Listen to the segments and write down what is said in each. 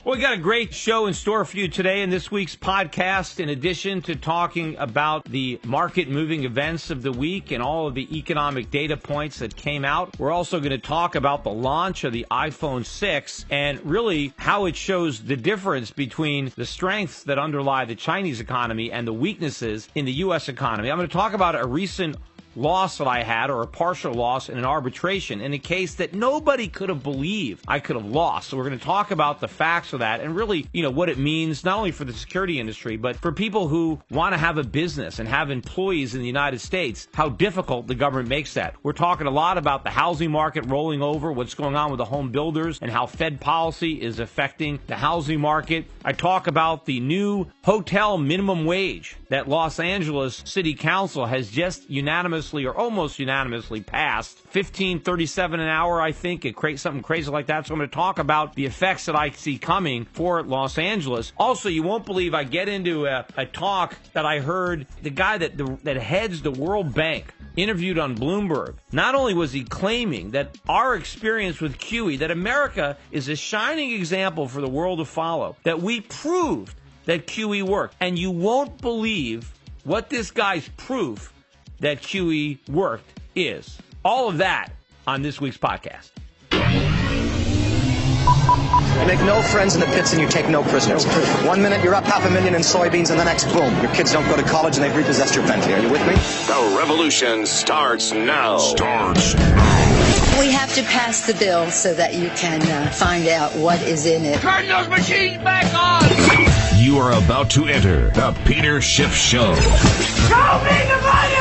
Well, we got a great show in store for you today in this week's podcast. In addition to talking about the market-moving events of the week and all of the economic data points that came out, we're also going to talk about the launch of the iPhone 6 and really how it shows the difference between the strengths that underlie the Chinese economy and the weaknesses in the U.S. economy. I'm going to talk about a recent loss that I had, or a partial loss in an arbitration in a case that nobody could have believed I could have lost. So we're going to talk about the facts of that and really, what it means not only for the security industry, but for people who want to have a business and have employees in the United States, how difficult the government makes that. We're talking a lot about the housing market rolling over, what's going on with the home builders, and how Fed policy is affecting the housing market. I talk about the new hotel minimum wage that Los Angeles City Council has just unanimously or almost unanimously passed, $15.37 an hour, I think, something crazy like that. So I'm going to talk about the effects that I see coming for Los Angeles. Also, you won't believe I get into a talk that I heard the guy that heads the World Bank interviewed on Bloomberg. Not only was he claiming that our experience with QE, that America is a shining example for the world to follow, that we proved that QE worked. And you won't believe what this guy's proof that QE worked is. All of that on this week's podcast. You make no friends in the pits and you take no prisoners. 1 minute you're up $500,000 in soybeans and the next, boom, your kids don't go to college and they've repossessed your Bentley. Are you with me? The revolution starts now. We have to pass the bill so that you can find out what is in it. Turn those machines back on! You are about to enter the Peter Schiff Show. Show me the money!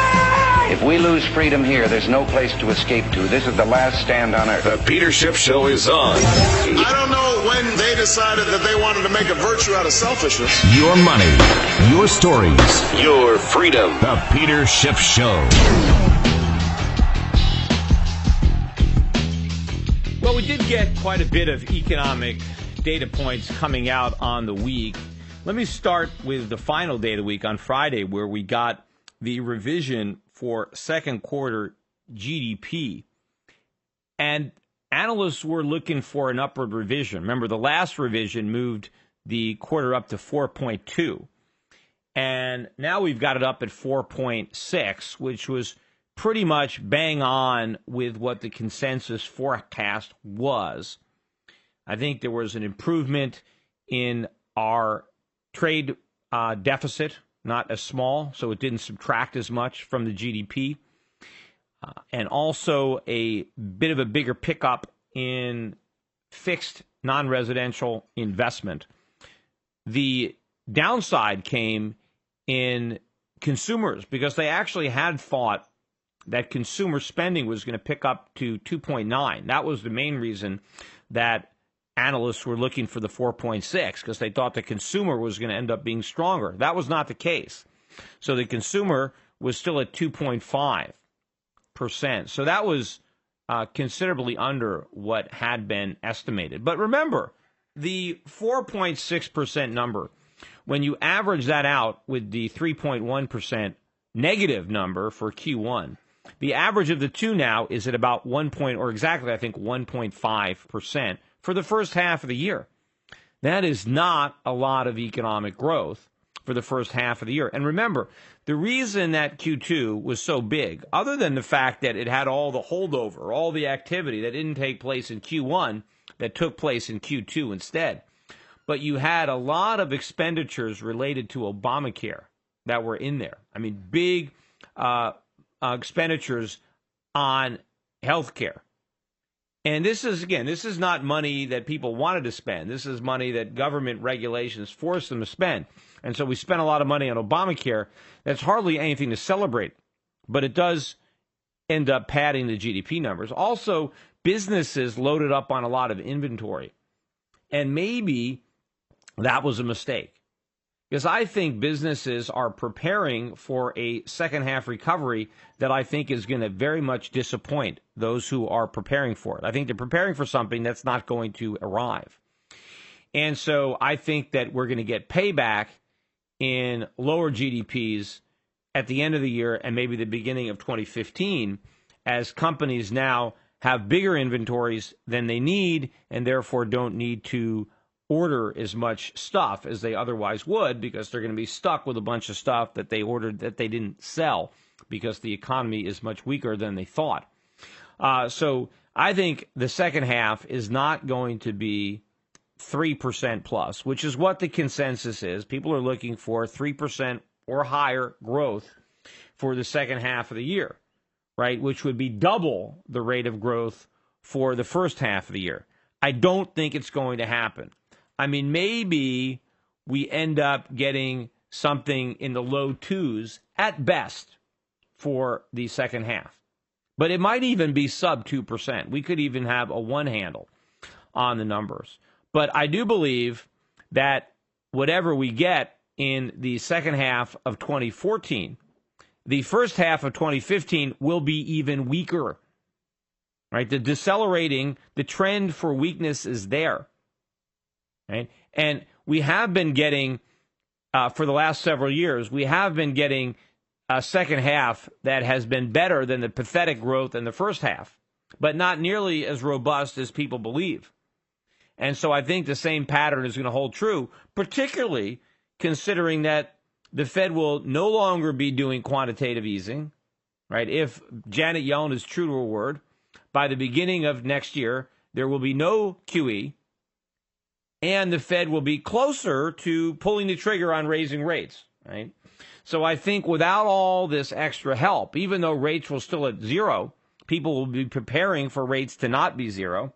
If we lose freedom here, there's no place to escape to. This is the last stand on earth. The Peter Schiff Show is on. I don't know when they decided that they wanted to make a virtue out of selfishness. Your money, your stories, your freedom. The Peter Schiff Show. Well, we did get quite a bit of economic data points coming out on the week. Let me start with the final day of the week on Friday, where we got the revision for second quarter GDP. And analysts were looking for an upward revision. Remember, the last revision moved the quarter up to 4.2. And now we've got it up at 4.6, which was pretty much bang on with what the consensus forecast was. I think there was an improvement in our trade deficit, not as small, so it didn't subtract as much from the GDP. And also a bit of a bigger pickup in fixed non-residential investment. The downside came in consumers because they actually had thought that consumer spending was going to pick up to 2.9. That was the main reason that analysts were looking for the 4.6, because they thought the consumer was going to end up being stronger. That was not the case. So the consumer was still at 2.5%. So that was considerably under what had been estimated. But remember, the 4.6% number, when you average that out with the 3.1% negative number for Q1, the average of the two now is at about 1.5% for the first half of the year. That is not a lot of economic growth for the first half of the year. And remember, the reason that Q2 was so big, other than the fact that it had all the holdover, all the activity that didn't take place in Q1 that took place in Q2 instead, but you had a lot of expenditures related to Obamacare that were in there. I mean, big expenditures on health care. And this is not money that people wanted to spend. This is money that government regulations forced them to spend. And so we spent a lot of money on Obamacare. That's hardly anything to celebrate, but it does end up padding the GDP numbers. Also, businesses loaded up on a lot of inventory. And maybe that was a mistake, because I think businesses are preparing for a second half recovery that I think is going to very much disappoint those who are preparing for it. I think they're preparing for something that's not going to arrive. And so I think that we're going to get payback in lower GDPs at the end of the year and maybe the beginning of 2015, as companies now have bigger inventories than they need and therefore don't need to order as much stuff as they otherwise would, because they're going to be stuck with a bunch of stuff that they ordered that they didn't sell because the economy is much weaker than they thought. So I think the second half is not going to be 3% plus, which is what the consensus is. People are looking for 3% or higher growth for the second half of the year, right? Which would be double the rate of growth for the first half of the year. I don't think it's going to happen. I mean, maybe we end up getting something in the low twos at best for the second half. But it might even be sub 2%. We could even have a one handle on the numbers. But I do believe that whatever we get in the second half of 2014, the first half of 2015 will be even weaker. Right? The decelerating, the trend for weakness is there. Right? And we have been getting, for the last several years, we have been getting a second half that has been better than the pathetic growth in the first half, but not nearly as robust as people believe. And so I think the same pattern is going to hold true, particularly considering that the Fed will no longer be doing quantitative easing, right? If Janet Yellen is true to her word, by the beginning of next year, there will be no QE, and the Fed will be closer to pulling the trigger on raising rates, right? So I think without all this extra help, even though rates will still at zero, people will be preparing for rates to not be zero,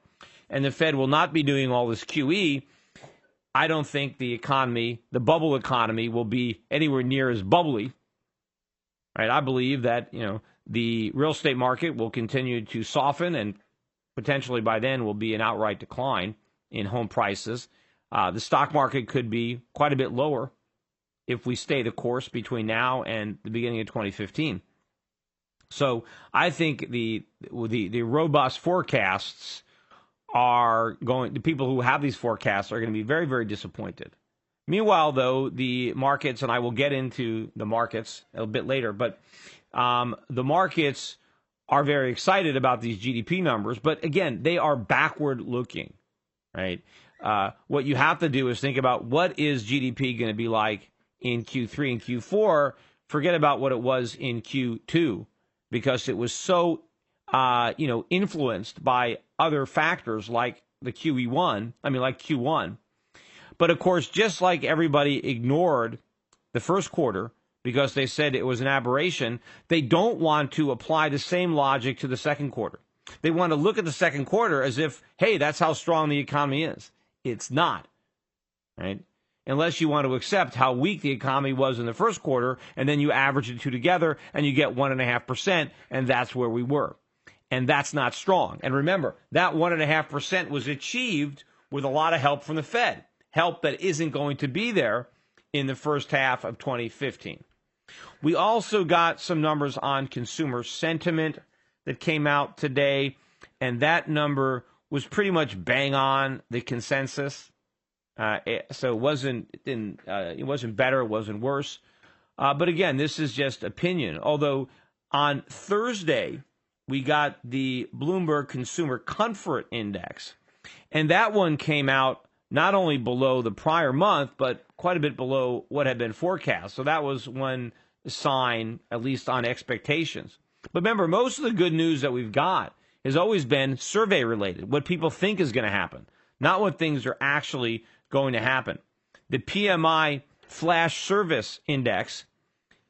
and the Fed will not be doing all this QE. I don't think the economy, the bubble economy, will be anywhere near as bubbly. Right? I believe that, the real estate market will continue to soften, and potentially by then will be an outright decline in home prices. The stock market could be quite a bit lower if we stay the course between now and the beginning of 2015. So I think the robust forecasts the people who have these forecasts are going to be very, very disappointed. Meanwhile, though, the markets, and I will get into the markets a bit later, but the markets are very excited about these GDP numbers. But again, they are backward looking, right? What you have to do is think about what is GDP going to be like in Q3 and Q4. Forget about what it was in Q2, because it was so influenced by other factors like Q1. But of course, just like everybody ignored the first quarter because they said it was an aberration, they don't want to apply the same logic to the second quarter. They want to look at the second quarter as if, hey, that's how strong the economy is. It's not, right? Unless you want to accept how weak the economy was in the first quarter, and then you average the two together and you get 1.5%, and that's where we were. And that's not strong. And remember, that 1.5% was achieved with a lot of help from the Fed, help that isn't going to be there in the first half of 2015. We also got some numbers on consumer sentiment that came out today, and that number was pretty much bang on the consensus. So it wasn't better, it wasn't worse. But again, this is just opinion. Although on Thursday, we got the Bloomberg Consumer Comfort Index, and that one came out not only below the prior month, but quite a bit below what had been forecast. So that was one sign, at least on expectations. But remember, most of the good news that we've got has always been survey related, what people think is going to happen, not what things are actually going to happen. The PMI Flash Service Index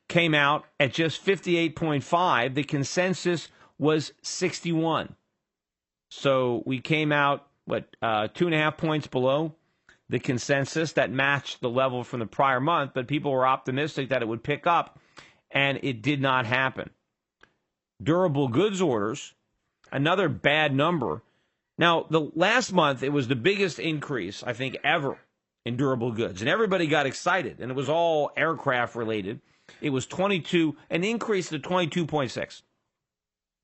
came out at just 58.5. The consensus was 61. So we came out, 2.5 points below the consensus that matched the level from the prior month, but people were optimistic that it would pick up, and it did not happen. Durable goods orders, another bad number. Now, the last month, it was the biggest increase, I think, ever in durable goods, and everybody got excited, and it was all aircraft related. It was an increase to 22.6.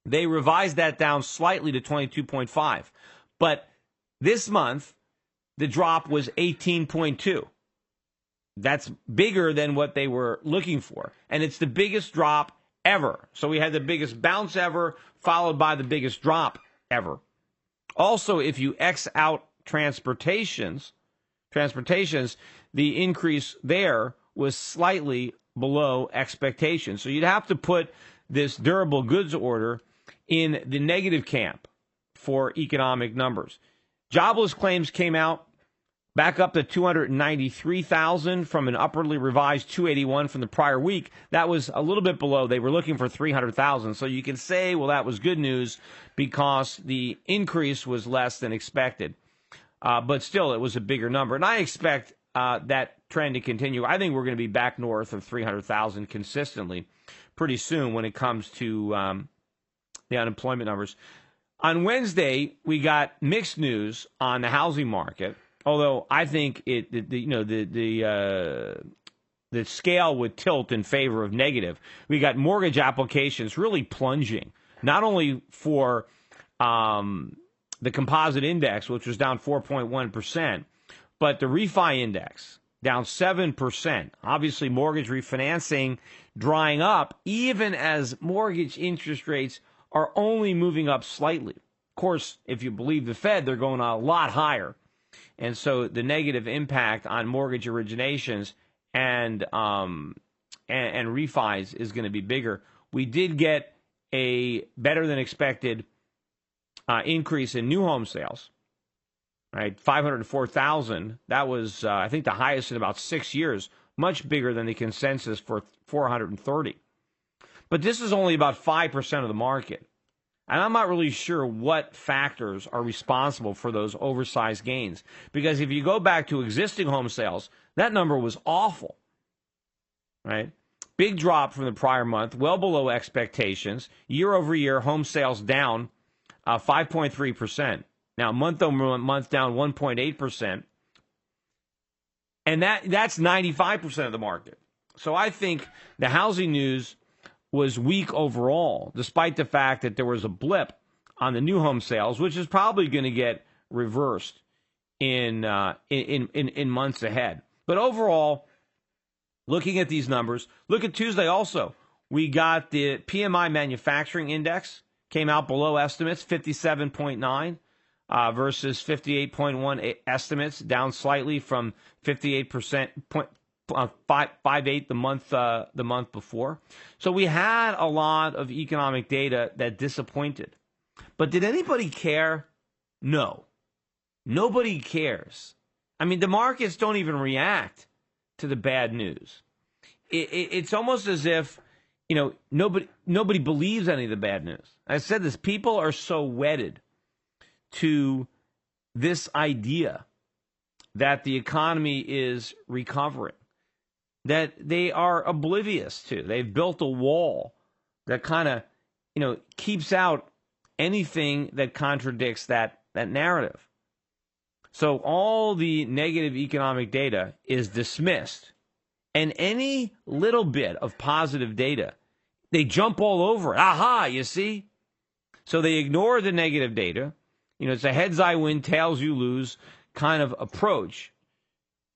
They revised that down slightly to 22.5. But this month, the drop was 18.2. That's bigger than what they were looking for. And it's the biggest drop ever. So we had the biggest bounce ever, followed by the biggest drop ever. Also, if you X out transportation transportations, the increase there was slightly below expectations. So you'd have to put this durable goods order in the negative camp for economic numbers. Jobless claims came out back up to 293,000 from an upwardly revised 281 from the prior week. That was a little bit below. They were looking for 300,000. So you can say, well, that was good news because the increase was less than expected. But still, it was a bigger number. And I expect that trend to continue. I think we're going to be back north of 300,000 consistently pretty soon when it comes to the unemployment numbers. On Wednesday, we got mixed news on the housing market. Although I think the scale would tilt in favor of negative. We got mortgage applications really plunging, not only for the composite index, which was down 4.1%, but the refi index down 7%. Obviously, mortgage refinancing drying up, even as mortgage interest rates are only moving up slightly. Of course, if you believe the Fed, they're going a lot higher. And so the negative impact on mortgage originations and refis is going to be bigger. We did get a better than expected increase in new home sales, right? 504,000. That was, I think, the highest in about 6 years, much bigger than the consensus for 430. But this is only about 5% of the market. And I'm not really sure what factors are responsible for those oversized gains. Because if you go back to existing home sales, that number was awful, right? Big drop from the prior month, well below expectations. Year over year, home sales down 5.3%. Now, month over month, down 1.8%. And that's 95% of the market. So I think the housing news was weak overall, despite the fact that there was a blip on the new home sales, which is probably going to get reversed in months ahead. But overall, looking at these numbers, look at Tuesday also. We got the PMI manufacturing index, came out below estimates, 57.9 versus 58.1 estimates, down slightly from 58%. 5.8 the month before. So we had a lot of economic data that disappointed. But did anybody care? No. Nobody cares. I mean, the markets don't even react to the bad news. It's almost as if, nobody believes any of the bad news. I said this, people are so wedded to this idea that the economy is recovering that they are oblivious to. They've built a wall that kind of, keeps out anything that contradicts that narrative. So all the negative economic data is dismissed. And any little bit of positive data, they jump all over it. Aha, you see? So they ignore the negative data. It's a heads I win, tails you lose kind of approach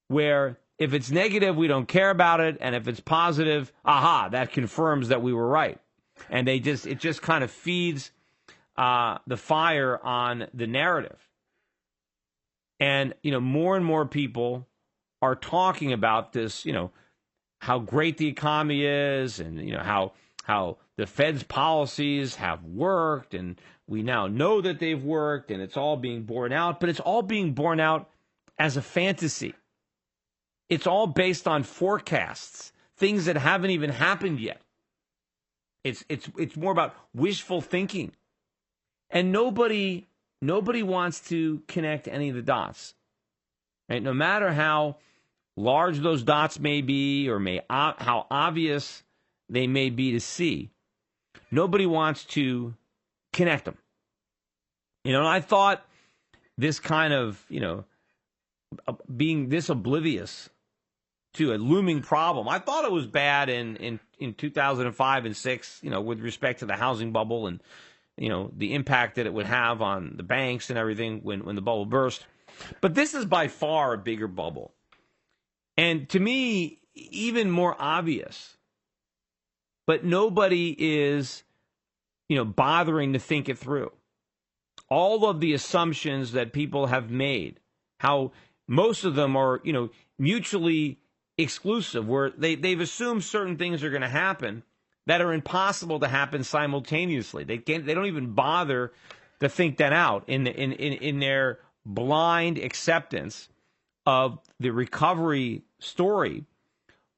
where if it's negative, we don't care about it. And if it's positive, aha, that confirms that we were right. And it just kind of feeds the fire on the narrative. And, more and more people are talking about this, how great the economy is and, how the Fed's policies have worked. And we now know that they've worked and it's all being borne out. But it's all being borne out as a fantasy. It's all based on forecasts, things that haven't even happened yet. It's more about wishful thinking. And nobody wants to connect any of the dots. Right? No matter how large those dots may be or how obvious they may be to see, nobody wants to connect them. And I thought this kind of, being this oblivious to a looming problem. I thought it was bad in 2005 and 6, with respect to the housing bubble and, the impact that it would have on the banks and everything when the bubble burst. But this is by far a bigger bubble. And to me, even more obvious. But nobody is, bothering to think it through. All of the assumptions that people have made, how most of them are, mutually exclusive, where they've assumed certain things are going to happen that are impossible to happen simultaneously. They don't even bother to think that out in their blind acceptance of the recovery story,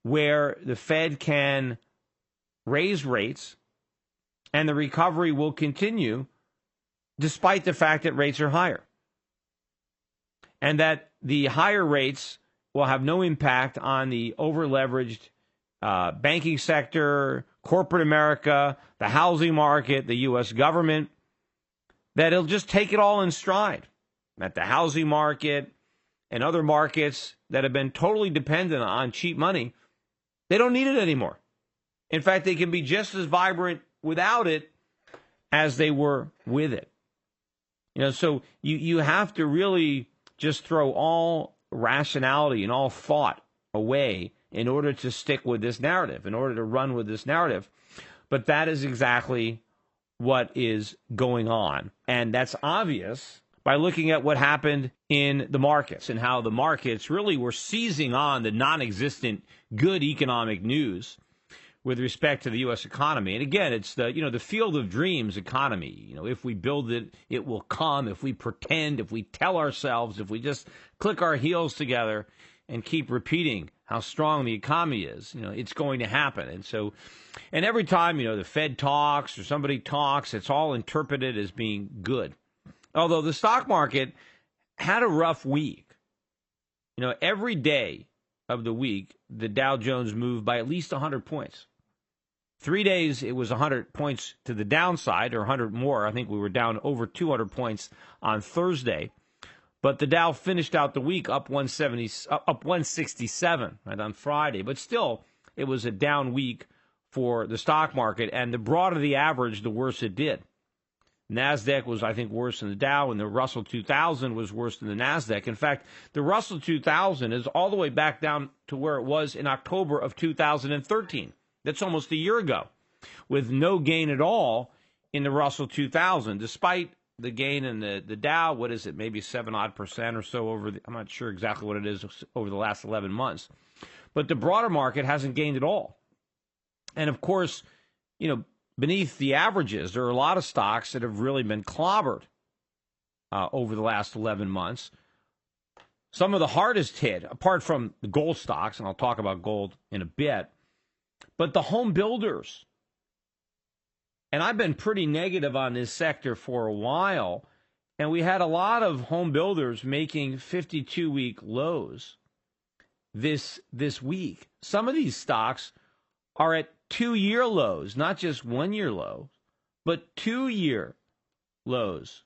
where the Fed can raise rates and the recovery will continue despite the fact that rates are higher. And that the higher rates will have no impact on the over-leveraged banking sector, corporate America, the housing market, the U.S. government, that it'll just take it all in stride. That the housing market and other markets that have been totally dependent on cheap money, they don't need it anymore. In fact, they can be just as vibrant without it as they were with it. So you have to really just throw all rationality and all thought away in order to stick with this narrative, in order to run with this narrative. But that is exactly what is going on. And that's obvious by looking at what happened in the markets and how the markets really were seizing on the non-existent good economic news with respect to the U.S. economy. And again, it's the field of dreams economy. If we build it, it will come. If we pretend, if we tell ourselves, if we just click our heels together and keep repeating how strong the economy is, it's going to happen. And every time, the Fed talks or somebody talks, it's all interpreted as being good. Although the stock market had a rough week. Every day of the week, the Dow Jones moved by at least 100 points. 3 days, it was 100 points to the downside, or 100 more. I think we were down over 200 points on Thursday. But the Dow finished out the week up 167 right on Friday. But still, it was a down week for the stock market. And the broader the average, the worse it did. NASDAQ was, I think, worse than the Dow, and the Russell 2000 was worse than the NASDAQ. In fact, the Russell 2000 is all the way back down to where it was in October of 2013. That's almost a year ago, with no gain at all in the Russell 2000, despite the gain in the Dow. What is it? Maybe 7% or so I'm not sure exactly what it is over the last 11 months. But the broader market hasn't gained at all. And of course, beneath the averages, there are a lot of stocks that have really been clobbered over the last 11 months. Some of the hardest hit, apart from the gold stocks, and I'll talk about gold in a bit, but the home builders. And I've been pretty negative on this sector for a while, and we had a lot of home builders making 52-week lows this week. Some of these stocks are at 2-year lows, not just 1-year lows, but 2-year lows.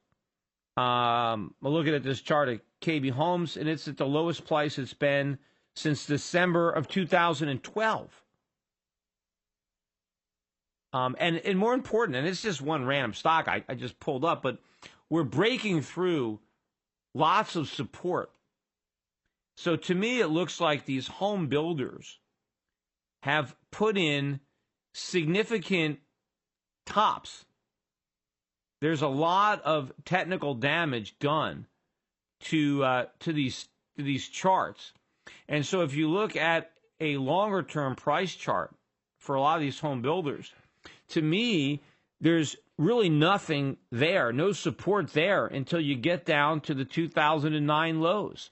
I'm looking at this chart at KB Homes, and it's at the lowest price it's been since December of 2012. And more important, and it's just one random stock I just pulled up, but we're breaking through lots of support. So to me, it looks like these home builders have put in significant tops. There's a lot of technical damage done to these charts. And so if you look at a longer term price chart for a lot of these home builders, to me, there's really nothing there, no support there until you get down to the 2009 lows.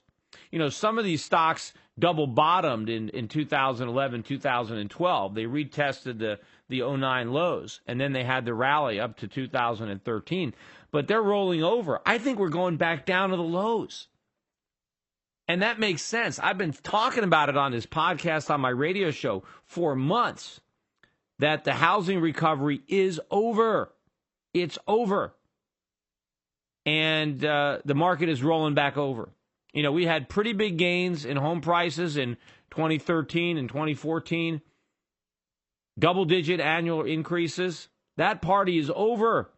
Some of these stocks double bottomed in 2011, 2012. They retested the 09 lows, and then they had the rally up to 2013. But they're rolling over. I think we're going back down to the lows. And that makes sense. I've been talking about it on this podcast, on my radio show for months, that the housing recovery is over. It's over. And the market is rolling back over. We had pretty big gains in home prices in 2013 and 2014. Double-digit annual increases. That party is over.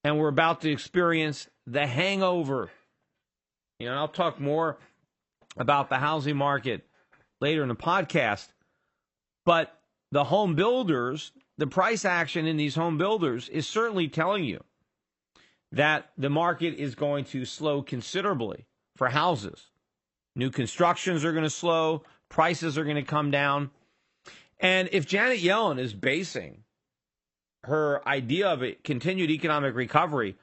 And we're about to experience the hangover. I'll talk more about the housing market later in the podcast. But the home builders, the price action in these home builders is certainly telling you that the market is going to slow considerably for houses. New constructions are going to slow. Prices are going to come down. And if Janet Yellen is basing her idea of a continued economic recovery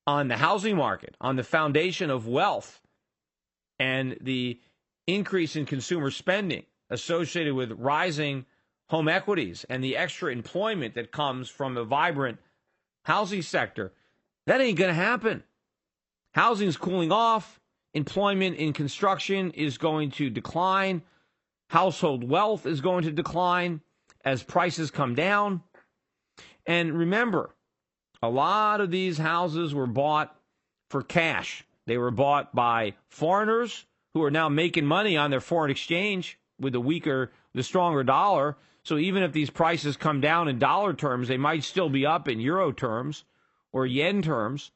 on the housing market, on the foundation of wealth, and the increase in consumer spending associated with rising home equities and the extra employment that comes from a vibrant housing sector, that ain't going to happen. Housing's cooling off. Employment in construction is going to decline. Household wealth is going to decline as prices come down. And remember, a lot of these houses were bought for cash. They were bought by foreigners who are now making money on their foreign exchange with the stronger dollar. So even if these prices come down in dollar terms, they might still be up in euro terms or yen terms.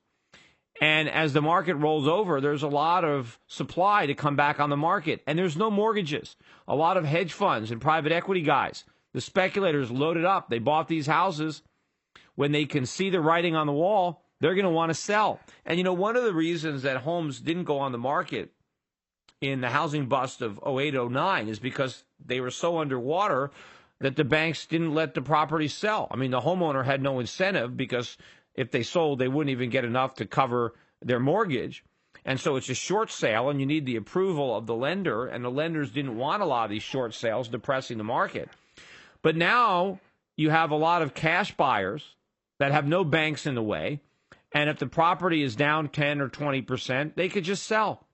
And as the market rolls over, there's a lot of supply to come back on the market. And there's no mortgages. A lot of hedge funds and private equity guys, the speculators loaded up. They bought these houses. When they can see the writing on the wall, they're going to want to sell. And, you know, one of the reasons that homes didn't go on the market in the housing bust of 08, 09 is because they were so underwater that the banks didn't let the property sell. I mean, the homeowner had no incentive because if they sold, they wouldn't even get enough to cover their mortgage. And so it's a short sale, and you need the approval of the lender, and the lenders didn't want a lot of these short sales depressing the market. But now you have a lot of cash buyers that have no banks in the way, and if the property is down 10 or 20%, they could just sell,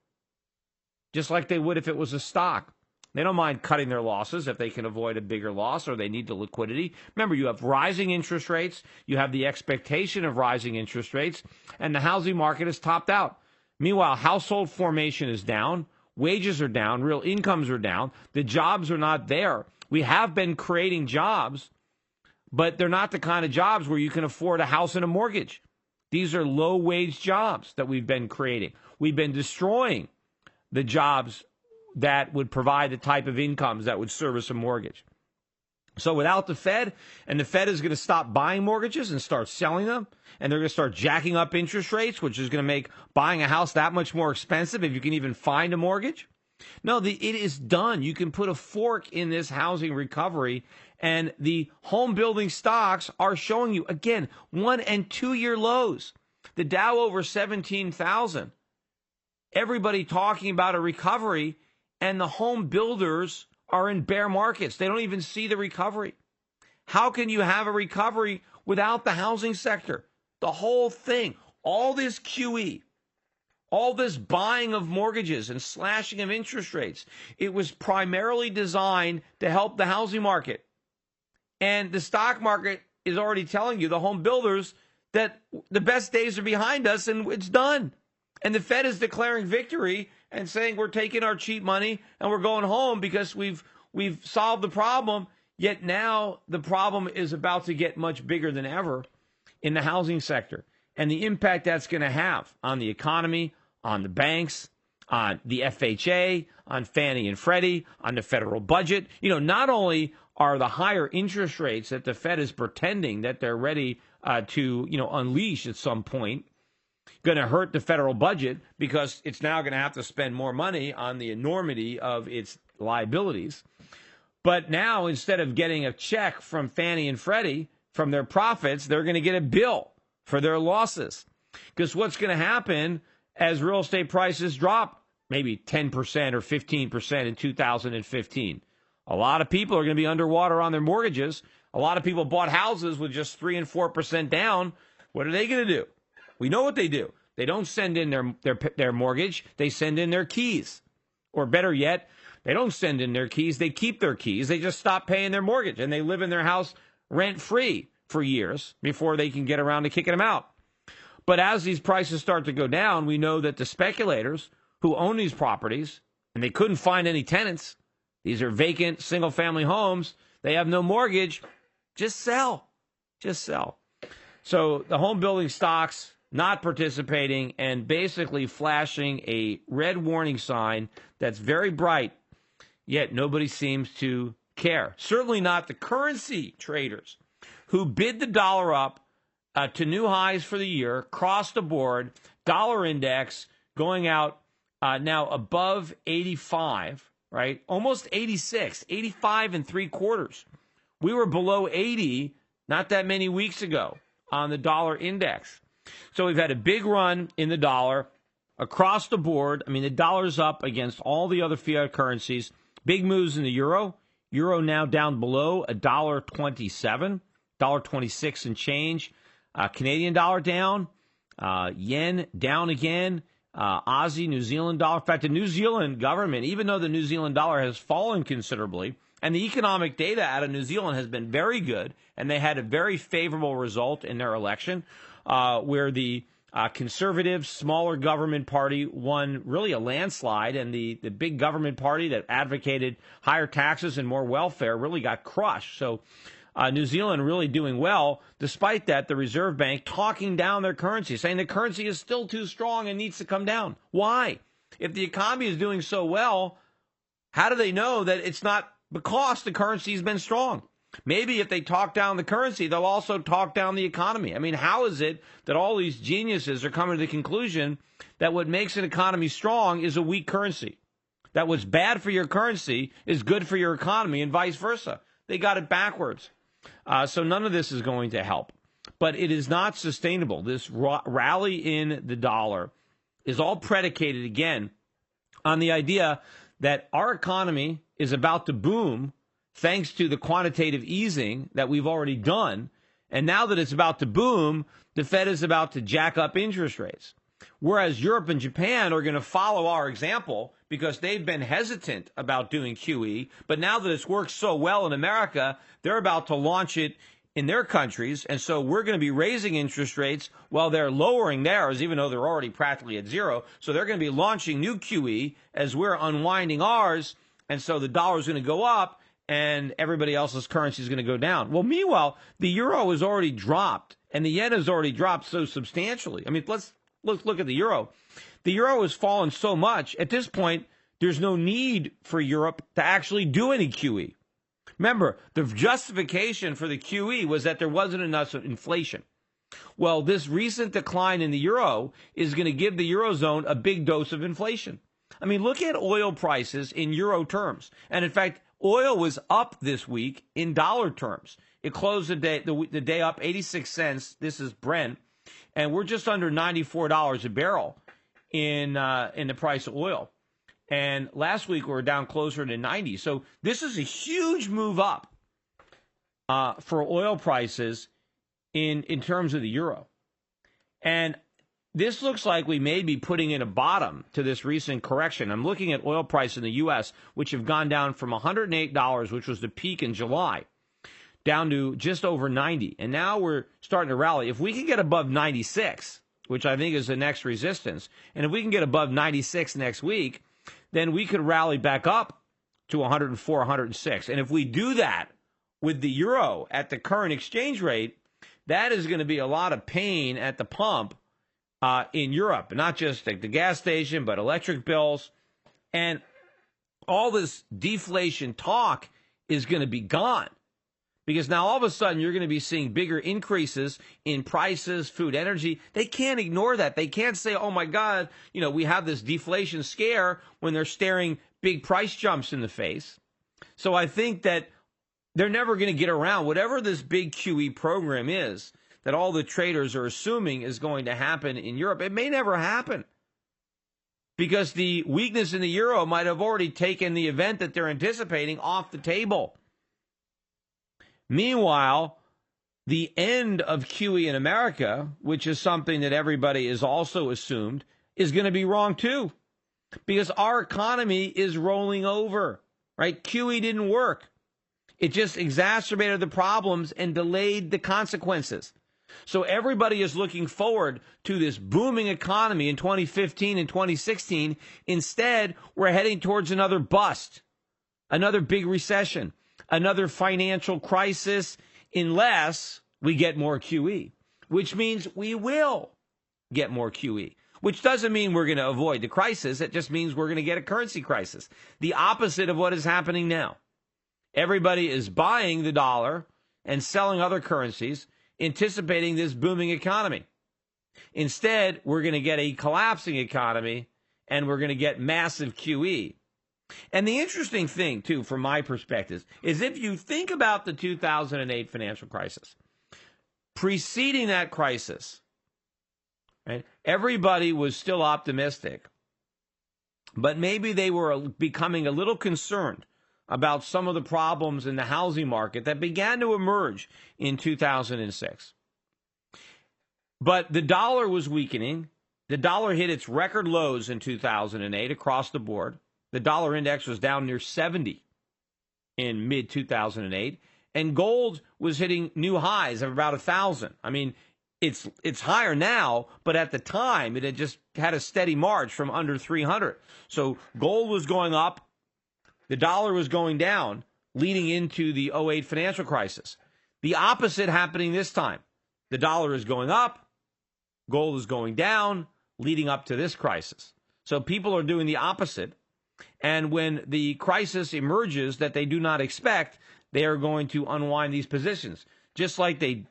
just like they would if it was a stock. They don't mind cutting their losses if they can avoid a bigger loss or they need the liquidity. Remember, you have rising interest rates. You have the expectation of rising interest rates, and the housing market is topped out. Meanwhile, household formation is down. Wages are down. Real incomes are down. The jobs are not there. We have been creating jobs, but they're not the kind of jobs where you can afford a house and a mortgage. These are low-wage jobs that we've been creating. We've been destroying the jobs that would provide the type of incomes that would service a mortgage. So without the Fed, and the Fed is going to stop buying mortgages and start selling them, and they're going to start jacking up interest rates, which is going to make buying a house that much more expensive if you can even find a mortgage. No, it is done. You can put a fork in this housing recovery, and the home building stocks are showing you, again, 1 and 2 year lows. The Dow over 17,000. Everybody talking about a recovery, and the home builders are in bear markets. They don't even see the recovery. How can you have a recovery without the housing sector? The whole thing, all this QE, all this buying of mortgages and slashing of interest rates, it was primarily designed to help the housing market. And the stock market is already telling you, the home builders, that the best days are behind us and it's done. And the Fed is declaring victory and saying we're taking our cheap money and we're going home because we've solved the problem. Yet now the problem is about to get much bigger than ever in the housing sector. And the impact that's going to have on the economy, on the banks, on the FHA, on Fannie and Freddie, on the federal budget. You know, not only are the higher interest rates that the Fed is pretending that they're ready to unleash at some point going to hurt the federal budget because it's now going to have to spend more money on the enormity of its liabilities. But now, instead of getting a check from Fannie and Freddie from their profits, they're going to get a bill for their losses. Because what's going to happen as real estate prices drop maybe 10% or 15% in 2015? A lot of people are going to be underwater on their mortgages. A lot of people bought houses with just 3 and 4% down. What are they going to do? We know what they do. They don't send in their mortgage. They send in their keys. Or better yet, they don't send in their keys. They keep their keys. They just stop paying their mortgage. And they live in their house rent-free for years before they can get around to kicking them out. But as these prices start to go down, we know that the speculators who own these properties, and they couldn't find any tenants, these are vacant single-family homes, they have no mortgage, just sell. Just sell. So the home building stocks not participating and basically flashing a red warning sign that's very bright, yet nobody seems to care. Certainly not the currency traders who bid the dollar up to new highs for the year, across the board, dollar index going out now above 85, right? Almost 86, 85 and 3/4. We were below 80 not that many weeks ago on the dollar index. So we've had a big run in the dollar across the board. I mean, the dollar's up against all the other fiat currencies. Big moves in the euro. Euro now down below $1.27, $1.26 and change. Canadian dollar down. Yen down again. Aussie, New Zealand dollar. In fact, the New Zealand government, even though the New Zealand dollar has fallen considerably, and the economic data out of New Zealand has been very good, and they had a very favorable result in their election, where the conservative, smaller government party won really a landslide, and the big government party that advocated higher taxes and more welfare really got crushed. So New Zealand really doing well. Despite that, the Reserve Bank talking down their currency, saying the currency is still too strong and needs to come down. Why? If the economy is doing so well, how do they know that it's not because the currency has been strong? Maybe if they talk down the currency, they'll also talk down the economy. I mean, how is it that all these geniuses are coming to the conclusion that what makes an economy strong is a weak currency? That what's bad for your currency is good for your economy and vice versa. They got it backwards. So none of this is going to help. But it is not sustainable. This rally in the dollar is all predicated, again, on the idea that our economy is about to boom thanks to the quantitative easing that we've already done. And now that it's about to boom, the Fed is about to jack up interest rates. Whereas Europe and Japan are going to follow our example because they've been hesitant about doing QE. But now that it's worked so well in America, they're about to launch it in their countries. And so we're going to be raising interest rates while they're lowering theirs, even though they're already practically at zero. So they're going to be launching new QE as we're unwinding ours. And so the dollar is going to go up and everybody else's currency is going to go down. Well, meanwhile, the euro has already dropped and the yen has already dropped so substantially. I mean, let's look at the euro. The euro has fallen so much. At this point, there's no need for Europe to actually do any QE. Remember, the justification for the QE was that there wasn't enough inflation. Well, this recent decline in the euro is going to give the Eurozone a big dose of inflation. I mean, look at oil prices in euro terms. And in fact, oil was up this week in dollar terms. It closed the day up 86 cents. This is Brent. And we're just under $94 a barrel in the price of oil. And last week we were down closer to 90. So this is a huge move up for oil prices in terms of the euro. And this looks like we may be putting in a bottom to this recent correction. I'm looking at oil price in the U.S., which have gone down from $108, which was the peak in July, down to just over 90. And now we're starting to rally. If we can get above 96, which I think is the next resistance, and if we can get above 96 next week, then we could rally back up to 104, 106. And if we do that with the euro at the current exchange rate, that is going to be a lot of pain at the pump in Europe, not just like the gas station, but electric bills. And all this deflation talk is going to be gone. Because now all of a sudden you're going to be seeing bigger increases in prices, food, energy. They can't ignore that. They can't say, oh, my God, we have this deflation scare when they're staring big price jumps in the face. So I think that they're never going to get around whatever this big QE program is that all the traders are assuming is going to happen in Europe. It may never happen because the weakness in the euro might have already taken the event that they're anticipating off the table. Meanwhile, the end of QE in America, which is something that everybody is also assumed, is going to be wrong too. Because our economy is rolling over, right? QE didn't work. It just exacerbated the problems and delayed the consequences. So everybody is looking forward to this booming economy in 2015 and 2016. Instead, we're heading towards another bust, another big recession, another financial crisis, unless we get more QE, which means we will get more QE, which doesn't mean we're going to avoid the crisis. It just means we're going to get a currency crisis, the opposite of what is happening now. Everybody is buying the dollar and selling other currencies, anticipating this booming economy. Instead, we're going to get a collapsing economy and we're going to get massive QE. And the interesting thing, too, from my perspective, is if you think about the 2008 financial crisis, preceding that crisis, right, everybody was still optimistic, but maybe they were becoming a little concerned about some of the problems in the housing market that began to emerge in 2006. But the dollar was weakening. The dollar hit its record lows in 2008 across the board. The dollar index was down near 70 in mid-2008. And gold was hitting new highs of about 1,000. I mean, it's higher now, but at the time, it had just had a steady march from under 300. So gold was going up. The dollar was going down, leading into the 08 financial crisis. The opposite happening this time. The dollar is going up. Gold is going down, leading up to this crisis. So people are doing the opposite. And when the crisis emerges that they do not expect, they are going to unwind these positions. Just like they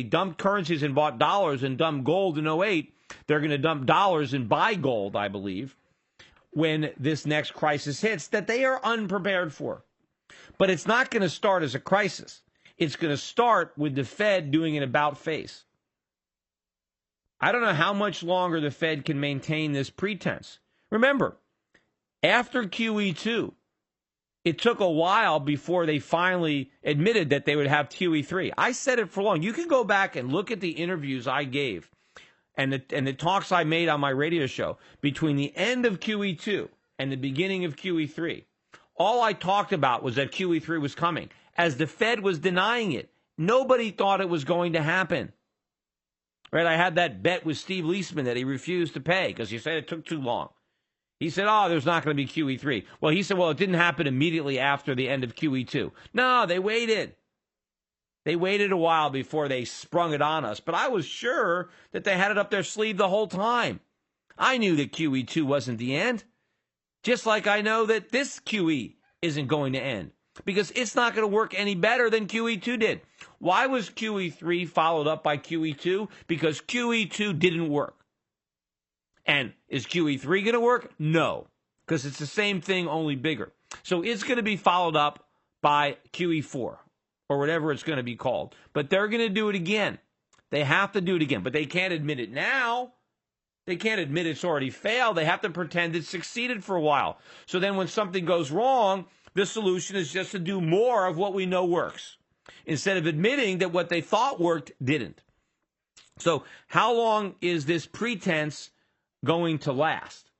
dumped currencies and bought dollars and dumped gold in 08, they're going to dump dollars and buy gold, I believe, when this next crisis hits that they are unprepared for. But it's not going to start as a crisis. It's going to start with the Fed doing an about face. I don't know how much longer the Fed can maintain this pretense. Remember, after QE2, it took a while before they finally admitted that they would have QE3. I said it for long. You can go back and look at the interviews I gave and the talks I made on my radio show between the end of QE2 and the beginning of QE3. All I talked about was that QE3 was coming. As the Fed was denying it, nobody thought it was going to happen. Right? I had that bet with Steve Leisman that he refused to pay because he said it took too long. He said, there's not going to be QE3. Well, he said, it didn't happen immediately after the end of QE2. No, they waited. They waited a while before they sprung it on us. But I was sure that they had it up their sleeve the whole time. I knew that QE2 wasn't the end. Just like I know that this QE isn't going to end. Because it's not going to work any better than QE2 did. Why was QE3 followed up by QE2? Because QE2 didn't work. And is QE3 going to work? No, because it's the same thing, only bigger. So it's going to be followed up by QE4 or whatever it's going to be called. But they're going to do it again. They have to do it again. But they can't admit it now. They can't admit it's already failed. They have to pretend it succeeded for a while. So then when something goes wrong, the solution is just to do more of what we know works, instead of admitting that what they thought worked didn't. So how long is this pretense going to last?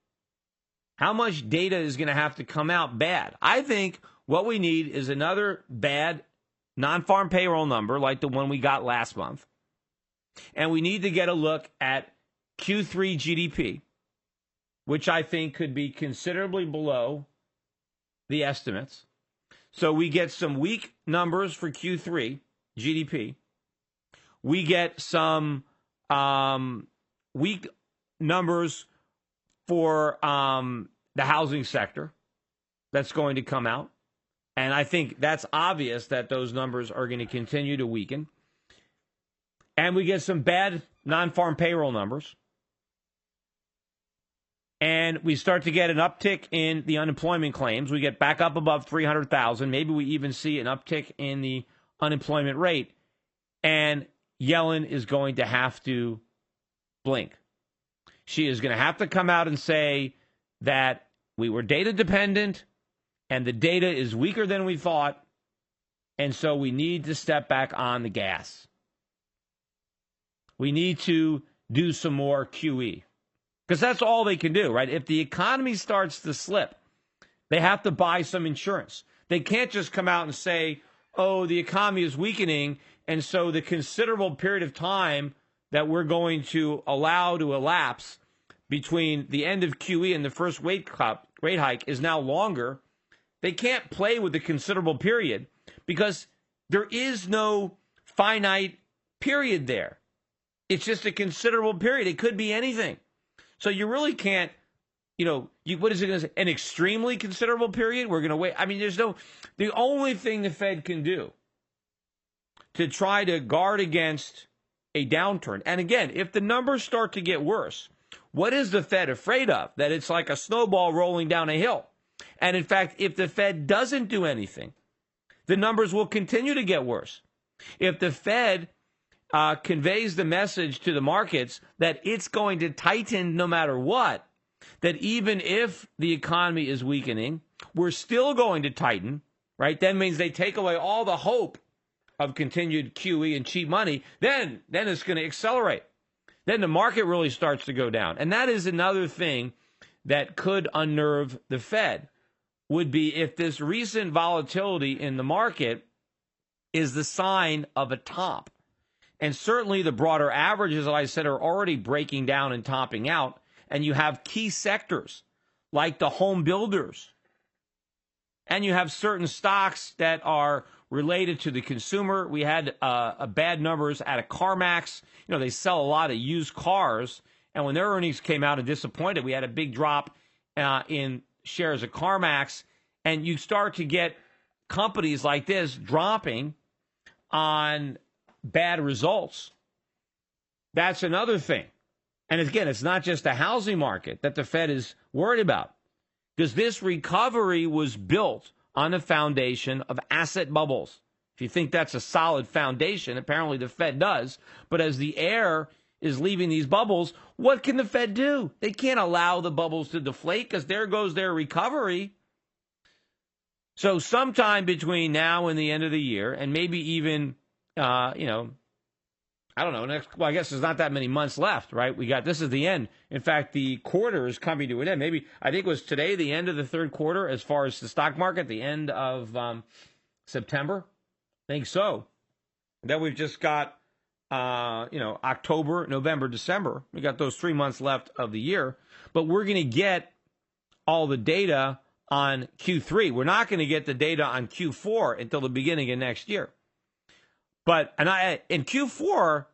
How much data is going to have to come out bad? I think what we need is another bad non-farm payroll number like the one we got last month. And we need to get a look at Q3 GDP, which I think could be considerably below the estimates. So we get some weak numbers for Q3 GDP. We get some weak numbers for the housing sector that's going to come out. And I think that's obvious that those numbers are going to continue to weaken. And we get some bad non-farm payroll numbers. And we start to get an uptick in the unemployment claims. We get back up above 300,000. Maybe we even see an uptick in the unemployment rate. And Yellen is going to have to blink. She is going to have to come out and say that we were data dependent and the data is weaker than we thought. And so we need to step back on the gas. We need to do some more QE. Because that's all they can do, right? If the economy starts to slip, they have to buy some insurance. They can't just come out and say, the economy is weakening, and so the considerable period of time that we're going to allow to elapse between the end of QE and the first rate hike is now longer. They can't play with the considerable period because there is no finite period there. It's just a considerable period. It could be anything. So you really can't, what is it going to say? An extremely considerable period? We're going to wait. I mean, the only thing the Fed can do to try to guard against a downturn. And again, if the numbers start to get worse, What is the Fed afraid of? That it's like a snowball rolling down a hill. And in fact, if the Fed doesn't do anything, the numbers will continue to get worse. If the Fed conveys the message to the markets that it's going to tighten no matter what, that even if the economy is weakening, we're still going to tighten, right? That means they take away all the hope of continued QE and cheap money, then it's going to accelerate. Then the market really starts to go down. And that is another thing that could unnerve the Fed, would be if this recent volatility in the market is the sign of a top. And certainly the broader averages, as I said, are already breaking down and topping out. And you have key sectors like the home builders. And you have certain stocks that are related to the consumer. We had bad numbers out of CarMax. You know, they sell a lot of used cars. And when their earnings came out and disappointed, we had a big drop in shares of CarMax. And you start to get companies like this dropping on bad results. That's another thing. And again, it's not just the housing market that the Fed is worried about, because this recovery was built on the foundation of asset bubbles. If you think that's a solid foundation, apparently the Fed does. But as the air is leaving these bubbles, what can the Fed do? They can't allow the bubbles to deflate, because there goes their recovery. So sometime between now and the end of the year, and maybe even, I don't know. I guess there's not that many months left, right? This is the end. In fact, the quarter is coming to an end. Maybe, I think it was today, the end of the third quarter, as far as the stock market, the end of September. I think so. Then we've just got, October, November, December. We got those 3 months left of the year. But we're going to get all the data on Q3. We're not going to get the data on Q4 until the beginning of next year. But in Q4,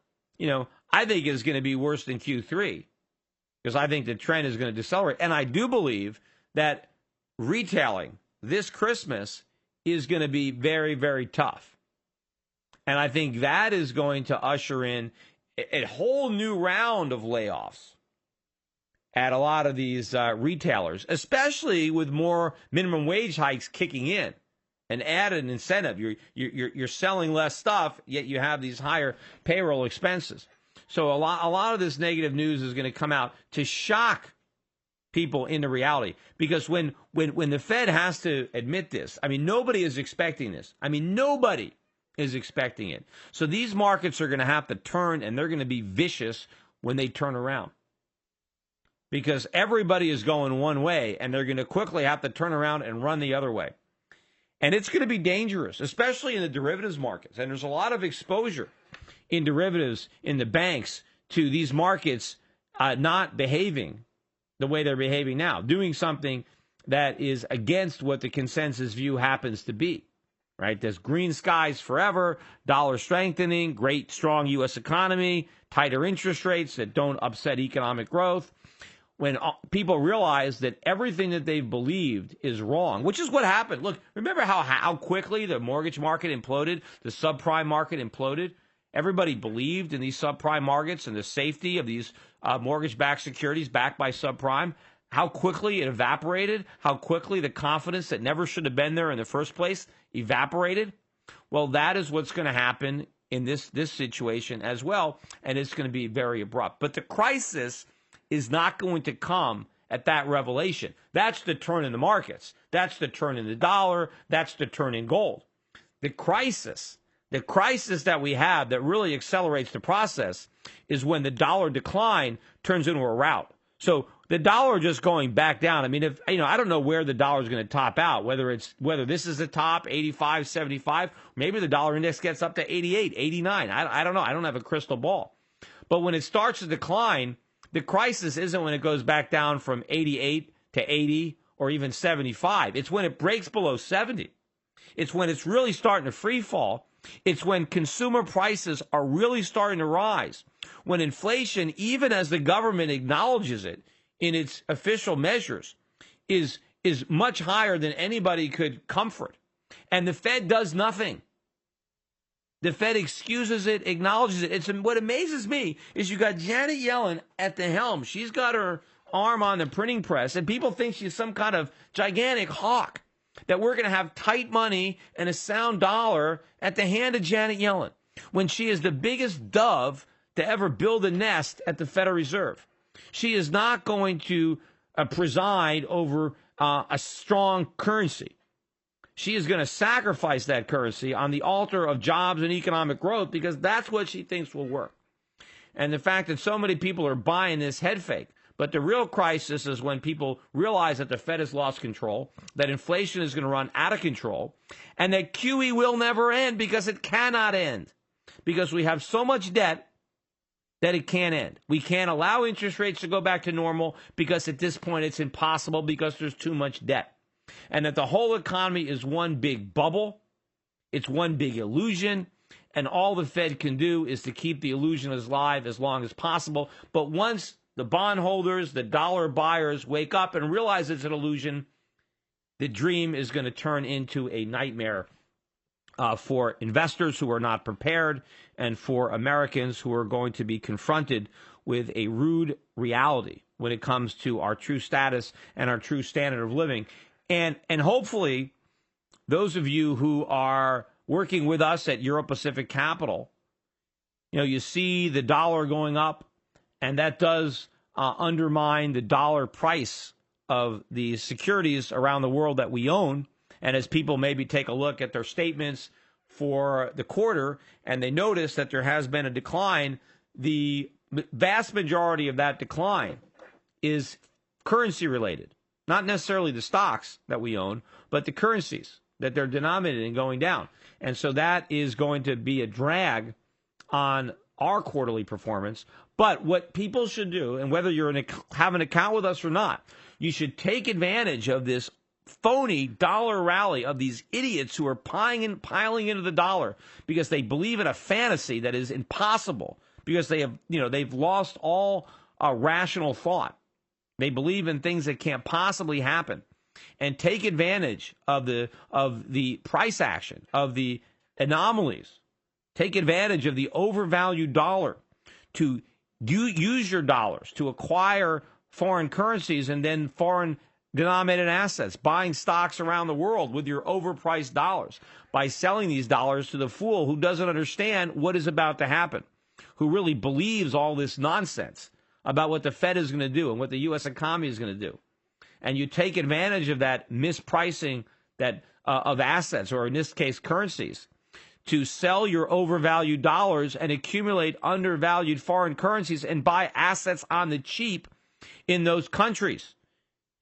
I think is going to be worse than Q3, because I think the trend is going to decelerate. And I do believe that retailing this Christmas is going to be very, very tough. And I think that is going to usher in a whole new round of layoffs at a lot of these retailers, especially with more minimum wage hikes kicking in. An added incentive. You're selling less stuff, yet you have these higher payroll expenses. So a lot of this negative news is going to come out to shock people into reality. Because when the Fed has to admit this, nobody is expecting this. Nobody is expecting it. So these markets are going to have to turn, and they're going to be vicious when they turn around. Because everybody is going one way, and they're going to quickly have to turn around and run the other way. And it's going to be dangerous, especially in the derivatives markets. And there's a lot of exposure in derivatives, in the banks, to these markets not behaving the way they're behaving now, doing something that is against what the consensus view happens to be, right? There's green skies forever, dollar strengthening, great, strong U.S. economy, tighter interest rates that don't upset economic growth. When people realize that everything that they've believed is wrong, which is what happened. Look, remember how quickly the mortgage market imploded, the subprime market imploded? Everybody believed in these subprime markets and the safety of these mortgage-backed securities backed by subprime. How quickly it evaporated, how quickly the confidence that never should have been there in the first place evaporated. Well, that is what's going to happen in this situation as well, and it's going to be very abrupt. But the crisis is not going to come at that revelation. That's the turn in the markets. That's the turn in the dollar. That's the turn in gold. The crisis that we have that really accelerates the process is when the dollar decline turns into a rout. So the dollar just going back down. I don't know where the dollar is going to top out, whether this is the top, 85, 75, maybe the dollar index gets up to 88, 89. I don't know. I don't have a crystal ball. But when it starts to decline, the crisis isn't when it goes back down from 88 to 80 or even 75. It's when it breaks below 70. It's when it's really starting to free fall. It's when consumer prices are really starting to rise. When inflation, even as the government acknowledges it in its official measures, is much higher than anybody could comfort. And the Fed does nothing. The Fed excuses it, acknowledges it. What amazes me is you got Janet Yellen at the helm. She's got her arm on the printing press, and people think she's some kind of gigantic hawk, that we're going to have tight money and a sound dollar at the hand of Janet Yellen, when she is the biggest dove to ever build a nest at the Federal Reserve. She is not going to preside over a strong currency. She is going to sacrifice that currency on the altar of jobs and economic growth, because that's what she thinks will work. And the fact that so many people are buying this head fake. But the real crisis is when people realize that the Fed has lost control, that inflation is going to run out of control, and that QE will never end, because it cannot end. Because we have so much debt that it can't end. We can't allow interest rates to go back to normal, because at this point it's impossible, because there's too much debt. And that the whole economy is one big bubble. It's one big illusion. And all the Fed can do is to keep the illusion alive as long as possible. But once the bondholders, the dollar buyers wake up and realize it's an illusion, the dream is going to turn into a nightmare for investors who are not prepared, and for Americans who are going to be confronted with a rude reality when it comes to our true status and our true standard of living. And hopefully, those of you who are working with us at Euro Pacific Capital, you see the dollar going up, and that does undermine the dollar price of the securities around the world that we own. And as people maybe take a look at their statements for the quarter, and they notice that there has been a decline, the vast majority of that decline is currency related. Not necessarily the stocks that we own, but the currencies that they're denominated in going down. And so that is going to be a drag on our quarterly performance. But what people should do, and whether you're have an account with us or not, you should take advantage of this phony dollar rally of these idiots who are piling into the dollar because they believe in a fantasy that is impossible, because they have, they've lost all rational thought. They believe in things that can't possibly happen, and take advantage of the price action, of the anomalies. Take advantage of the overvalued dollar to use your dollars to acquire foreign currencies and then foreign denominated assets, buying stocks around the world with your overpriced dollars, by selling these dollars to the fool who doesn't understand what is about to happen, who really believes all this nonsense about what the Fed is going to do and what the U.S. economy is going to do. And you take advantage of that mispricing of assets, or in this case, currencies, to sell your overvalued dollars and accumulate undervalued foreign currencies and buy assets on the cheap in those countries,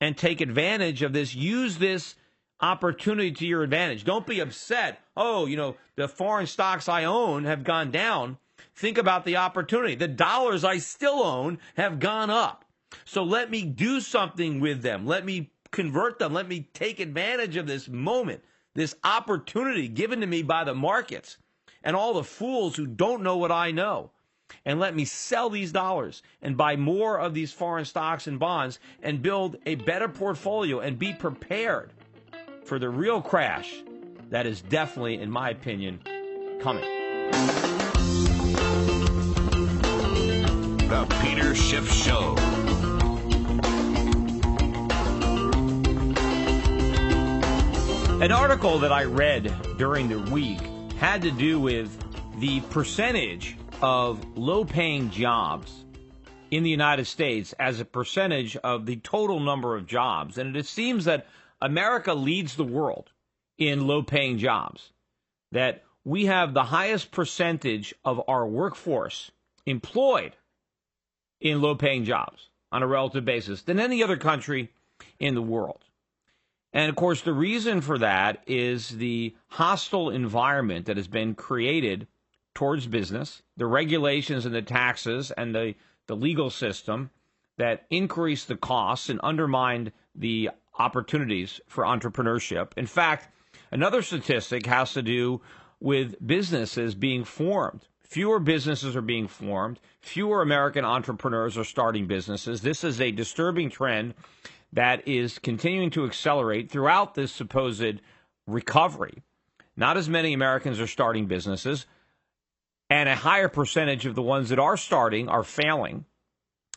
and take advantage of this. Use this opportunity to your advantage. Don't be upset. Oh, the foreign stocks I own have gone down. Think about the opportunity. The dollars I still own have gone up. So let me do something with them. Let me convert them. Let me take advantage of this moment, this opportunity given to me by the markets and all the fools who don't know what I know. And let me sell these dollars and buy more of these foreign stocks and bonds and build a better portfolio and be prepared for the real crash that is definitely, in my opinion, coming. The Peter Schiff Show. An article that I read during the week had to do with the percentage of low-paying jobs in the United States as a percentage of the total number of jobs. And it seems that America leads the world in low-paying jobs, that we have the highest percentage of our workforce employed in low-paying jobs on a relative basis than any other country in the world. And, of course, the reason for that is the hostile environment that has been created towards business, the regulations and the taxes and the legal system that increase the costs and undermine the opportunities for entrepreneurship. In fact, another statistic has to do with businesses being formed. Fewer businesses are being formed. Fewer American entrepreneurs are starting businesses. This is a disturbing trend that is continuing to accelerate throughout this supposed recovery. Not as many Americans are starting businesses. And a higher percentage of the ones that are starting are failing.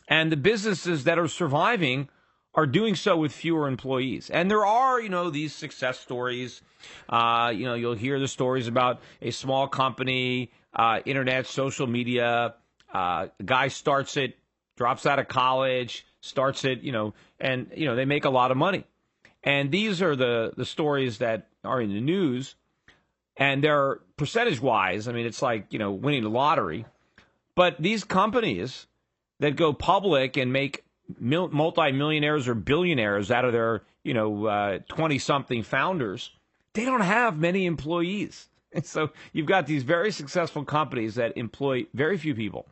And the businesses that are surviving are doing so with fewer employees. And there are, these success stories. You'll hear the stories about a small company, internet, social media. A guy starts it, drops out of college, starts it, and they make a lot of money. And these are the stories that are in the news. And they're percentage-wise, it's like, winning the lottery. But these companies that go public and make multi-millionaires or billionaires out of their, 20-something founders, they don't have many employees. And so you've got these very successful companies that employ very few people.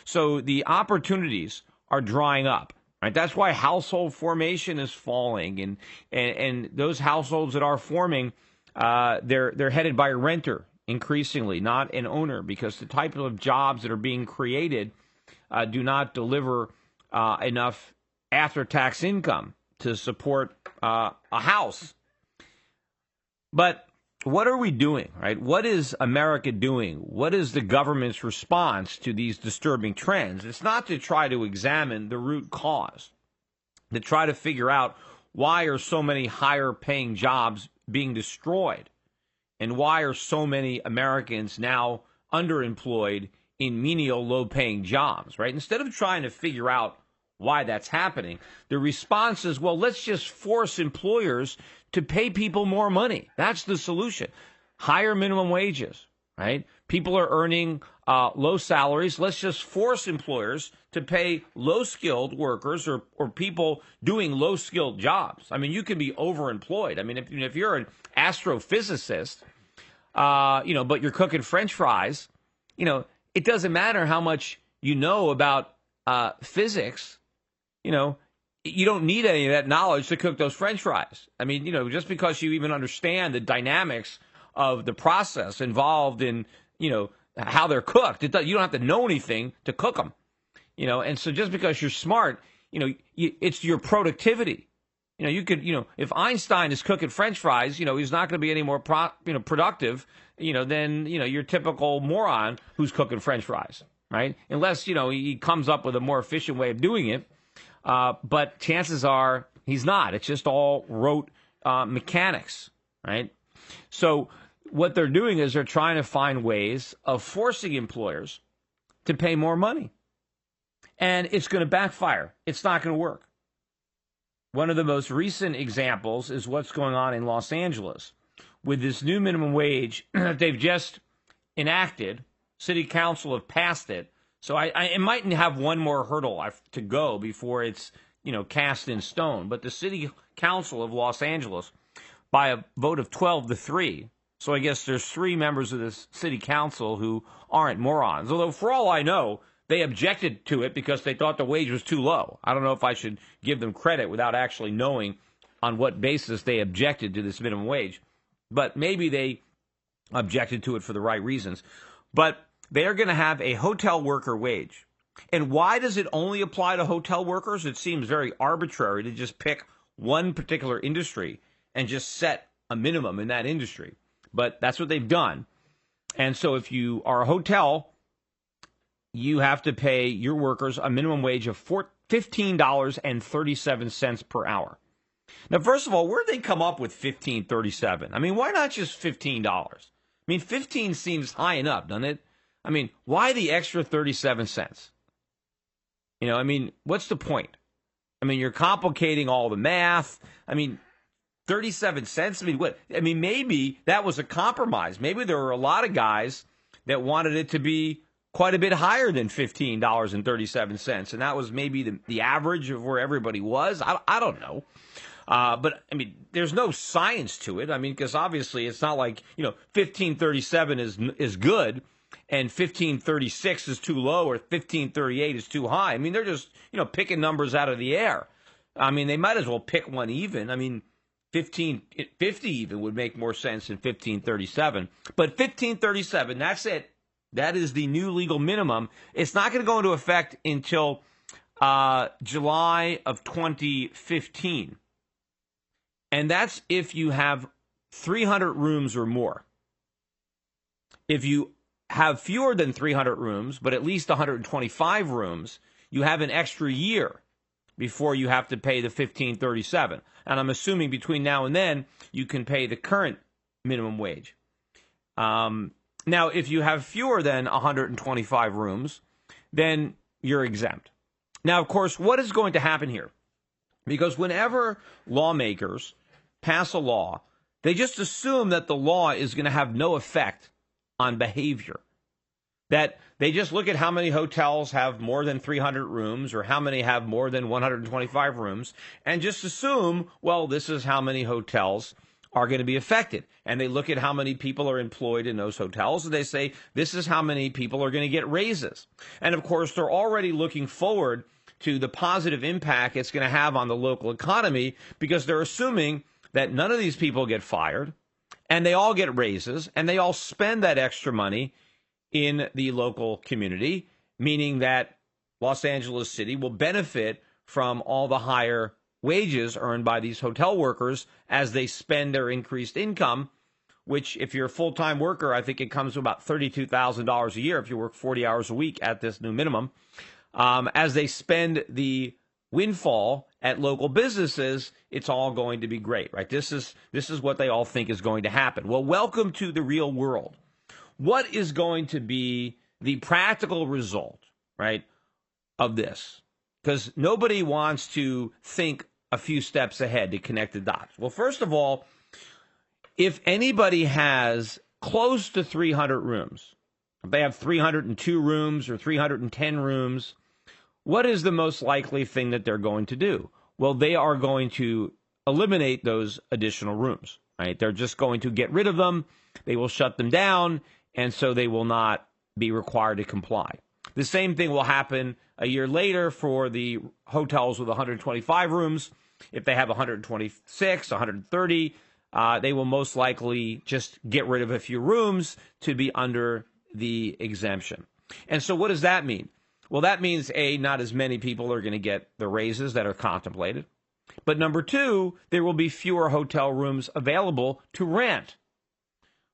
So the opportunities are drying up. Right? That's why household formation is falling. And those households that are forming, they're headed by a renter increasingly, not an owner, because the type of jobs that are being created do not deliver enough after-tax income to support a house. But what are we doing, right? What is America doing? What is the government's response to these disturbing trends? It's not to try to examine the root cause, to try to figure out why are so many higher-paying jobs being destroyed, and why are so many Americans now underemployed in menial, low-paying jobs, right? Instead of trying to figure out why that's happening, the response is, well, let's just force employers to pay people more money. That's the solution. Higher minimum wages, right? People are earning low salaries. Let's just force employers to pay low-skilled workers or people doing low-skilled jobs. You can be overemployed. If you're an astrophysicist, but you're cooking French fries, it doesn't matter how much you know about physics, you don't need any of that knowledge to cook those French fries. Just because you even understand the dynamics of the process involved in, how they're cooked, you don't have to know anything to cook them, and so just because you're smart, it's your productivity. You could, if Einstein is cooking French fries, he's not going to be any more productive, than, your typical moron who's cooking French fries, right? Unless, he comes up with a more efficient way of doing it. But chances are he's not. It's just all rote mechanics, right? So what they're doing is they're trying to find ways of forcing employers to pay more money. And it's going to backfire. It's not going to work. One of the most recent examples is what's going on in Los Angeles with this new minimum wage that they've just enacted. City Council have passed it. So it might have one more hurdle to go before it's, cast in stone. But the City Council of Los Angeles, by a vote of 12-3, so I guess there's 3 members of the City Council who aren't morons. Although, for all I know, they objected to it because they thought the wage was too low. I don't know if I should give them credit without actually knowing on what basis they objected to this minimum wage. But maybe they objected to it for the right reasons. But they are going to have a hotel worker wage. And why does it only apply to hotel workers? It seems very arbitrary to just pick one particular industry and just set a minimum in that industry. But that's what they've done. And so if you are a hotel, you have to pay your workers a minimum wage of $15.37 per hour. Now, first of all, where did they come up with $15.37? Why not just $15? 15 seems high enough, doesn't it? Why the extra 37 cents? What's the point? You're complicating all the math. 37 cents? What? Maybe that was a compromise. Maybe there were a lot of guys that wanted it to be quite a bit higher than $15.37. And that was maybe the average of where everybody was. I don't know. But there's no science to it. Because obviously it's not like, $15.37 is good and $15.36 is too low or $15.38 is too high. They're just, picking numbers out of the air. They might as well pick one even. $15.50 even would make more sense than $15.37. But $15.37, that's it. That is the new legal minimum. It's not going to go into effect until July of 2015. And that's if you have 300 rooms or more. If you have fewer than 300 rooms, but at least 125 rooms, you have an extra year before you have to pay the $15.37. And I'm assuming between now and then, you can pay the current minimum wage. Now, if you have fewer than 125 rooms, then you're exempt. Now, of course, what is going to happen here? Because whenever lawmakers pass a law, they just assume that the law is going to have no effect on behavior. That they just look at how many hotels have more than 300 rooms or how many have more than 125 rooms and just assume, well, this is how many hotels are going to be affected. And they look at how many people are employed in those hotels and they say, this is how many people are going to get raises. And of course, they're already looking forward to the positive impact it's going to have on the local economy because they're assuming that none of these people get fired and they all get raises and they all spend that extra money in the local community, meaning that Los Angeles City will benefit from all the higher wages earned by these hotel workers as they spend their increased income, which if you're a full-time worker, I think it comes to about $32,000 a year if you work 40 hours a week at this new minimum. As they spend the windfall at local businesses, it's all going to be great, right? This is what they all think is going to happen. Well, welcome to the real world. What is going to be the practical result, right, of this? Because nobody wants to think a few steps ahead to connect the dots. Well, first of all, if anybody has close to 300 rooms, if they have 302 rooms or 310 rooms, what is the most likely thing that they're going to do? Well, they are going to eliminate those additional rooms, right? They're just going to get rid of them. They will shut them down, and so they will not be required to comply. The same thing will happen a year later for the hotels with 125 rooms. If they have 126, 130, they will most likely just get rid of a few rooms to be under the exemption. And so what does that mean? Well, that means, A, not as many people are going to get the raises that are contemplated. But number two, there will be fewer hotel rooms available to rent,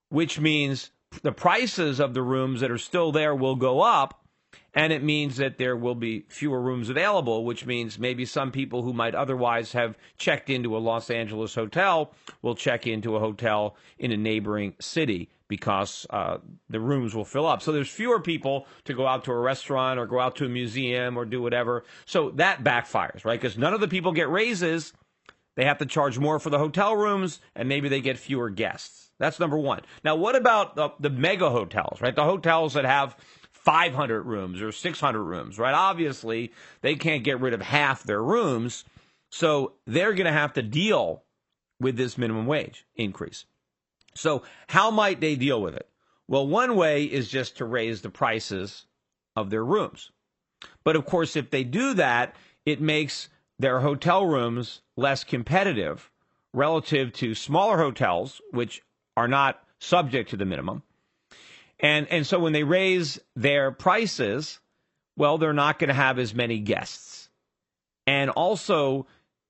which means the prices of the rooms that are still there will go up. And it means that there will be fewer rooms available, which means maybe some people who might otherwise have checked into a Los Angeles hotel will check into a hotel in a neighboring city because the rooms will fill up. So there's fewer people to go out to a restaurant or go out to a museum or do whatever. So that backfires, right? Because none of the people get raises. They have to charge more for the hotel rooms, and maybe they get fewer guests. That's number one. Now, what about the mega hotels, right? The hotels that have 500 rooms or 600 rooms, right? Obviously, they can't get rid of half their rooms, so they're going to have to deal with this minimum wage increase. So how might they deal with it? Well, one way is just to raise the prices of their rooms. But of course, if they do that, it makes their hotel rooms less competitive relative to smaller hotels, which are not subject to the minimum. And so when they raise their prices, well, they're not going to have as many guests. And also,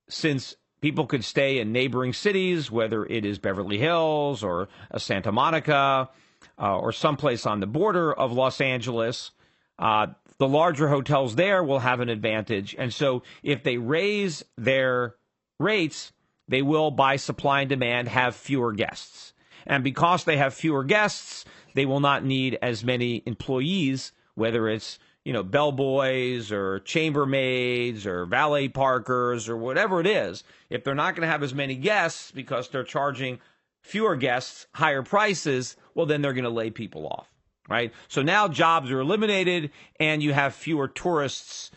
since people could stay in neighboring cities, whether it is Beverly Hills or Santa Monica or someplace on the border of Los Angeles, the larger hotels there will have an advantage. And so if they raise their rates, they will, by supply and demand, have fewer guests. And because they have fewer guests, they will not need as many employees, whether it's, bellboys or chambermaids or valet parkers or whatever it is. If they're not going to have as many guests because they're charging fewer guests, higher prices, well, then they're going to lay people off, right? So now jobs are eliminated and you have fewer tourists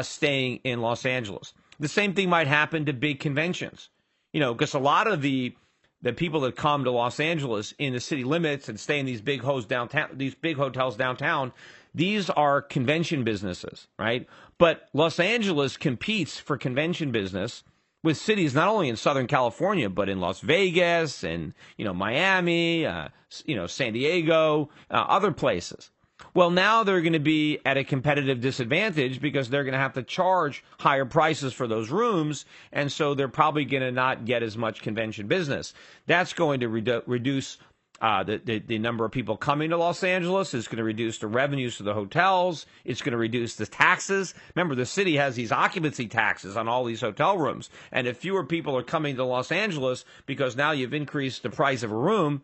staying in Los Angeles. The same thing might happen to big conventions, because a lot of the people that come to Los Angeles in the city limits and stay in these big hotels downtown, these are convention businesses, right? But Los Angeles competes for convention business with cities not only in Southern California, but in Las Vegas and, Miami, San Diego, other places. Well, now they're going to be at a competitive disadvantage because they're going to have to charge higher prices for those rooms, and so they're probably going to not get as much convention business. That's going to reduce The number of people coming to Los Angeles is going to reduce the revenues to the hotels. It's going to reduce the taxes. Remember, the city has these occupancy taxes on all these hotel rooms. And if fewer people are coming to Los Angeles because now you've increased the price of a room,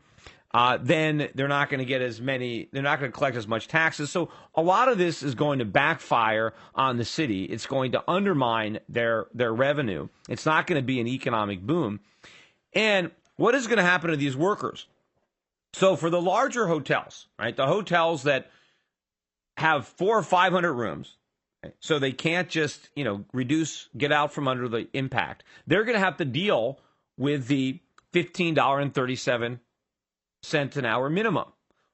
then they're not going to get as many, they're not going to collect as much taxes. So a lot of this is going to backfire on the city. It's going to undermine their revenue. It's not going to be an economic boom. And what is going to happen to these workers? So for the larger hotels, right, the hotels that have 400 or 500 rooms, right, so they can't just, get out from under the impact. They're going to have to deal with the $15.37 an hour minimum.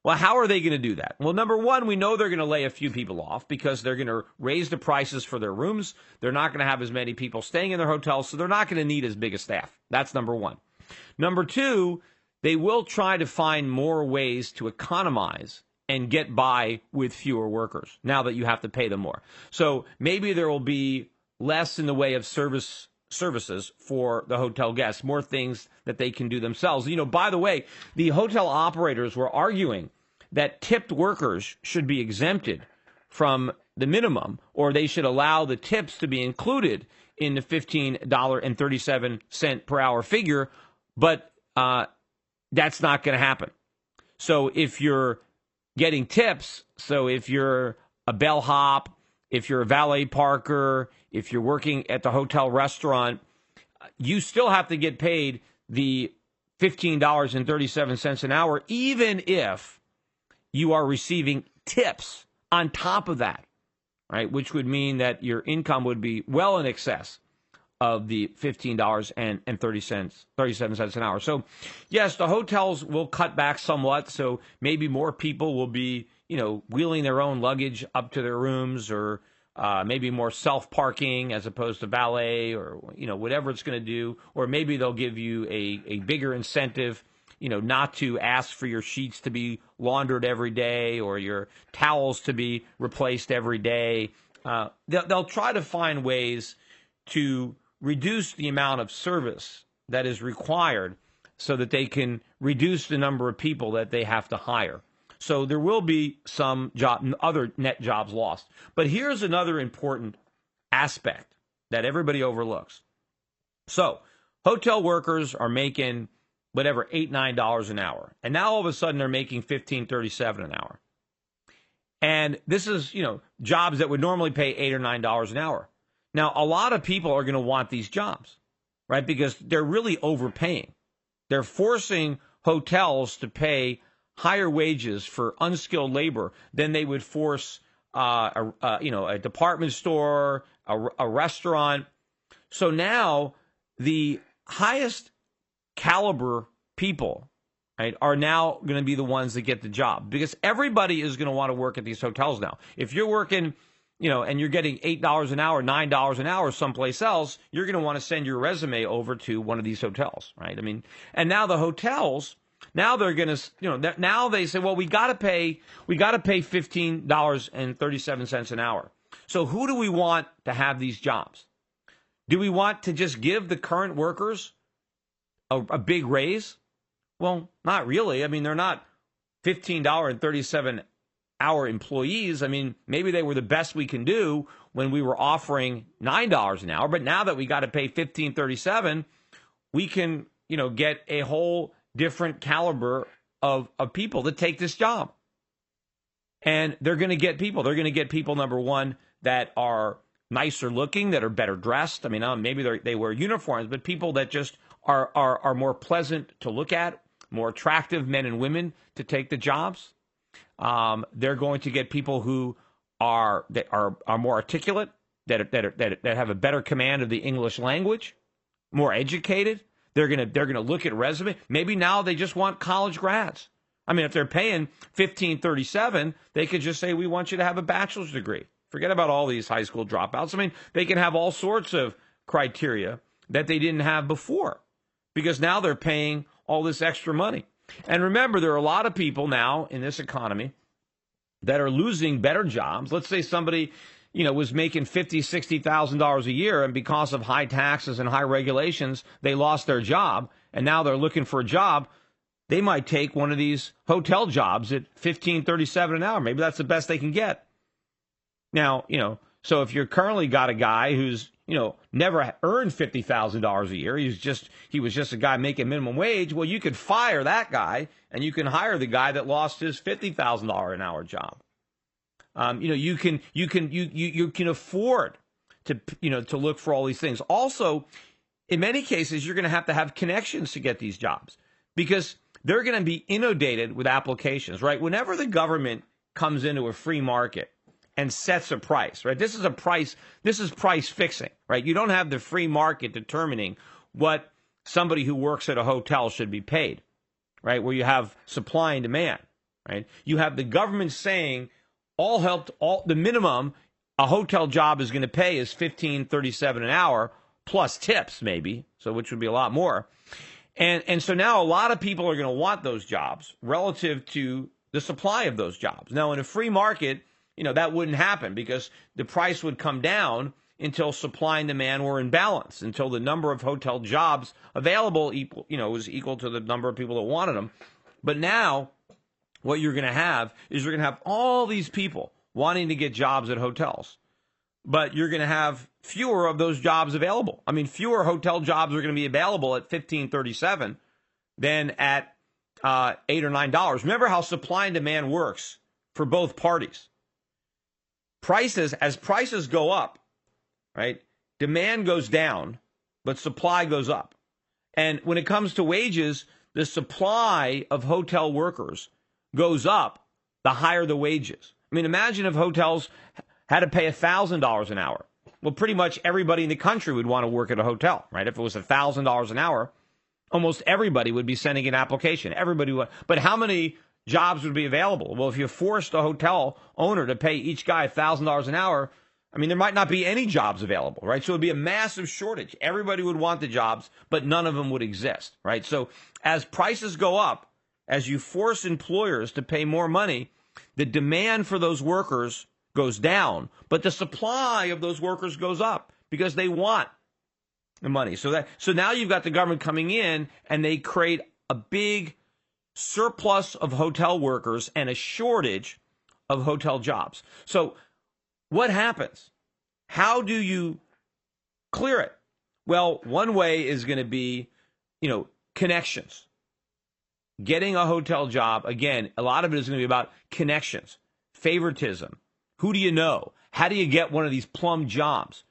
Well, how are they going to do that? Well, number one, we know they're going to lay a few people off because they're going to raise the prices for their rooms. They're not going to have as many people staying in their hotels, so they're not going to need as big a staff. That's number one. Number two, they will try to find more ways to economize and get by with fewer workers now that you have to pay them more. So maybe there will be less in the way of services for the hotel guests, more things that they can do themselves. By the way, the hotel operators were arguing that tipped workers should be exempted from the minimum, or they should allow the tips to be included in the $15.37 per hour figure, but that's not going to happen. So if you're getting tips, so if you're a bellhop, if you're a valet parker, if you're working at the hotel restaurant, you still have to get paid the $15.37 an hour, even if you are receiving tips on top of that, right? Which would mean that your income would be well in excess of the $15.37 an hour. So, yes, the hotels will cut back somewhat. So maybe more people will be, wheeling their own luggage up to their rooms, or maybe more self-parking as opposed to valet, or, whatever it's going to do. Or maybe they'll give you a bigger incentive, not to ask for your sheets to be laundered every day or your towels to be replaced every day. They'll try to find ways to reduce the amount of service that is required so that they can reduce the number of people that they have to hire. So there will be some other net jobs lost. But here's another important aspect that everybody overlooks. So hotel workers are making whatever, $8, $9 an hour. And now all of a sudden they're making $15.37 an hour. And this is, jobs that would normally pay $8 or $9 an hour. Now, a lot of people are going to want these jobs, right? Because they're really overpaying. They're forcing hotels to pay higher wages for unskilled labor than they would force, a department store, a restaurant. So now the highest caliber people, right, are now going to be the ones that get the job, because everybody is going to want to work at these hotels now. If you're working, and you're getting $8 an hour, $9 an hour someplace else, you're going to want to send your resume over to one of these hotels, right? I mean, and now the hotels, now they're going to, now they say, well, we got to pay $15.37 an hour. So who do we want to have these jobs? Do we want to just give the current workers a big raise? Well, not really. I mean, they're not $15.37 hour employees. I mean, maybe they were the best we can do when we were offering $9 an hour, but now that we got to pay $15.37, we can, get a whole different caliber of people to take this job. And they're going to get people. They're going to get people, number one, that are nicer looking, that are better dressed. I mean, maybe they wear uniforms, but people that just are more pleasant to look at, more attractive men and women to take the jobs. They're going to get people who are more articulate, that have a better command of the English language, more educated. They're gonna look at resume. Maybe now they just want college grads. I mean, if they're paying $15.37, they could just say, we want you to have a bachelor's degree. Forget about all these high school dropouts. I mean, they can have all sorts of criteria that they didn't have before, because now they're paying all this extra money. And remember, there are a lot of people now in this economy that are losing better jobs. Let's say somebody, was making $50,000, $60,000 a year, and because of high taxes and high regulations, they lost their job, and now they're looking for a job. they might take one of these hotel jobs at $15.37 an hour. Maybe that's the best they can get. Now, so if you're currently got a guy who's, never earned $50,000 a year, he was just a guy making minimum wage, well, you could fire that guy and you can hire the guy that lost his $50,000 an hour job. You can afford to look for all these things. Also, in many cases, you're going to have connections to get these jobs because they're going to be inundated with applications, right? Whenever the government comes into a free market and sets a price, right? This is price fixing, right? You don't have the free market determining what somebody who works at a hotel should be paid, right? Where you have supply and demand, right? You have the government saying the minimum a hotel job is going to pay is $15.37 an hour plus tips maybe, so which would be a lot more. And so now a lot of people are going to want those jobs relative to the supply of those jobs. Now in a free market, that wouldn't happen because the price would come down until supply and demand were in balance, until the number of hotel jobs available was equal to the number of people that wanted them. But now what you're going to have is you're going to have all these people wanting to get jobs at hotels, but you're going to have fewer of those jobs available. I mean, fewer hotel jobs are going to be available at $15.37 than at $8 or $9. Remember how supply and demand works for both parties. As prices go up, right, demand goes down, but supply goes up. And when it comes to wages, the supply of hotel workers goes up the higher the wages. I mean, imagine if hotels had to pay $1,000 an hour. Well, pretty much everybody in the country would want to work at a hotel, right? If it was $1,000 an hour, almost everybody would be sending an application. Everybody would. But how many jobs would be available? Well, if you forced a hotel owner to pay each guy $1,000 an hour, I mean, there might not be any jobs available, right? So it would be a massive shortage. Everybody would want the jobs, but none of them would exist, right? So as prices go up, as you force employers to pay more money, the demand for those workers goes down, but the supply of those workers goes up because they want the money. So now you've got the government coming in and they create a big surplus of hotel workers and a shortage of hotel jobs. So what happens? How do you clear it? Well, one way is going to be, connections. Getting a hotel job, again, a lot of it is going to be about connections, favoritism. Who do you know? How do you get one of these plum jobs?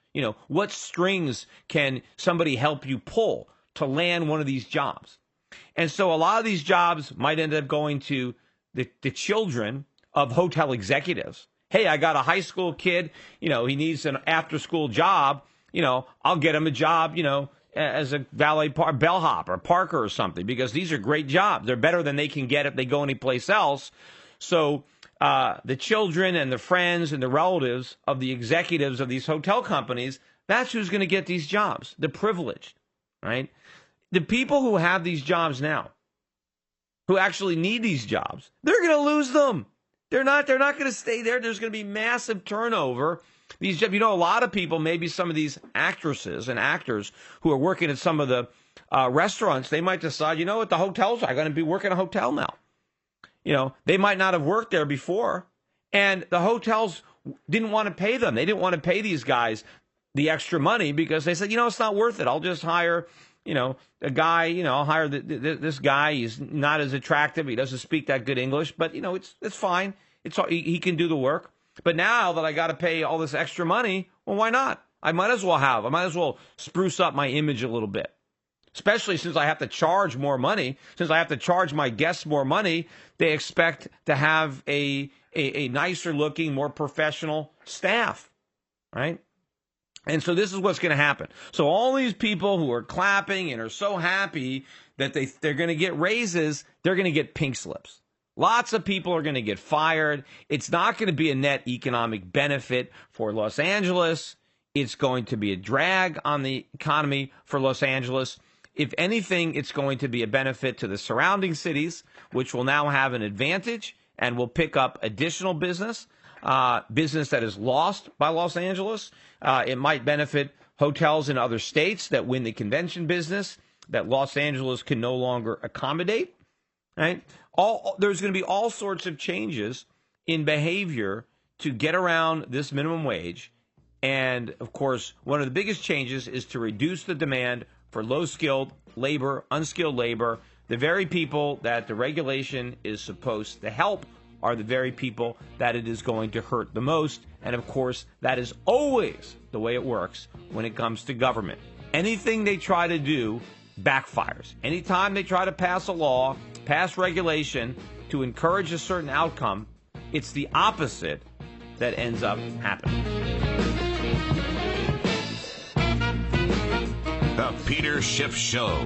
What strings can somebody help you pull to land one of these jobs? And so a lot of these jobs might end up going to the children of hotel executives. Hey, I got a high school kid, he needs an after-school job. I'll get him a job, as a valet bellhop or parker or something, because these are great jobs. They're better than they can get if they go anyplace else. So the children and the friends and the relatives of the executives of these hotel companies, that's who's going to get these jobs, the privileged, right? The people who have these jobs now, who actually need these jobs, they're going to lose them. They're not going to stay there. There's going to be massive turnover. These, a lot of people, maybe some of these actresses and actors who are working at some of the restaurants, they might decide, what, the hotels are going to be working a hotel now. They might not have worked there before, and the hotels didn't want to pay them. They didn't want to pay these guys the extra money because they said, it's not worth it. I'll just hire, a guy, I'll hire this guy. He's not as attractive. He doesn't speak that good English, but, it's fine. He can do the work. But now that I got to pay all this extra money, well, why not? I might as well spruce up my image a little bit. Especially since I have to charge more money, since I have to charge my guests more money, they expect to have a nicer looking, more professional staff, right? And so this is what's going to happen. So all these people who are clapping and are so happy that they're going to get raises, they're going to get pink slips. Lots of people are going to get fired. It's not going to be a net economic benefit for Los Angeles. It's going to be a drag on the economy for Los Angeles. If anything, it's going to be a benefit to the surrounding cities, which will now have an advantage and will pick up additional business that is lost by Los Angeles. It might benefit hotels in other states that win the convention business that Los Angeles can no longer accommodate. right? There's going to be all sorts of changes in behavior to get around this minimum wage. And, of course, one of the biggest changes is to reduce the demand for low-skilled labor, unskilled labor. The very people that the regulation is supposed to help are the very people that it is going to hurt the most. And, of course, that is always the way it works when it comes to government. Anything they try to do backfires. Anytime they try to pass a law, pass regulation to encourage a certain outcome, it's the opposite that ends up happening. The Peter Schiff Show.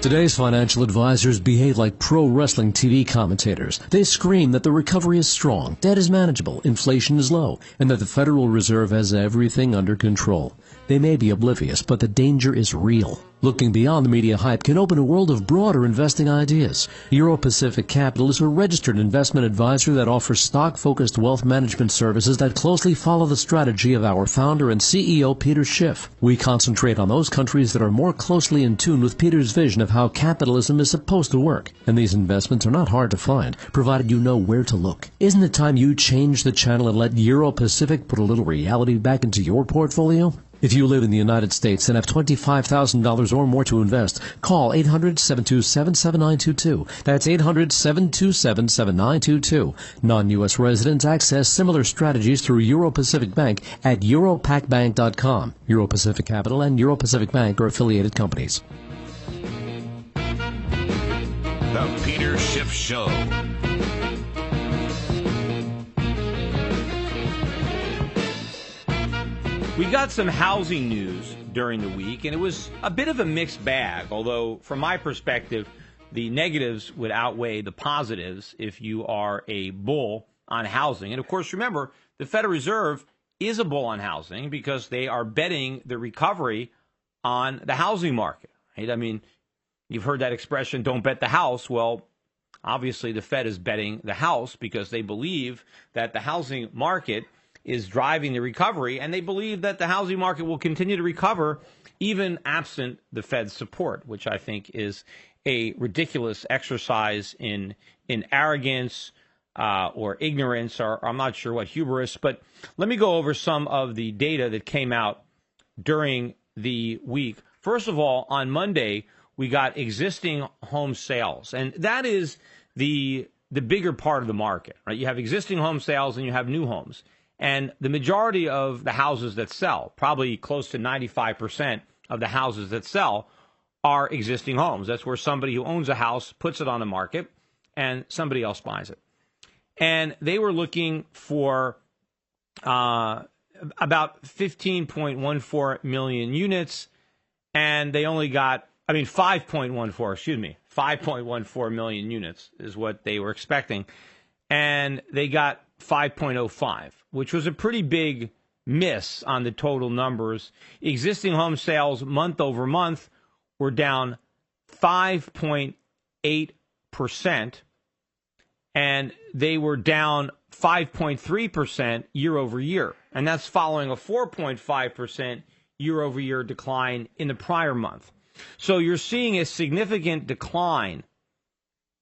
Today's financial advisors behave like pro wrestling TV commentators. They scream that the recovery is strong, debt is manageable, inflation is low, and that the Federal Reserve has everything under control. They may be oblivious, but the danger is real. Looking beyond the media hype can open a world of broader investing ideas. Euro Pacific Capital is a registered investment advisor that offers stock-focused wealth management services that closely follow the strategy of our founder and CEO, Peter Schiff. We concentrate on those countries that are more closely in tune with Peter's vision of how capitalism is supposed to work. And these investments are not hard to find, provided you know where to look. Isn't it time you change the channel and let Euro Pacific put a little reality back into your portfolio? If you live in the United States and have $25,000 or more to invest, call 800-727-7922. That's 800-727-7922. Non-U.S. residents access similar strategies through Euro Pacific Bank at europacbank.com. Euro Pacific Capital and Euro Pacific Bank are affiliated companies. The Peter Schiff Show. We got some housing news during the week, and it was a bit of a mixed bag, although from my perspective, the negatives would outweigh the positives if you are a bull on housing. And, of course, remember, the Federal Reserve is a bull on housing because they are betting the recovery on the housing market. Right? I mean, you've heard that expression, don't bet the house. Well, obviously the Fed is betting the house because they believe that the housing market is driving the recovery, and they believe that the housing market will continue to recover even absent the Fed's support, which I think is a ridiculous exercise in arrogance or ignorance, or I'm not sure what, hubris. But let me go over some of the data that came out during the week. First of all, on Monday, we got existing home sales, and that is the bigger part of the market, right? You have existing home sales and you have new homes. And the majority of the houses that sell, probably close to 95% of the houses that sell, are existing homes. That's where somebody who owns a house puts it on the market and somebody else buys it. And they were looking for about 15.14 million units, and they only got, 5.14 million units is what they were expecting. And they got 5.05, which was a pretty big miss on the total numbers. Existing home sales month over month were down 5.8%, and they were down 5.3% year over year. And that's following a 4.5% year over year decline in the prior month. So you're seeing a significant decline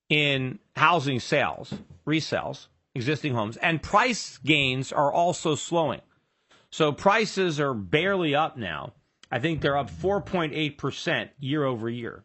in housing sales, resales, existing homes, and price gains are also slowing. So prices are barely up now. I think they're up 4.8% year over year.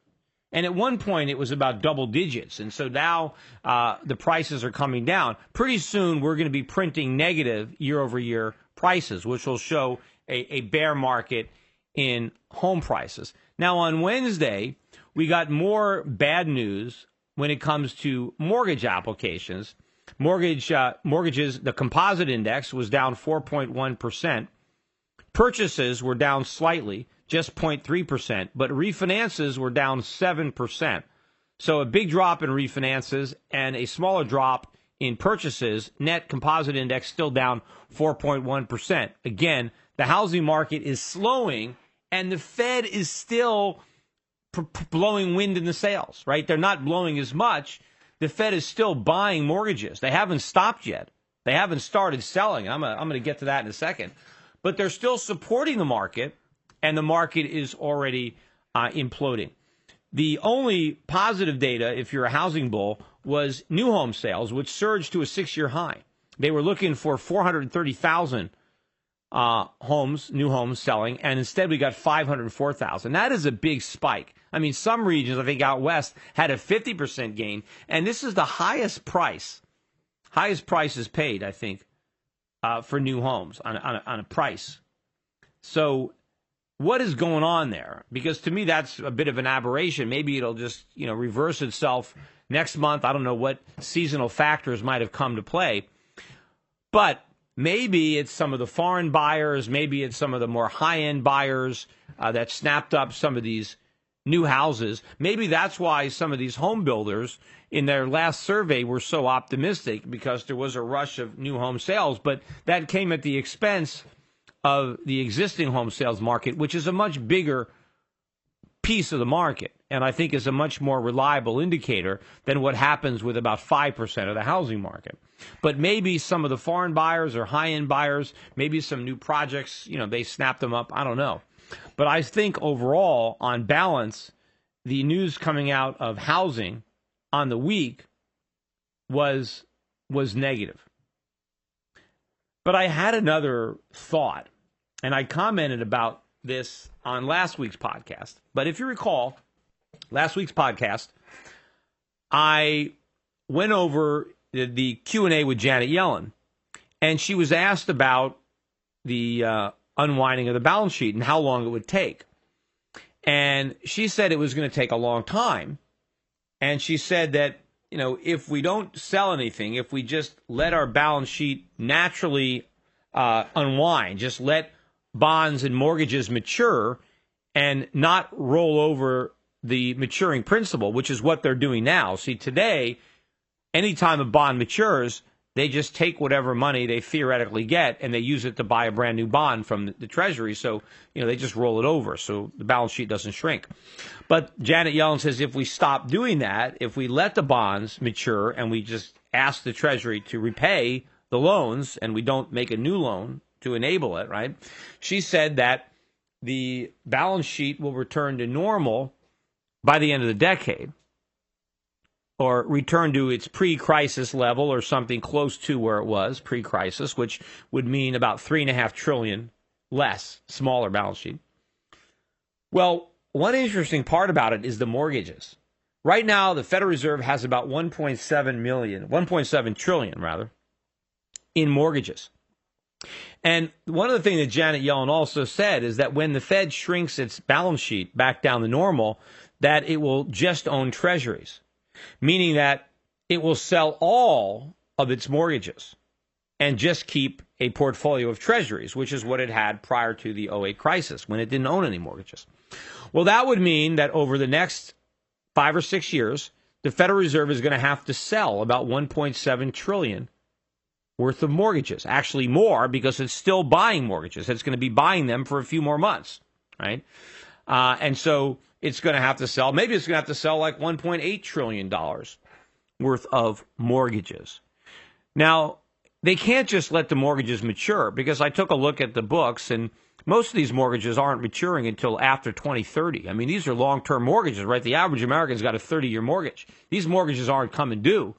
And at one point, it was about double digits. And so now the prices are coming down. Pretty soon, we're going to be printing negative year over year prices, which will show a bear market in home prices. Now, on Wednesday, we got more bad news when it comes to mortgage applications. Mortgages, the composite index was down 4.1%. Purchases were down slightly, just 0.3%, but refinances were down 7%. So a big drop in refinances and a smaller drop in purchases. Net composite index still down 4.1%. Again, the housing market is slowing, and the Fed is still blowing wind in the sails, right? They're not blowing as much. The Fed is still buying mortgages. They haven't stopped yet. They haven't started selling. I'm going to get to that in a second. But they're still supporting the market, and the market is already imploding. The only positive data, if you're a housing bull, was new home sales, which surged to a 6-year high. They were looking for 430,000 new homes selling, and instead we got 504,000. That is a big spike. I mean, some regions, I think out west, had a 50% gain, and this is the highest prices paid, I think, for new homes on a price. So what is going on there? Because to me, that's a bit of an aberration. Maybe it'll just, reverse itself next month. I don't know what seasonal factors might have come to play. But maybe it's some of the foreign buyers. Maybe it's some of the more high-end buyers that snapped up some of these new houses. Maybe that's why some of these home builders in their last survey were so optimistic, because there was a rush of new home sales. But that came at the expense of the existing home sales market, which is a much bigger piece of the market, and I think is a much more reliable indicator than what happens with about 5% of the housing market. But maybe some of the foreign buyers or high-end buyers, maybe some new projects, they snapped them up. I don't know. But I think overall, on balance, the news coming out of housing on the week was negative. But I had another thought, and I commented about this on last week's podcast. But if you recall, last week's podcast, I went over the Q&A with Janet Yellen, and she was asked about the unwinding of the balance sheet and how long it would take. And she said it was going to take a long time. And she said that, if we don't sell anything, if we just let our balance sheet naturally unwind, just let bonds and mortgages mature and not roll over the maturing principal, which is what they're doing now. See, today, anytime a bond matures, they just take whatever money they theoretically get and they use it to buy a brand new bond from the Treasury. So, they just roll it over so the balance sheet doesn't shrink. But Janet Yellen says if we stop doing that, if we let the bonds mature and we just ask the Treasury to repay the loans and we don't make a new loan to enable it, right? She said that the balance sheet will return to normal by the end of the decade, or return to its pre-crisis level or something close to where it was pre-crisis, which would mean about $3.5 trillion less, smaller balance sheet. Well, one interesting part about it is the mortgages. Right now, the Federal Reserve has about 1.7 trillion rather, in mortgages. And one of the things that Janet Yellen also said is that when the Fed shrinks its balance sheet back down to normal, that it will just own treasuries, meaning that it will sell all of its mortgages and just keep a portfolio of treasuries, which is what it had prior to the 2008 crisis when it didn't own any mortgages. Well, that would mean that over the next 5 or 6 years, the Federal Reserve is going to have to sell about 1.7 trillion worth of mortgages. Actually more, because it's still buying mortgages. It's going to be buying them for a few more months, right? And so it's going to have to sell, maybe it's going to have to sell like $1.8 trillion worth of mortgages. Now, they can't just let the mortgages mature, because I took a look at the books, and most of these mortgages aren't maturing until after 2030. I mean, these are long-term mortgages, right? The average American's got a 30-year mortgage. These mortgages aren't coming due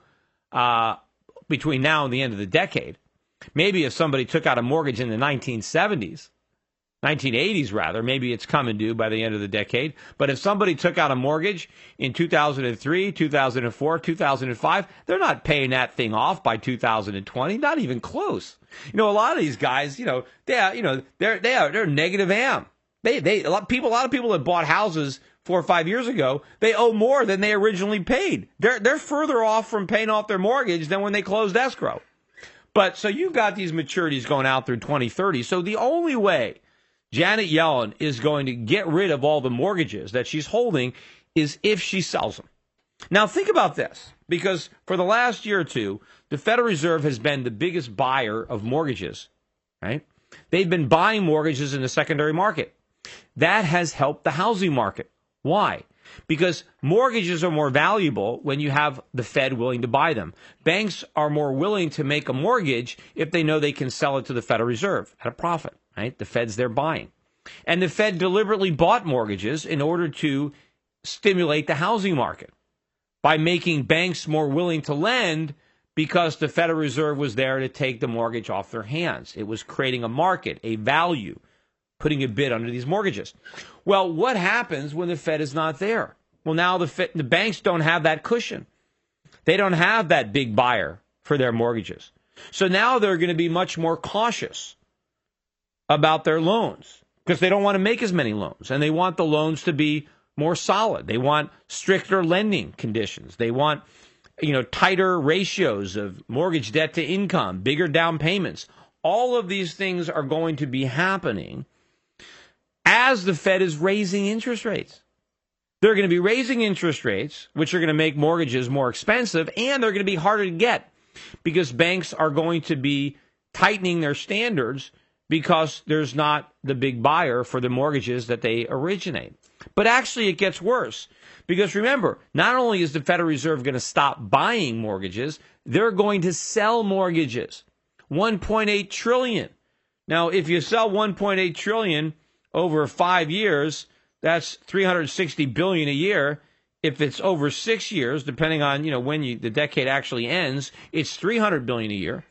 between now and the end of the decade. Maybe if somebody took out a mortgage in the 1980s rather, maybe it's coming due by the end of the decade. But if somebody took out a mortgage in 2003, 2004, 2005, they're not paying that thing off by 2020, not even close. A lot of these guys, they're negative AM. A lot of people that bought houses 4 or 5 years ago, they owe more than they originally paid. They're further off from paying off their mortgage than when they closed escrow. But so you've got these maturities going out through 2030. So the only way Janet Yellen is going to get rid of all the mortgages that she's holding is if she sells them. Now think about this, because for the last year or two, the Federal Reserve has been the biggest buyer of mortgages, right? They've been buying mortgages in the secondary market. That has helped the housing market. Why? because mortgages are more valuable when you have the Fed willing to buy them. Banks are more willing to make a mortgage if they know they can sell it to the Federal Reserve at a profit, right? The Fed's there buying. And the Fed deliberately bought mortgages in order to stimulate the housing market by making banks more willing to lend because the Federal Reserve was there to take the mortgage off their hands. It was creating a market, a value, putting a bid under these mortgages. Well, what happens when the Fed is not there? Well, now the banks don't have that cushion. They don't have that big buyer for their mortgages. So now they're going to be much more cautious about their loans because they don't want to make as many loans, and they want the loans to be more solid. They want stricter lending conditions. They want, tighter ratios of mortgage debt to income, bigger down payments. All of these things are going to be happening as the Fed is raising interest rates. They're going to be raising interest rates, which are going to make mortgages more expensive, and they're going to be harder to get because banks are going to be tightening their standards because there's not the big buyer for the mortgages that they originate. But actually, it gets worse because remember, not only is the Federal Reserve going to stop buying mortgages, they're going to sell mortgages. $1.8 trillion. Now, if you sell $1.8 trillion over 5 years, that's $360 billion a year. If it's over 6 years, depending on when the decade actually ends, it's $300 billion a year.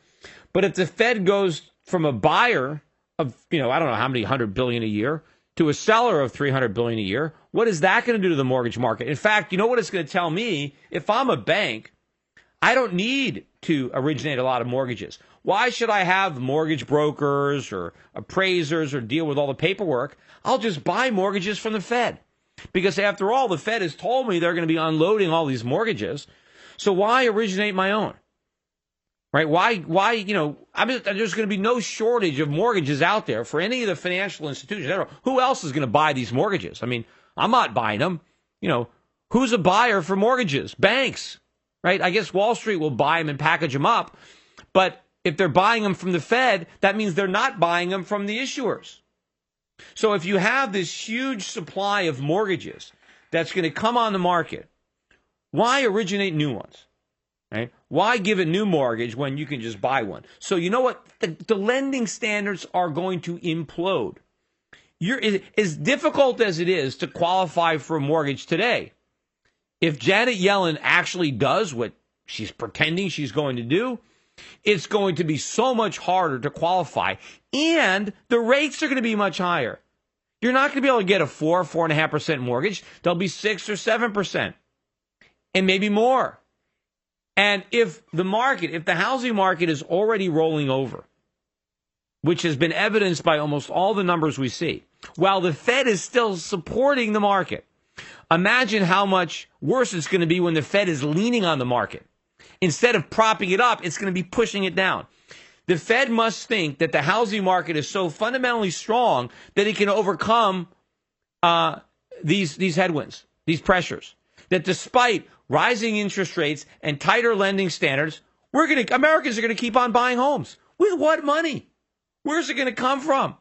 But if the Fed goes from a buyer of I don't know how many $100 billion a year to a seller of $300 billion a year, what is that going to do to the mortgage market? In fact, you know what it's going to tell me? If I'm a bank, I don't need to originate a lot of mortgages. Why should I have mortgage brokers or appraisers or deal with all the paperwork? I'll just buy mortgages from the Fed. Because after all, the Fed has told me they're going to be unloading all these mortgages. So why originate my own? Right? Why, there's going to be no shortage of mortgages out there for any of the financial institutions. Who else is going to buy these mortgages? I mean, I'm not buying them. Who's a buyer for mortgages? Banks, right? I guess Wall Street will buy them and package them up. But if they're buying them from the Fed, that means they're not buying them from the issuers. So if you have this huge supply of mortgages that's going to come on the market, why originate new ones? Right? Why give a new mortgage when you can just buy one? So you know what? The lending standards are going to implode. As difficult as it is to qualify for a mortgage today, if Janet Yellen actually does what she's pretending she's going to do, it's going to be so much harder to qualify. And the rates are going to be much higher. You're not going to be able to get a 4.5% mortgage. They'll be 6 or 7%. And maybe more. And if the housing market is already rolling over, which has been evidenced by almost all the numbers we see, while the Fed is still supporting the market, imagine how much worse it's going to be when the Fed is leaning on the market. Instead of propping it up, it's going to be pushing it down. The Fed must think that the housing market is so fundamentally strong that it can overcome these headwinds, these pressures. That despite rising interest rates and tighter lending standards, Americans are going to keep on buying homes. With what money? Where's it going to come from?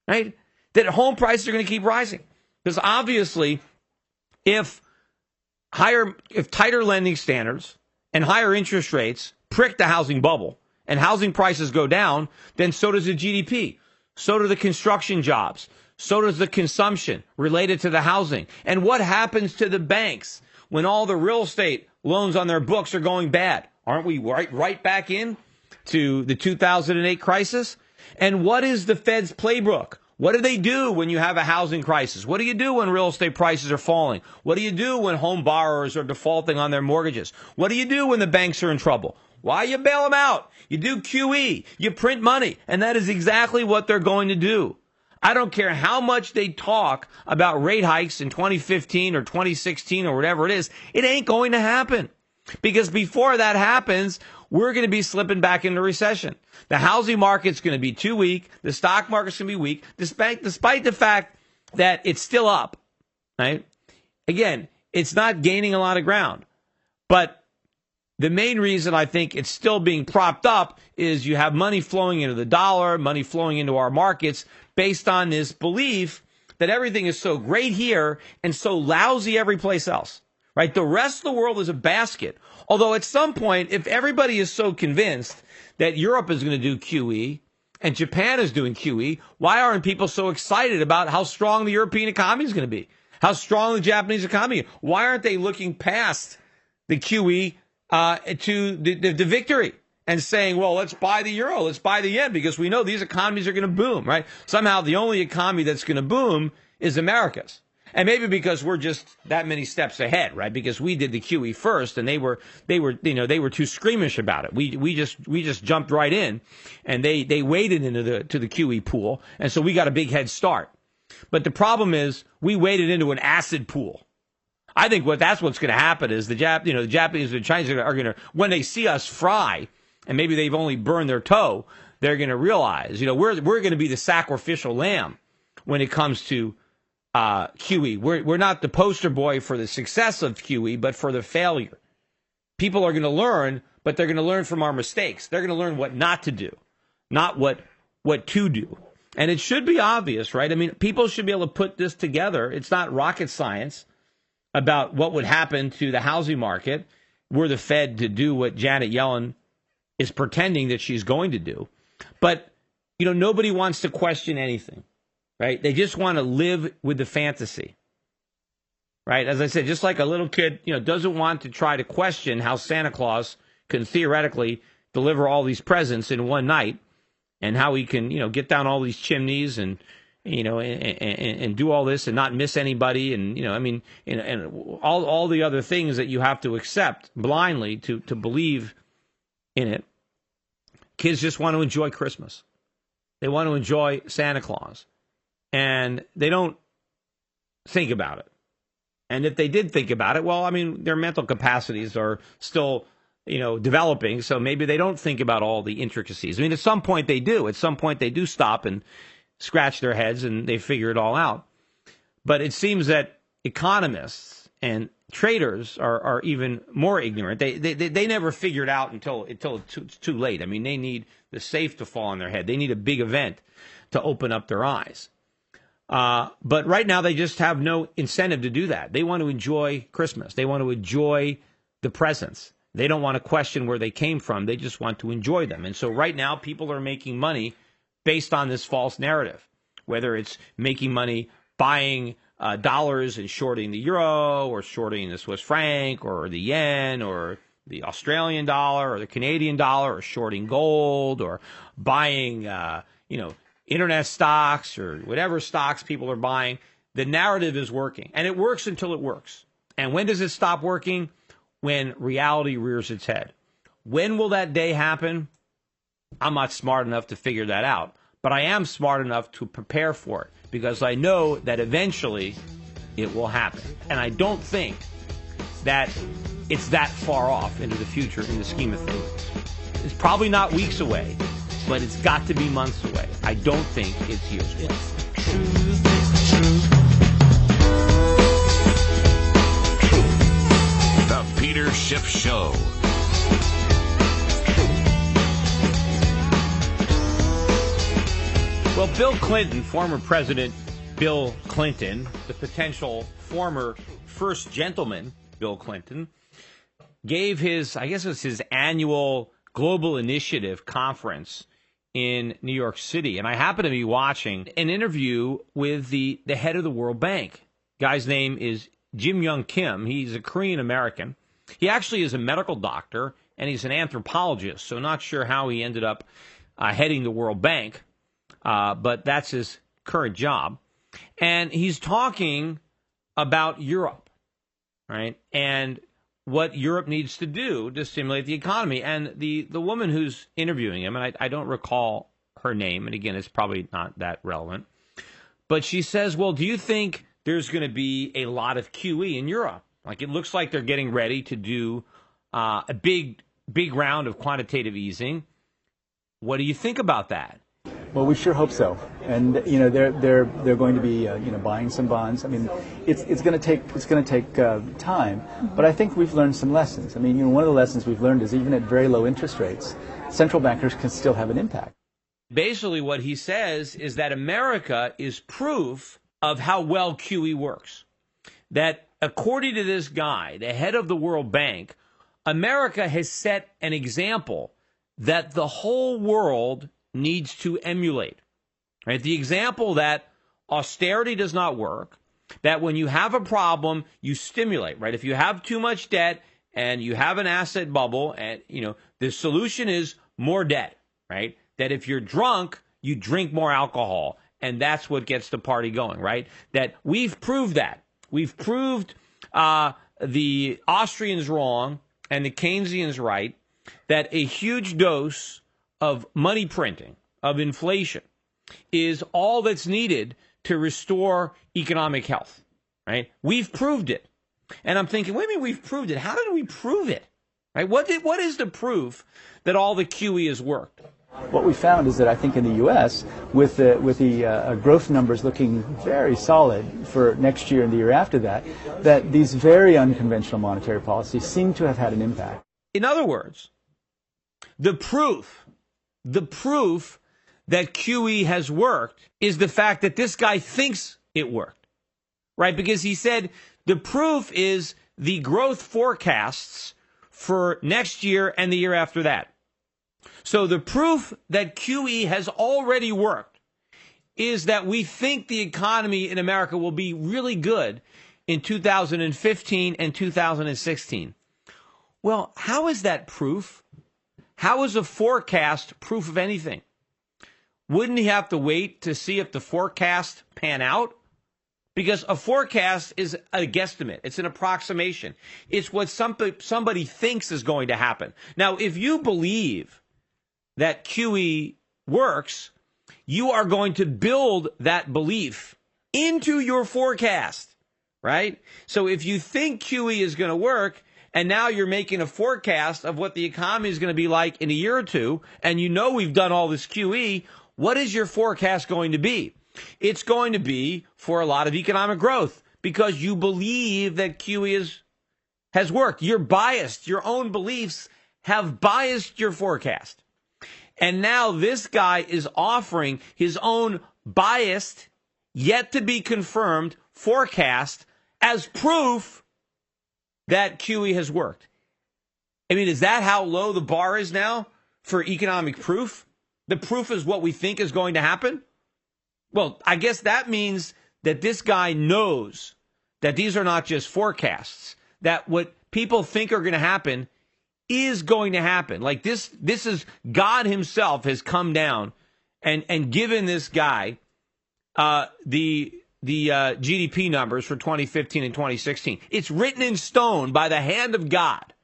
Right? That home prices are going to keep rising. Because obviously, if tighter lending standards and higher interest rates prick the housing bubble and housing prices go down, then so does the GDP. So do the construction jobs. So does the consumption related to the housing. And what happens to the banks when all the real estate loans on their books are going bad? Aren't we right back in to the 2008 crisis? And what is the Fed's playbook? What do they do when you have a housing crisis? What do you do when real estate prices are falling? What do you do when home borrowers are defaulting on their mortgages? What do you do when the banks are in trouble? Why you bail them out? You do QE. You print money. And that is exactly what they're going to do. I don't care how much they talk about rate hikes in 2015 or 2016 or whatever it is. It ain't going to happen. Because before that happens, we're going to be slipping back into recession. The housing market's going to be too weak. The stock market's going to be weak, despite the fact that it's still up. Right? Again, it's not gaining a lot of ground. But the main reason I think it's still being propped up is you have money flowing into the dollar, money flowing into our markets based on this belief that everything is so great here and so lousy every place else, right? The rest of the world is a basket. Although at some point, if everybody is so convinced that Europe is going to do QE and Japan is doing QE, why aren't people so excited about how strong the European economy is going to be? How strong the Japanese economy is? Why aren't they looking past the QE to the victory and saying, well, let's buy the euro, let's buy the yen, because we know these economies are going to boom, right? Somehow the only economy that's going to boom is America's. And maybe because we're just that many steps ahead, right? Because we did the QE first, and they were too squeamish about it. We just jumped right in, and they waded into the QE pool, and so we got a big head start. But the problem is we waded into an acid pool. I think that's what's going to happen is the Japanese and the Chinese are going to, when they see us fry, and maybe they've only burned their toe, they're going to realize, we're going to be the sacrificial lamb when it comes to QE. We're not the poster boy for the success of QE, but for the failure. People are going to learn, but they're going to learn from our mistakes. They're going to learn what not to do, not what to do. And it should be obvious, right? I mean, people should be able to put this together. It's not rocket science about what would happen to the housing market were the Fed to do what Janet Yellen is pretending that she's going to do. But, nobody wants to question anything, right? They just want to live with the fantasy, right? As I said, just like a little kid, doesn't want to try to question how Santa Claus can theoretically deliver all these presents in one night and how he can, get down all these chimneys and do all this and not miss anybody, and and all the other things that you have to accept blindly to believe in it. Kids just want to enjoy Christmas. They want to enjoy Santa Claus, and they don't think about it. And if they did think about it, well, their mental capacities are still developing, so maybe they don't think about all the intricacies. At some point they do. At some point they do stop and scratch their heads and they figure it all out. But it seems that economists and traders are even more ignorant. They never figure it out until it's too late. They need the safe to fall on their head. They need a big event to open up their eyes. But right now they just have no incentive to do that. They want to enjoy Christmas. They want to enjoy the presents. They don't want to question where they came from. They just want to enjoy them. And so right now people are making money based on this false narrative, whether it's making money buying dollars and shorting the euro or shorting the Swiss franc or the yen or the Australian dollar or the Canadian dollar or shorting gold or buying, internet stocks or whatever stocks people are buying. The narrative is working, and it works until it works. And when does it stop working? When reality rears its head. When will that day happen? I'm not smart enough to figure that out, but I am smart enough to prepare for it because I know that eventually it will happen. And I don't think that it's that far off into the future in the scheme of things. It's probably not weeks away, but it's got to be months away. I don't think it's years away. The Schiff Show. Well, Bill Clinton, former President Bill Clinton, the potential former first gentleman Bill Clinton, gave his annual Global Initiative conference in New York City. And I happened to be watching an interview with the head of the World Bank. Guy's name is Jim Young Kim. He's a Korean American. He actually is a medical doctor, and he's an anthropologist, so not sure how he ended up heading the World Bank, but that's his current job. And he's talking about Europe, right, and what Europe needs to do to stimulate the economy. And the woman who's interviewing him, and I don't recall her name, and again, it's probably not that relevant, but she says, well, do you think there's going to be a lot of QE in Europe? Like, it looks like they're getting ready to do a big round of quantitative easing. What do you think about that? Well, we sure hope so. And they're going to be buying some bonds. It's going to take time. But I think we've learned some lessons. One of the lessons we've learned is even at very low interest rates, central bankers can still have an impact. Basically, what he says is that America is proof of how well QE works. That according to this guy, the head of the World Bank, America has set an example that the whole world needs to emulate. Right? The example that austerity does not work, that when you have a problem, you stimulate, right? If you have too much debt and you have an asset bubble, and the solution is more debt, right? That if you're drunk, you drink more alcohol, and that's what gets the party going, right? That we've proved that. We've proved the Austrians wrong and the Keynesians right, that a huge dose of money printing, of inflation, is all that's needed to restore economic health, right? We've proved it. And I'm thinking, wait a minute, we've proved it. How did we prove it? Right? What is the proof that all the QE has worked? What we found is that I think in the U.S., with the growth numbers looking very solid for next year and the year after that, that these very unconventional monetary policies seem to have had an impact. In other words, the proof that QE has worked is the fact that this guy thinks it worked, right? Because he said the proof is the growth forecasts for next year and the year after that. So the proof that QE has already worked is that we think the economy in America will be really good in 2015 and 2016. Well, how is that proof? How is a forecast proof of anything? Wouldn't he have to wait to see if the forecast pan out? Because a forecast is a guesstimate. It's an approximation. It's what somebody thinks is going to happen. Now, if you believe that QE works, you are going to build that belief into your forecast, right? So if you think QE is going to work, and now you're making a forecast of what the economy is going to be like in a year or two, and you know we've done all this QE, what is your forecast going to be? It's going to be for a lot of economic growth because you believe that QE has worked. You're biased. Your own beliefs have biased your forecast. And now this guy is offering his own biased, yet to be confirmed forecast as proof that QE has worked. I mean, is that how low the bar is now for economic proof? The proof is what we think is going to happen? Well, I guess that means that this guy knows that these are not just forecasts, that what people think are going to happen is going to happen. Like this is God himself has come down and given this guy the GDP numbers for 2015 and 2016. It's written in stone by the hand of God.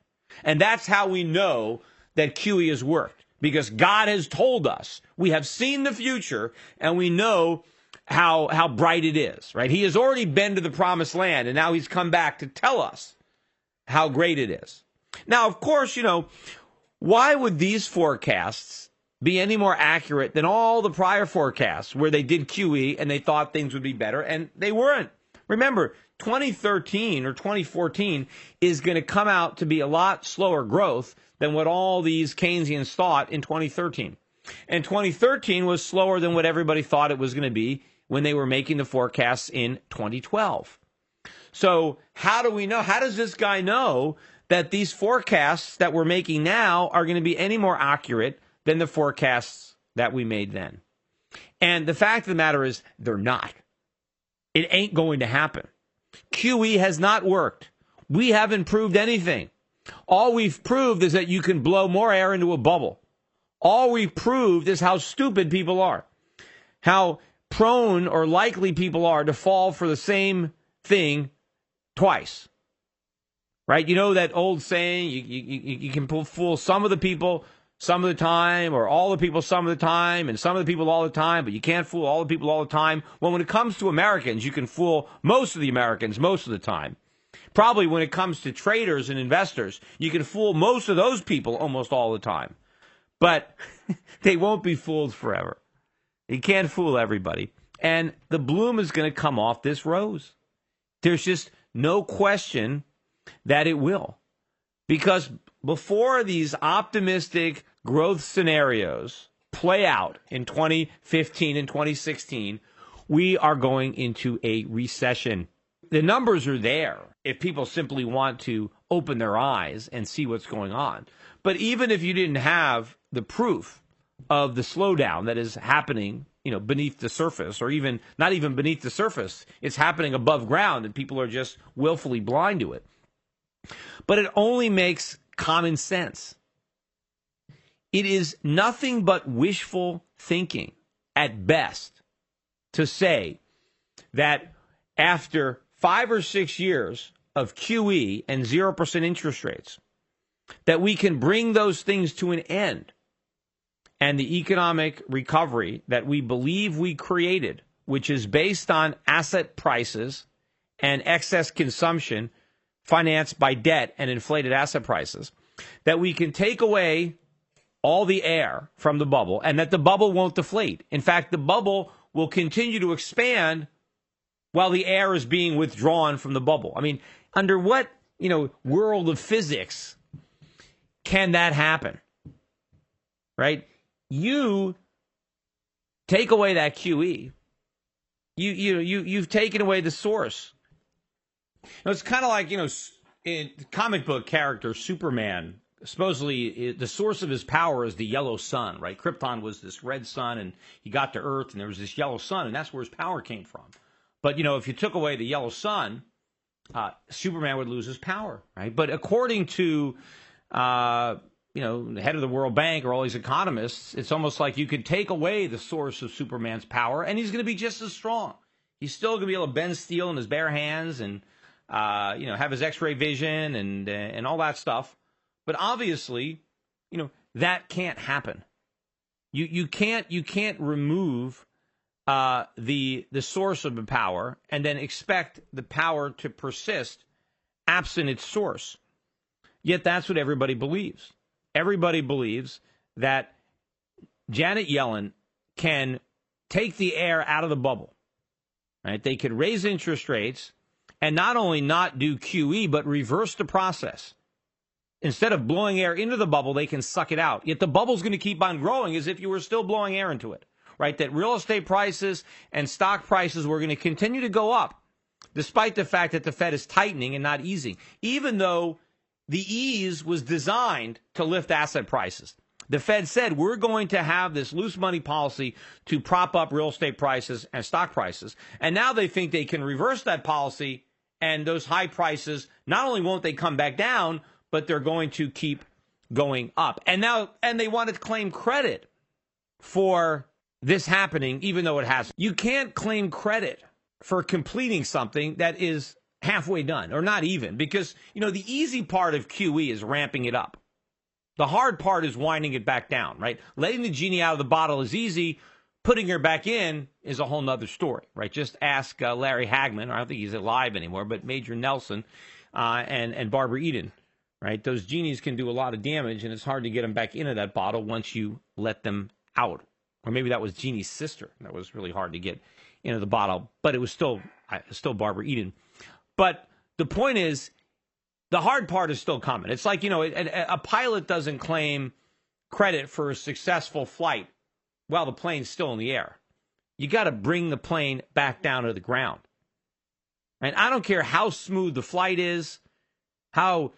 And that's how we know that QE has worked. Because God has told us. We have seen the future, and we know how bright it is, right? He has already been to the promised land, and now he's come back to tell us how great it is. Now, of course, why would these forecasts be any more accurate than all the prior forecasts where they did QE and they thought things would be better, and they weren't? Remember, 2013 or 2014 is going to come out to be a lot slower growth than what all these Keynesians thought in 2013. And 2013 was slower than what everybody thought it was going to be when they were making the forecasts in 2012. So how do we know? How does this guy know that these forecasts that we're making now are going to be any more accurate than the forecasts that we made then? And the fact of the matter is they're not. It ain't going to happen. QE has not worked. We haven't proved anything. All we've proved is that you can blow more air into a bubble. All we've proved is how stupid people are, how prone or likely people are to fall for the same thing twice. Right? You know that old saying, you can fool some of the people some of the time, or all the people some of the time, and some of the people all the time, but you can't fool all the people all the time. Well, when it comes to Americans, you can fool most of the Americans most of the time. Probably when it comes to traders and investors, you can fool most of those people almost all the time. But they won't be fooled forever. You can't fool everybody. And the bloom is going to come off this rose. There's just no question that it will. Because before these optimistic growth scenarios play out in 2015 and 2016, we are going into a recession. The numbers are there if people simply want to open their eyes and see what's going on. But even if you didn't have the proof of the slowdown that is happening, beneath the surface, or even not even beneath the surface, it's happening above ground and people are just willfully blind to it. But it only makes common sense. It is nothing but wishful thinking at best to say that after 5 or 6 years of QE and 0% interest rates, that we can bring those things to an end. And the economic recovery that we believe we created, which is based on asset prices and excess consumption financed by debt and inflated asset prices, that we can take away all the air from the bubble and that the bubble won't deflate. In fact, the bubble will continue to expand while the air is being withdrawn from the bubble. I mean, under what, world of physics can that happen? Right? You take away that QE. You've taken away the source. It's kind of like, in comic book character Superman, supposedly the source of his power is the yellow sun, right? Krypton was this red sun, and he got to Earth, and there was this yellow sun, and that's where his power came from. But, if you took away the yellow sun, Superman would lose his power, right? But according to, the head of the World Bank or all these economists, it's almost like you could take away the source of Superman's power, and he's going to be just as strong. He's still going to be able to bend steel in his bare hands and, have his X-ray vision and all that stuff. But obviously, that can't happen. You can't remove the source of the power and then expect the power to persist absent its source. Yet that's what everybody believes. Everybody believes that Janet Yellen can take the air out of the bubble. Right? They could raise interest rates and not only not do QE, but reverse the process. Instead of blowing air into the bubble, they can suck it out. Yet the bubble's going to keep on growing as if you were still blowing air into it. Right? That real estate prices and stock prices were going to continue to go up, despite the fact that the Fed is tightening and not easing, even though the ease was designed to lift asset prices. The Fed said, we're going to have this loose money policy to prop up real estate prices and stock prices. And now they think they can reverse that policy, and those high prices, not only won't they come back down, but they're going to keep going up. And they want to claim credit for this happening, even though it hasn't. You can't claim credit for completing something that is halfway done, or not even, because, the easy part of QE is ramping it up. The hard part is winding it back down, right? Letting the genie out of the bottle is easy. Putting her back in is a whole nother story, right? Just ask Larry Hagman, or I don't think he's alive anymore, but Major Nelson and Barbara Eden, right? Those genies can do a lot of damage, and it's hard to get them back into that bottle once you let them out. Or maybe that was Jeannie's sister. That was really hard to get into the bottle, but it was still Barbara Eden. But the point is, the hard part is still coming. It's like, a pilot doesn't claim credit for a successful flight while the plane's still in the air. You got to bring the plane back down to the ground. And I don't care how smooth the flight is, how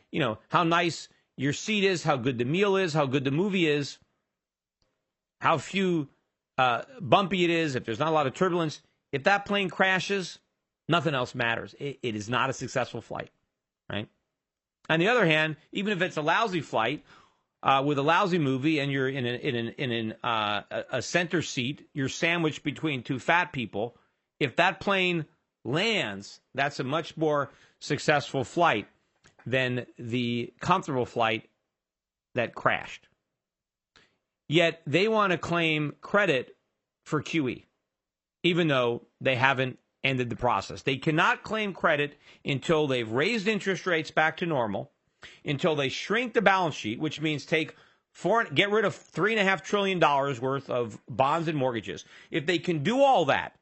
nice your seat is, how good the meal is, how good the movie is, how few bumpy it is, if there's not a lot of turbulence. If that plane crashes, nothing else matters. It is not a successful flight, right? On the other hand, even if it's a lousy flight with a lousy movie and you're in a center seat, you're sandwiched between two fat people, if that plane lands, that's a much more successful flight than the comfortable flight that crashed. Yet they want to claim credit for QE, even though they haven't ended the process. They cannot claim credit until they've raised interest rates back to normal, until they shrink the balance sheet, which means get rid of $3.5 trillion worth of bonds and mortgages. If they can do all that,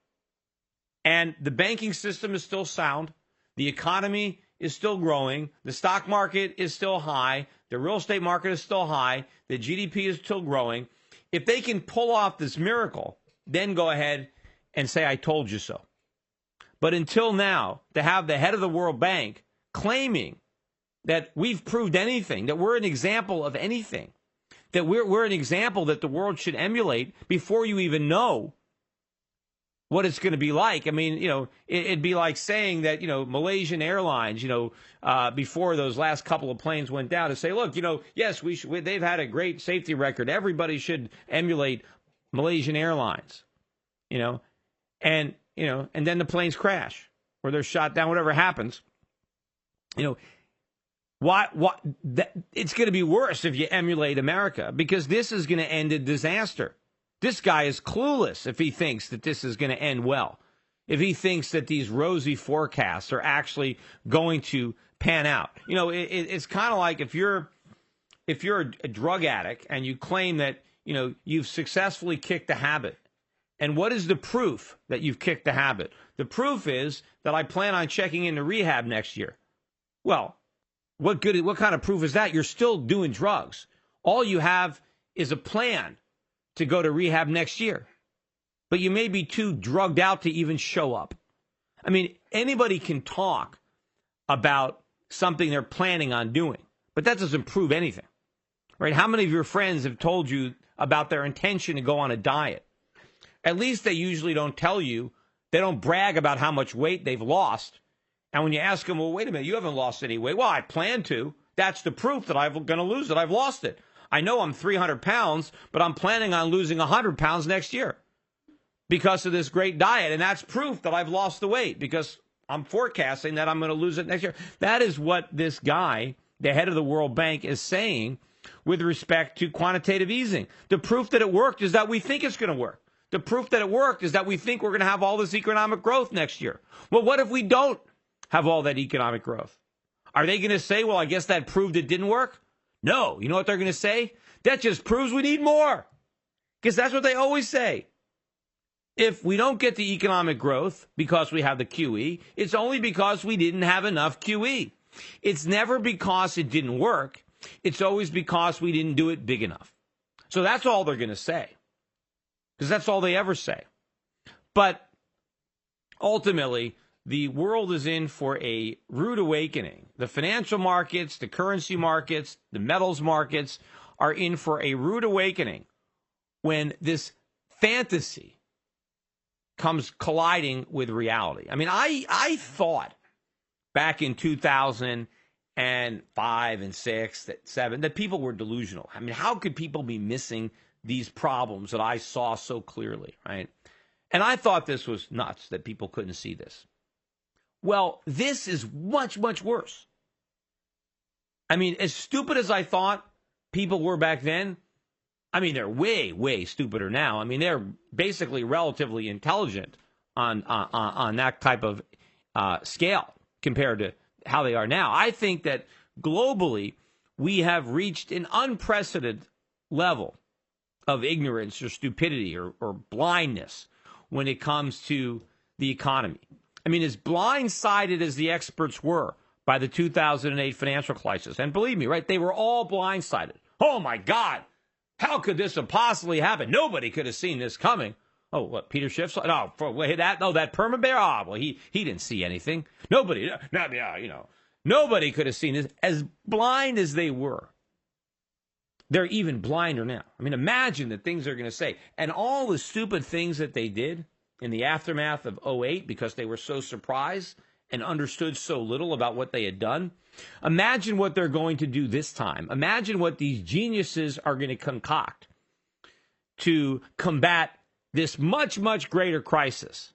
and the banking system is still sound, the economy is still growing, the stock market is still high, the real estate market is still high, the GDP is still growing, if they can pull off this miracle, then go ahead and say, I told you so. But until now, to have the head of the World Bank claiming that we've proved anything, that we're an example of anything, that we're an example that the world should emulate before you even know what it's going to be like. I mean, it'd be like saying that, Malaysian Airlines, before those last couple of planes went down, to say, look, yes, they've had a great safety record. Everybody should emulate Malaysian Airlines, and then the planes crash or they're shot down, whatever happens. It's going to be worse if you emulate America, because this is going to end in disaster. This guy is clueless if he thinks that this is going to end well, if he thinks that these rosy forecasts are actually going to pan out. It's kind of like if you're a drug addict and you claim that, you've successfully kicked the habit. And what is the proof that you've kicked the habit? The proof is that I plan on checking into rehab next year. Well, what kind of proof is that? You're still doing drugs. All you have is a plan to go to rehab next year. But you may be too drugged out to even show up. I mean, anybody can talk about something they're planning on doing, but that doesn't prove anything, right? How many of your friends have told you about their intention to go on a diet? At least they usually don't tell you, they don't brag about how much weight they've lost. And when you ask them, well, wait a minute, you haven't lost any weight. Well, I plan to. That's the proof that I'm going to lose it. I've lost it. I know I'm 300 pounds, but I'm planning on losing 100 pounds next year because of this great diet. And that's proof that I've lost the weight because I'm forecasting that I'm going to lose it next year. That is what this guy, the head of the World Bank, is saying with respect to quantitative easing. The proof that it worked is that we think it's going to work. The proof that it worked is that we think we're going to have all this economic growth next year. Well, what if we don't have all that economic growth? Are they going to say, well, I guess that proved it didn't work? No. You know what they're going to say? That just proves we need more. Because that's what they always say. If we don't get the economic growth because we have the QE, it's only because we didn't have enough QE. It's never because it didn't work. It's always because we didn't do it big enough. So that's all they're going to say. Because that's all they ever say. But ultimately, the world is in for a rude awakening. The financial markets, the currency markets, the metals markets are in for a rude awakening when this fantasy comes colliding with reality. I mean, I thought back in 2005 and 6, 7, that people were delusional. I mean, how could people be missing these problems that I saw so clearly, right? And I thought this was nuts, that people couldn't see this. Well, this is much, much worse. I mean, as stupid as I thought people were back then, I mean, they're way, way stupider now. I mean, they're basically relatively intelligent on that type of scale compared to how they are now. I think that globally, we have reached an unprecedented level of ignorance or stupidity or blindness when it comes to the economy. I mean, as blindsided as the experts were by the 2008 financial crisis, and believe me, right, they were all blindsided. Oh, my God, how could this have possibly happened? Nobody could have seen this coming. Oh, what, Peter Schiff? No, that perma bear? Oh, well, he didn't see anything. Nobody could have seen this. As blind as they were, they're even blinder now. I mean, imagine the things they're going to say. And all the stupid things that they did in the aftermath of 2008 because they were so surprised and understood so little about what they had done. Imagine what they're going to do this time. Imagine what these geniuses are going to concoct to combat this much, much greater crisis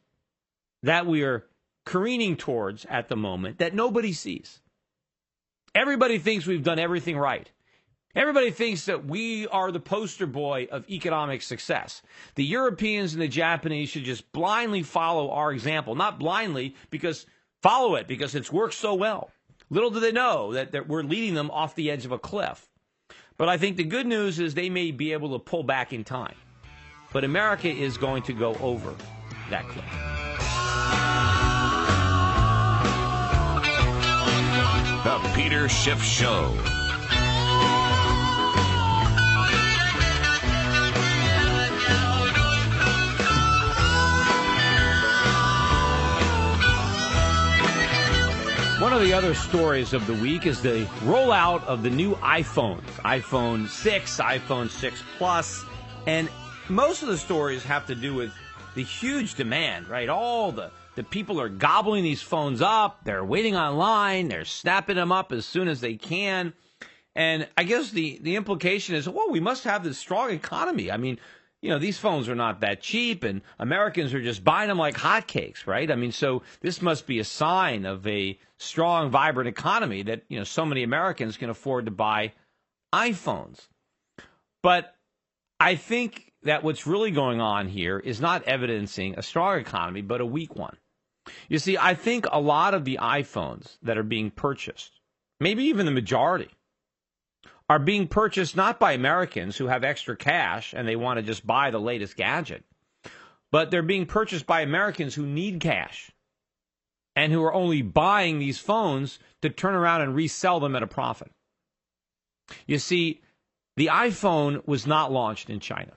that we are careening towards at the moment that nobody sees. Everybody thinks we've done everything right. Everybody thinks that we are the poster boy of economic success. The Europeans and the Japanese should just blindly follow our example. Not blindly, follow it because it's worked so well. Little do they know that we're leading them off the edge of a cliff. But I think the good news is they may be able to pull back in time. But America is going to go over that cliff. The Peter Schiff Show. of the other stories of the week is the rollout of the new iPhones, iPhone 6, iPhone 6 Plus, and most of the stories have to do with the huge demand, right? All the people are gobbling these phones up, they're waiting online, they're snapping them up as soon as they can, and I guess the implication is, well, we must have this strong economy. I mean, you know, these phones are not that cheap, and Americans are just buying them like hotcakes, right? I mean, so this must be a sign of a strong, vibrant economy that, you know, so many Americans can afford to buy iPhones. But I think that what's really going on here is not evidencing a strong economy, but a weak one. You see, I think a lot of the iPhones that are being purchased, maybe even the majority, are being purchased not by Americans who have extra cash and they want to just buy the latest gadget, but they're being purchased by Americans who need cash and who are only buying these phones to turn around and resell them at a profit. You see, the iPhone was not launched in China,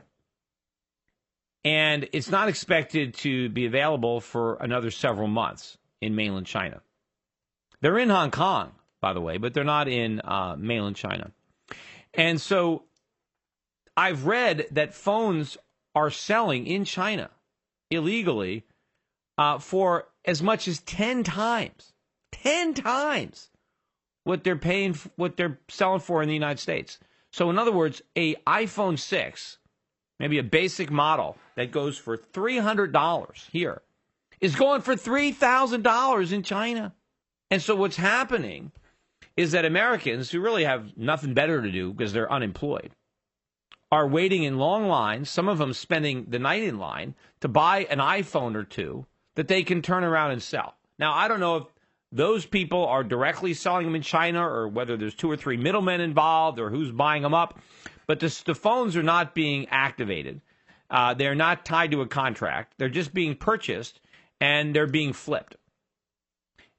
and it's not expected to be available for another several months in mainland China. They're in Hong Kong, by the way, but they're not in mainland China. And so I've read that phones are selling in China illegally for as much as 10 times what they're selling for in the United States. So in other words, a iPhone 6, maybe a basic model that goes for $300 here, is going for $3,000 in China. And so what's happening is that Americans who really have nothing better to do because they're unemployed are waiting in long lines, some of them spending the night in line, to buy an iPhone or two that they can turn around and sell. Now, I don't know if those people are directly selling them in China or whether there's 2 or 3 middlemen involved or who's buying them up, but the phones are not being activated. They're not tied to a contract. They're just being purchased, and they're being flipped.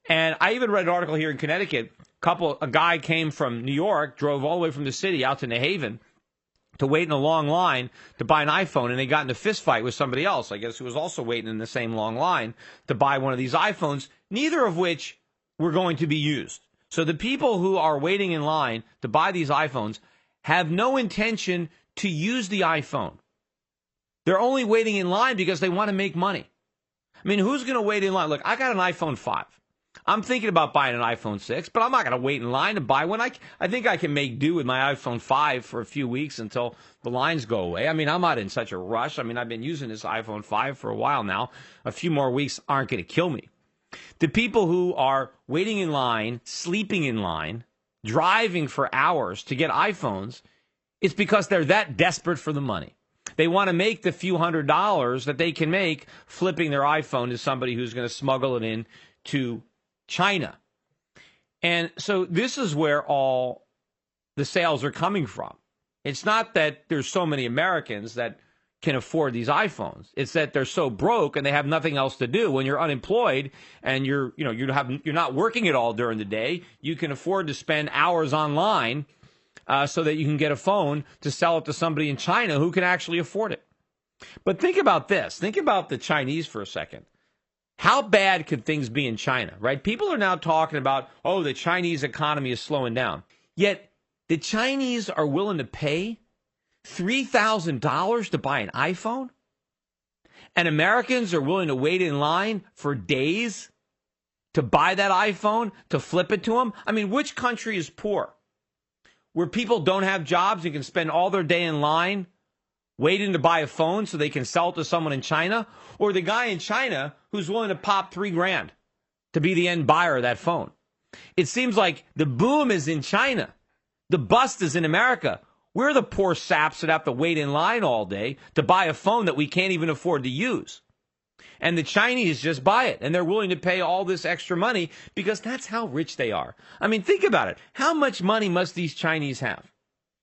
And I even read an article here in Connecticut. A guy came from New York, drove all the way from the city out to New Haven to wait in a long line to buy an iPhone, and they got in a fist fight with somebody else, I guess, who was also waiting in the same long line to buy one of these iPhones, neither of which were going to be used. So the people who are waiting in line to buy these iPhones have no intention to use the iPhone. They're only waiting in line because they want to make money. I mean, who's going to wait in line? Look, I got an iPhone 5. I'm thinking about buying an iPhone 6, but I'm not going to wait in line to buy one. I think I can make do with my iPhone 5 for a few weeks until the lines go away. I mean, I'm not in such a rush. I mean, I've been using this iPhone 5 for a while now. A few more weeks aren't going to kill me. The people who are waiting in line, sleeping in line, driving for hours to get iPhones, it's because they're that desperate for the money. They want to make the few $100s that they can make flipping their iPhone to somebody who's going to smuggle it in to China. And so this is where all the sales are coming from. It's not that there's so many Americans that can afford these iPhones. It's that they're so broke and they have nothing else to do. When you're unemployed and you're not working at all during the day, you can afford to spend hours online so that you can get a phone to sell it to somebody in China who can actually afford it. But think about this. Think about the Chinese for a second. How bad could things be in China, right? People are now talking about, oh, the Chinese economy is slowing down. Yet the Chinese are willing to pay $3,000 to buy an iPhone? And Americans are willing to wait in line for days to buy that iPhone, to flip it to them? I mean, which country is poor? Where people don't have jobs and can spend all their day in line waiting to buy a phone so they can sell it to someone in China? Or the guy in China who's willing to pop $3,000 to be the end buyer of that phone? It seems like the boom is in China. The bust is in America. We're the poor saps that have to wait in line all day to buy a phone that we can't even afford to use. And the Chinese just buy it, and they're willing to pay all this extra money because that's how rich they are. I mean, think about it. How much money must these Chinese have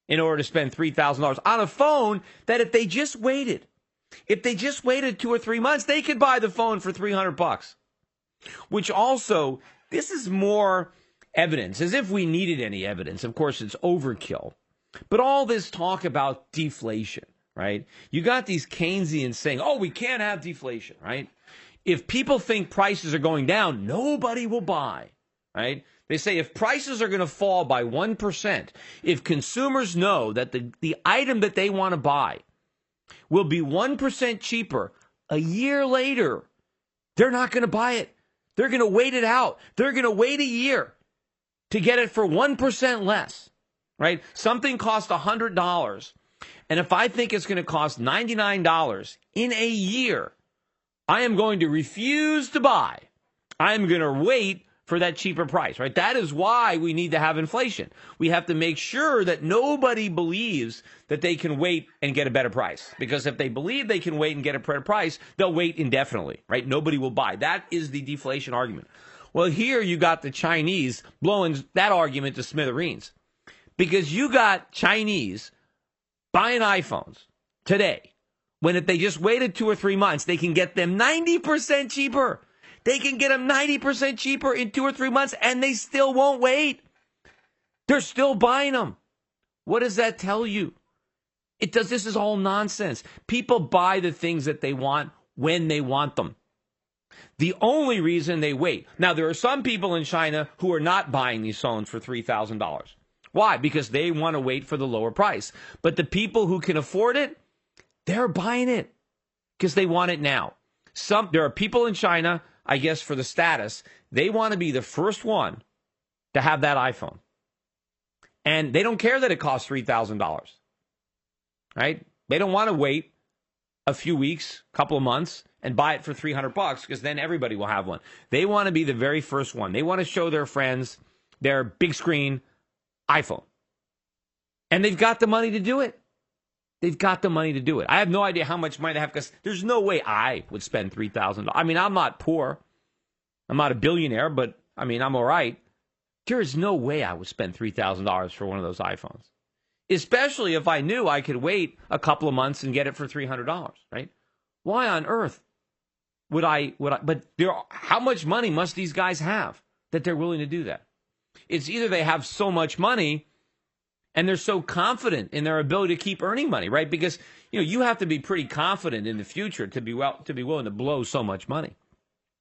in order to spend $3,000 on a phone that if they just waited 2 or 3 months, they could buy the phone for $300? Which also, this is more evidence, as if we needed any evidence. Of course, it's overkill. But all this talk about deflation, right? You got these Keynesians saying, oh, we can't have deflation, right? If people think prices are going down, nobody will buy. right? They say if prices are going to fall by 1%, if consumers know that the item that they want to buy will be 1% cheaper a year later, they're not going to buy it. They're going to wait it out. They're going to wait a year to get it for 1% less, right? Something costs $100. And if I think it's going to cost $99 in a year, I am going to refuse to buy. I am going to wait for that cheaper price, right? That is why we need to have inflation. We have to make sure that nobody believes that they can wait and get a better price. Because if they believe they can wait and get a better price, they'll wait indefinitely, right? Nobody will buy. That is the deflation argument. Well, here you got the Chinese blowing that argument to smithereens. Because you got Chinese buying iPhones today, when if they just waited 2 or 3 months, they can get them 90% cheaper. They can get them 90% cheaper in 2 or 3 months, and they still won't wait. They're still buying them. What does that tell you? It does. This is all nonsense. People buy the things that they want when they want them. The only reason they wait. Now, there are some people in China who are not buying these phones for $3,000. Why? Because they want to wait for the lower price. But the people who can afford it, they're buying it because they want it now. There are people in China, I guess for the status, they want to be the first one to have that iPhone. And they don't care that it costs $3,000, right? They don't want to wait a few weeks, couple of months, and buy it for $300 because then everybody will have one. They want to be the very first one. They want to show their friends their big screen iPhone. And they've got the money to do it. They've got the money to do it. I have no idea how much money they have because there's no way I would spend $3,000. I mean, I'm not poor. I'm not a billionaire, but I mean, I'm all right. There is no way I would spend $3,000 for one of those iPhones, especially if I knew I could wait a couple of months and get it for $300, right? Why on earth would I, but how much money must these guys have that they're willing to do that? It's either they have so much money and they're so confident in their ability to keep earning money, right? Because, you have to be pretty confident in the future to be willing to blow so much money.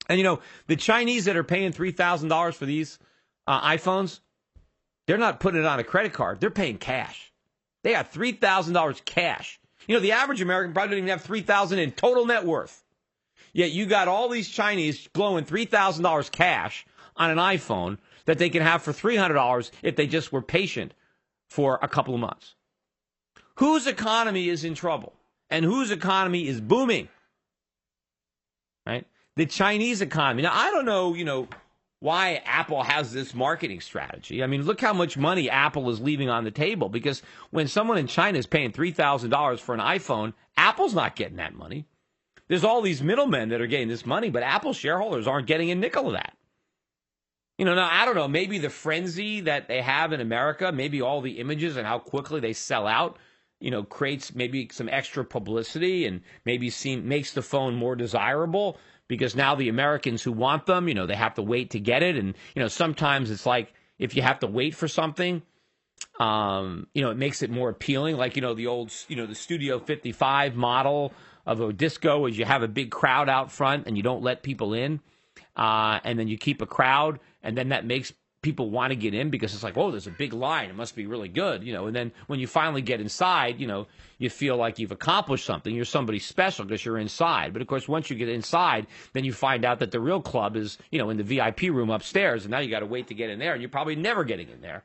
And, the Chinese that are paying $3,000 for these iPhones, they're not putting it on a credit card. They're paying cash. They got $3,000 cash. The average American probably doesn't even have $3,000 in total net worth. Yet you got all these Chinese blowing $3,000 cash on an iPhone that they can have for $300 if they just were patient for a couple of months. Whose economy is in trouble and whose economy is booming? Right? The Chinese economy. Now, I don't know, why Apple has this marketing strategy. I mean, look how much money Apple is leaving on the table because when someone in China is paying $3,000 for an iPhone, Apple's not getting that money. There's all these middlemen that are getting this money, but Apple shareholders aren't getting a nickel of that. Now, I don't know, maybe the frenzy that they have in America, maybe all the images and how quickly they sell out, creates maybe some extra publicity and maybe makes the phone more desirable because now the Americans who want them, they have to wait to get it. And, sometimes it's like if you have to wait for something, it makes it more appealing. Like, the old, the Studio 55 model of a disco is you have a big crowd out front and you don't let people in. And then you keep a crowd, and then that makes people want to get in because it's like, oh, there's a big line. It must be really good, And then when you finally get inside, you feel like you've accomplished something. You're somebody special because you're inside. But, of course, once you get inside, then you find out that the real club is, in the VIP room upstairs, and now you got to wait to get in there, and you're probably never getting in there.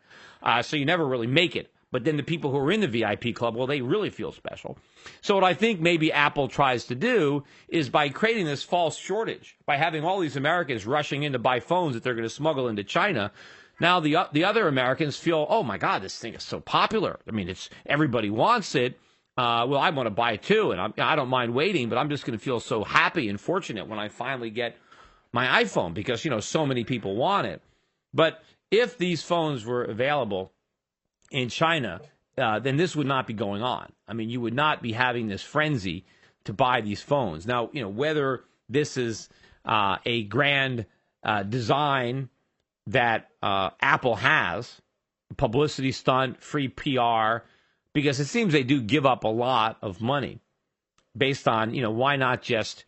So you never really make it. But then the people who are in the VIP club, well, they really feel special. So what I think maybe Apple tries to do is by creating this false shortage, by having all these Americans rushing in to buy phones that they're going to smuggle into China, now the other Americans feel, oh, my God, this thing is so popular. I mean, everybody wants it. Well, I want to buy it too, and I don't mind waiting, but I'm just going to feel so happy and fortunate when I finally get my iPhone because, so many people want it. But if these phones were available in China, then this would not be going on. I mean, you would not be having this frenzy to buy these phones. Now, whether this is a grand design that Apple has, publicity stunt, free PR, because it seems they do give up a lot of money based on, why not just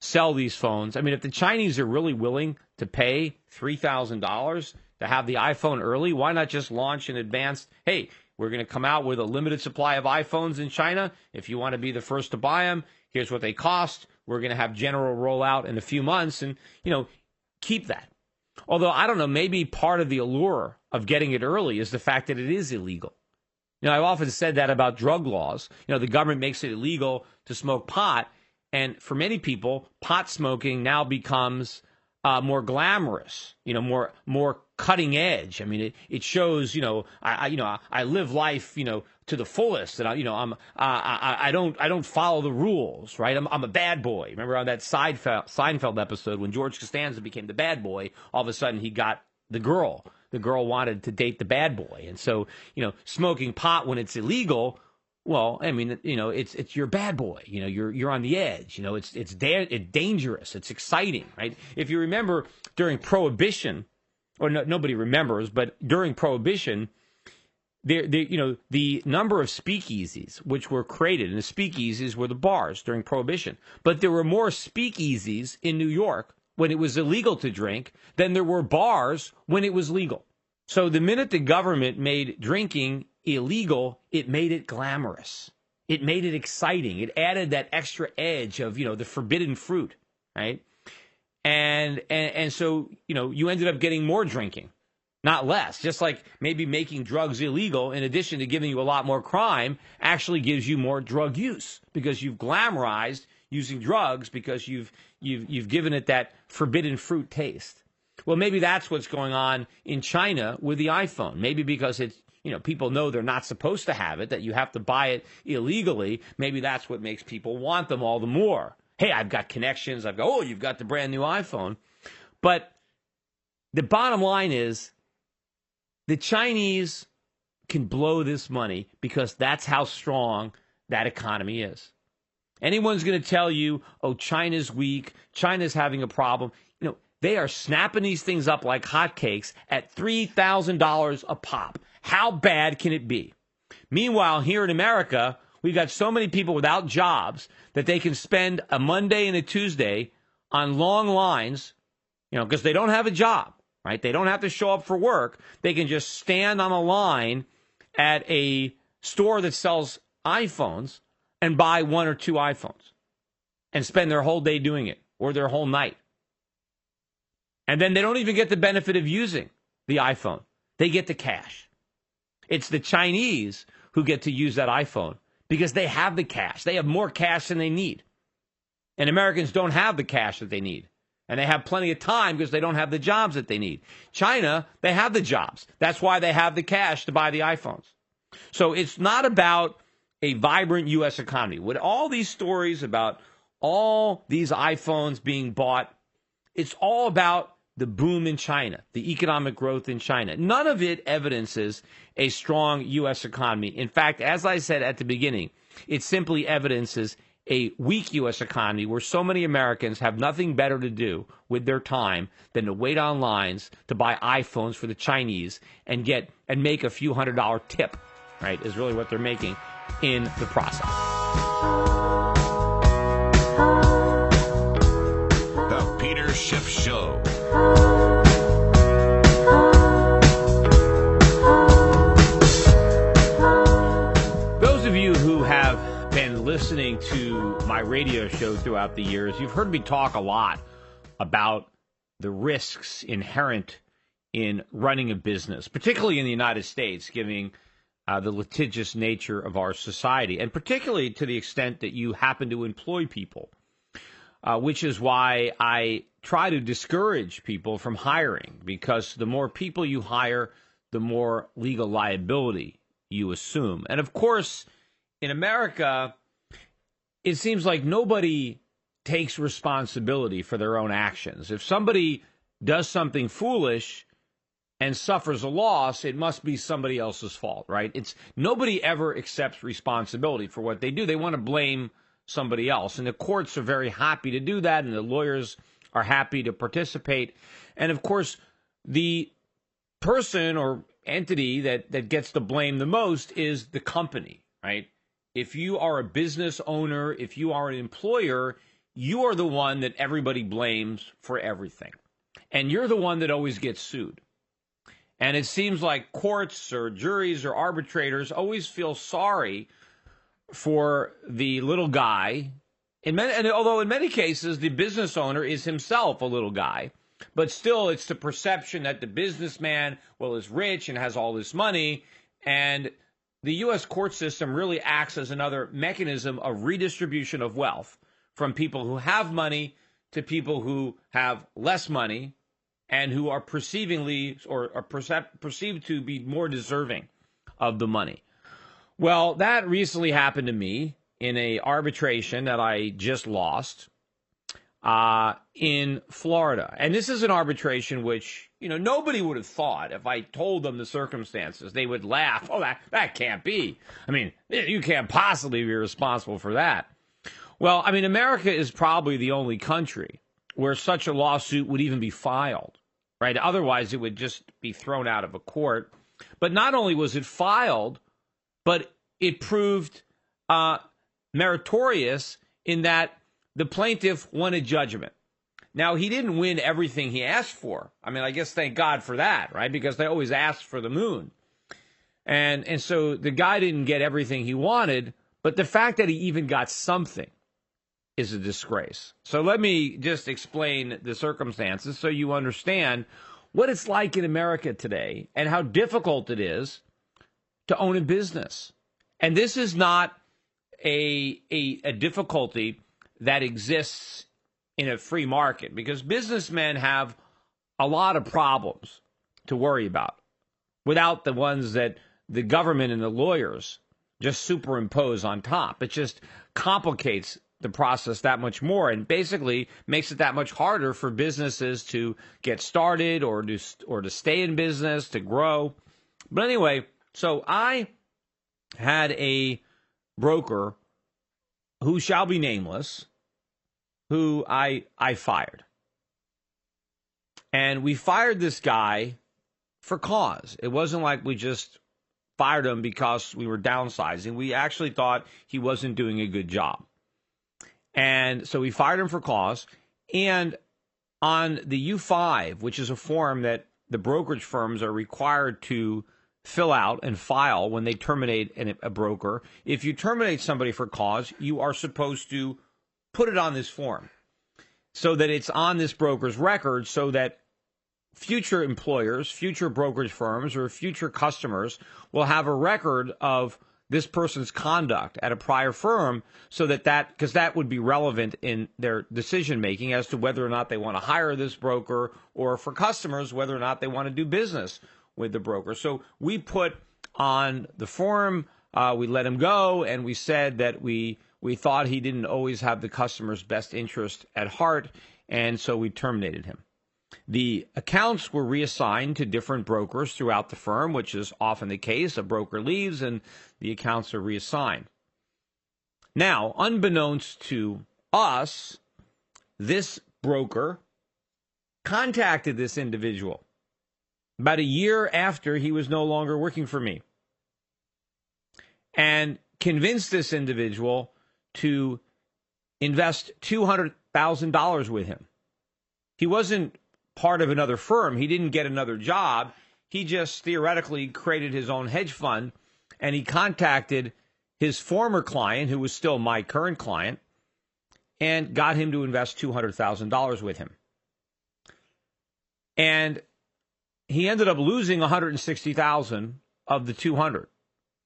sell these phones. I mean, if the Chinese are really willing to pay $3,000 to have the iPhone early, why not just launch an advanced, hey, we're going to come out with a limited supply of iPhones in China. If you want to be the first to buy them, here's what they cost. We're going to have general rollout in a few months and, keep that. Although, I don't know, maybe part of the allure of getting it early is the fact that it is illegal. I've often said that about drug laws. The government makes it illegal to smoke pot. And for many people, pot smoking now becomes more glamorous, more cutting edge. I mean, it shows, I live life, to the fullest, and I don't follow the rules, right? I'm a bad boy. Remember on that Seinfeld episode when George Costanza became the bad boy, all of a sudden he got the girl. The girl wanted to date the bad boy, and so smoking pot when it's illegal. Well, I mean, it's your bad boy. You're on the edge. It's dangerous. It's exciting, right? If you remember during Prohibition, or nobody remembers, but during Prohibition, the number of speakeasies which were created, and the speakeasies were the bars during Prohibition, but there were more speakeasies in New York when it was illegal to drink than there were bars when it was legal. So the minute the government made drinking illegal, it made it glamorous. It made it exciting. It added that extra edge of, the forbidden fruit, right? And so, you ended up getting more drinking, not less. Just like maybe making drugs illegal, in addition to giving you a lot more crime, actually gives you more drug use because you've glamorized using drugs because you've given it that forbidden fruit taste. Well, maybe that's what's going on in China with the iPhone. Maybe because it's, people know they're not supposed to have it, that you have to buy it illegally. Maybe that's what makes people want them all the more. Hey, I've got connections. You've got the brand new iPhone. But the bottom line is the Chinese can blow this money because that's how strong that economy is. Anyone's going to tell you, China's weak, China's having a problem. They are snapping these things up like hotcakes at $3,000 a pop. How bad can it be? Meanwhile, here in America, we've got so many people without jobs that they can spend a Monday and a Tuesday on long lines, because they don't have a job, right? They don't have to show up for work. They can just stand on a line at a store that sells iPhones and buy one or two iPhones and spend their whole day doing it or their whole night. And then they don't even get the benefit of using the iPhone. They get the cash. It's the Chinese who get to use that iPhone because they have the cash. They have more cash than they need. And Americans don't have the cash that they need. And they have plenty of time because they don't have the jobs that they need. China, they have the jobs. That's why they have the cash to buy the iPhones. So it's not about a vibrant U.S. economy. With all these stories about all these iPhones being bought, it's all about the boom in China, the economic growth in China. None of it evidences a strong U.S. economy. In fact, as I said at the beginning, it simply evidences a weak U.S. economy where so many Americans have nothing better to do with their time than to wait on lines to buy iPhones for the Chinese and make a few $100 tip, right, is really what they're making in the process. The Peter Schiff Show. Those of you who have been listening to my radio show throughout the years, you've heard me talk a lot about the risks inherent in running a business, particularly in the United States, given the litigious nature of our society, and particularly to the extent that you happen to employ people, which is why I try to discourage people from hiring, because the more people you hire, the more legal liability you assume. And of course, in America, it seems like nobody takes responsibility for their own actions. If somebody does something foolish and suffers a loss, it must be somebody else's fault, right? Nobody ever accepts responsibility for what they do. They want to blame somebody else. And the courts are very happy to do that, and the lawyers are happy to participate. And of course, the person or entity that gets the blame the most is the company, right? If you are a business owner, if you are an employer, you are the one that everybody blames for everything. And you're the one that always gets sued. And it seems like courts or juries or arbitrators always feel sorry for the little guy. And although in many cases the business owner is himself a little guy, but still it's the perception that the businessman, well, is rich and has all this money. And the U.S. court system really acts as another mechanism of redistribution of wealth from people who have money to people who have less money and who are perceived to be more deserving of the money. Well, that recently happened to me in a arbitration that I just lost in Florida. And this is an arbitration which, nobody would have thought, if I told them the circumstances, they would laugh. Oh, that can't be. I mean, you can't possibly be responsible for that. Well, I mean, America is probably the only country where such a lawsuit would even be filed, right? Otherwise, it would just be thrown out of a court. But not only was it filed, but it proved meritorious in that the plaintiff won a judgment. Now, he didn't win everything he asked for. I mean, I guess thank God for that, right? Because they always ask for the moon. And so the guy didn't get everything he wanted, but the fact that he even got something is a disgrace. So let me just explain the circumstances so you understand what it's like in America today and how difficult it is to own a business. And this is not a difficulty that exists in a free market, because businessmen have a lot of problems to worry about without the ones that the government and the lawyers just superimpose on top. It just complicates the process that much more and basically makes it that much harder for businesses to get started or to stay in business, to grow. But anyway, so I had a broker who shall be nameless, who I fired. And we fired this guy for cause. It wasn't like we just fired him because we were downsizing. We actually thought he wasn't doing a good job. And so we fired him for cause. And on the U5, which is a form that the brokerage firms are required to fill out and file when they terminate a broker, if you terminate somebody for cause, you are supposed to put it on this form so that it's on this broker's record so that future employers, future brokerage firms, or future customers will have a record of this person's conduct at a prior firm, so because that would be relevant in their decision making as to whether or not they want to hire this broker, or for customers, whether or not they want to do business with the broker. So we put on the form, we let him go, and we said that we thought he didn't always have the customer's best interest at heart, and so we terminated him. The accounts were reassigned to different brokers throughout the firm, which is often the case. A broker leaves and the accounts are reassigned. Now, unbeknownst to us, this broker contacted this individual about a year after he was no longer working for me and convinced this individual to invest $200,000 with him. He wasn't part of another firm. He didn't get another job. He just theoretically created his own hedge fund, and he contacted his former client, who was still my current client, and got him to invest $200,000 with him. And he ended up losing $160,000 of the $200,000.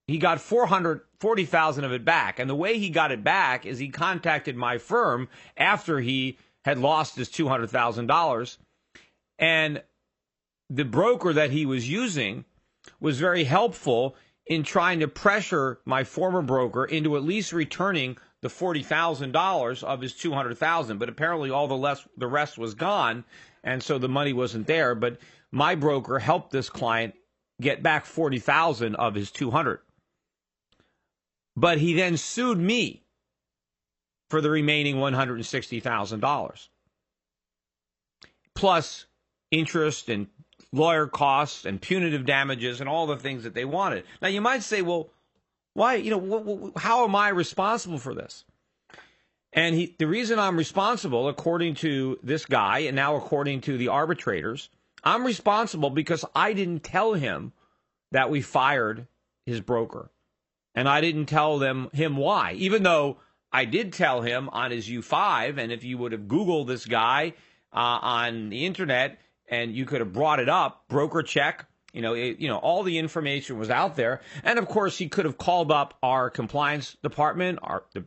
He got $440,000 of it back. And the way he got it back is he contacted my firm after he had lost his $200,000. And the broker that he was using was very helpful in trying to pressure my former broker into at least returning the $40,000 of his $200,000. But apparently all the rest was gone, and so the money wasn't there. But my broker helped this client get back $40,000 of his $200,000. But he then sued me for the remaining $160,000, plus interest and lawyer costs and punitive damages and all the things that they wanted. Now, you might say, well, why, how am I responsible for this? And the reason I'm responsible, according to this guy, and now according to the arbitrators, I'm responsible because I didn't tell him that we fired his broker. And I didn't tell him why, even though I did tell him on his U5. And if you would have Googled this guy on the internet and you could have brought it up, broker check, all the information was out there. And of course, he could have called up our compliance department,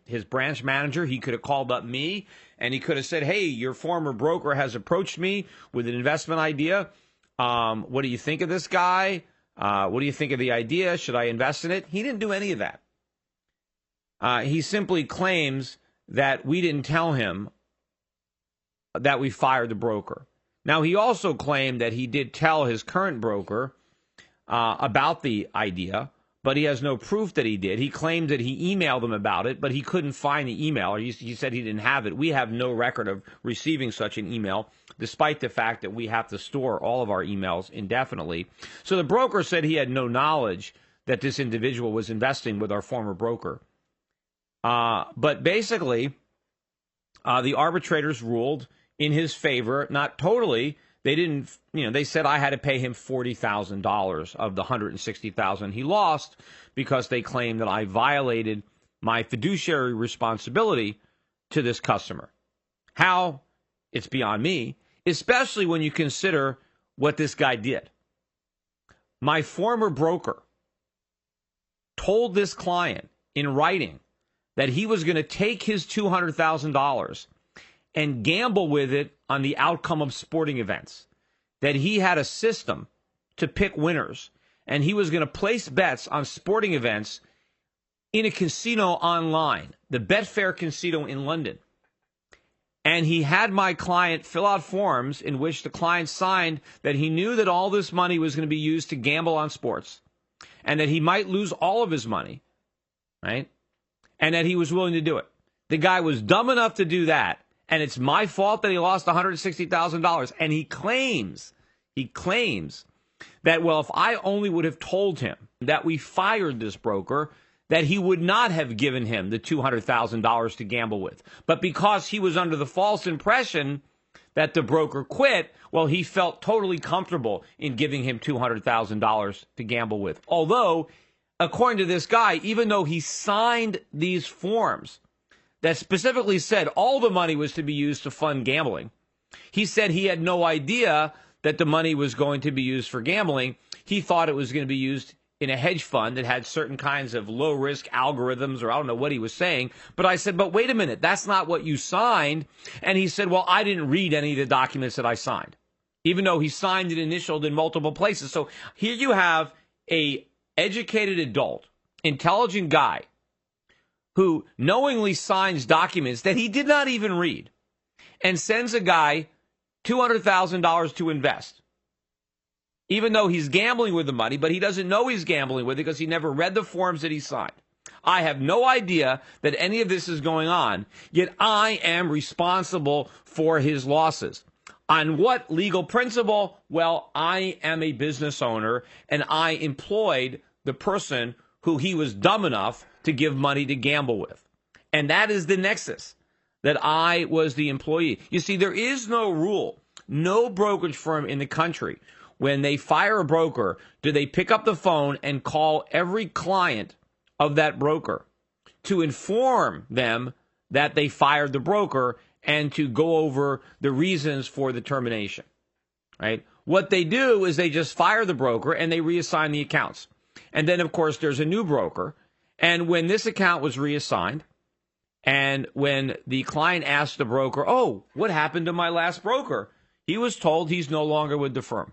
his branch manager. He could have called up me and he could have said, hey, your former broker has approached me with an investment idea. What do you think of this guy? What do you think of the idea? Should I invest in it? He didn't do any of that. He simply claims that we didn't tell him that we fired the broker. Now, he also claimed that he did tell his current broker about the idea, but he has no proof that he did. He claimed that he emailed him about it, but he couldn't find the email. Or he said he didn't have it. We have no record of receiving such an email, despite the fact that we have to store all of our emails indefinitely. So the broker said he had no knowledge that this individual was investing with our former broker. But basically, the arbitrators ruled in his favor, not totally. They didn't, they said I had to pay him $40,000 of the $160,000 he lost because they claimed that I violated my fiduciary responsibility to this customer. How? It's beyond me, especially when you consider what this guy did. My former broker told this client in writing that he was going to take his $200,000 and gamble with it on the outcome of sporting events, that he had a system to pick winners, and he was going to place bets on sporting events in a casino online, the Betfair Casino in London. And he had my client fill out forms in which the client signed that he knew that all this money was going to be used to gamble on sports and that he might lose all of his money, right? And that he was willing to do it. The guy was dumb enough to do that, and it's my fault that he lost $160,000. And he claims that, well, if I only would have told him that we fired this broker, that he would not have given him the $200,000 to gamble with. But because he was under the false impression that the broker quit, well, he felt totally comfortable in giving him $200,000 to gamble with. Although, according to this guy, even though he signed these forms that specifically said all the money was to be used to fund gambling, he said he had no idea that the money was going to be used for gambling. He thought it was going to be used in a hedge fund that had certain kinds of low-risk algorithms, or I don't know what he was saying. But I said, but wait a minute, that's not what you signed. And he said, well, I didn't read any of the documents that I signed, even though he signed and initialed in multiple places. So here you have a educated adult, intelligent guy who knowingly signs documents that he did not even read and sends a guy $200,000 to invest, even though he's gambling with the money, but he doesn't know he's gambling with it because he never read the forms that he signed. I have no idea that any of this is going on, yet I am responsible for his losses. On what legal principle? Well, I am a business owner, and I employed the person who he was dumb enough to give money to gamble with. And that is the nexus, that I was the employee. You see, there is no rule, no brokerage firm in the country, when they fire a broker, do they pick up the phone and call every client of that broker to inform them that they fired the broker and to go over the reasons for the termination, right? What they do is they just fire the broker and they reassign the accounts. And then, of course, there's a new broker. And when this account was reassigned, and when the client asked the broker, oh, what happened to my last broker? He was told he's no longer with the firm.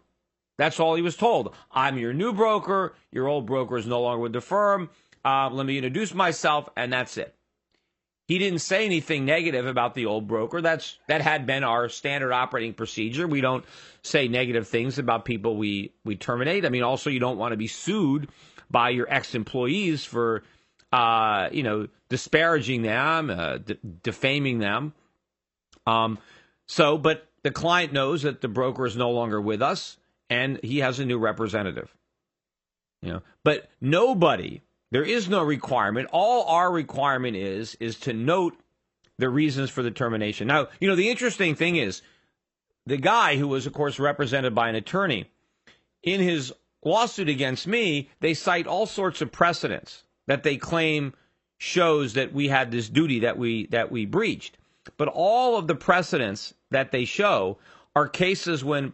That's all he was told. I'm your new broker. Your old broker is no longer with the firm. Let me introduce myself, and that's it. He didn't say anything negative about the old broker. That had been our standard operating procedure. We don't say negative things about people we terminate. I mean, also, you don't want to be sued by your ex-employees for, disparaging them, defaming them. But the client knows that the broker is no longer with us, and he has a new representative. But nobody, there is no requirement. All our requirement is to note the reasons for the termination. Now, the interesting thing is the guy who was, of course, represented by an attorney, in his lawsuit against me, they cite all sorts of precedents that they claim shows that we had this duty that we breached. But all of the precedents that they show are cases when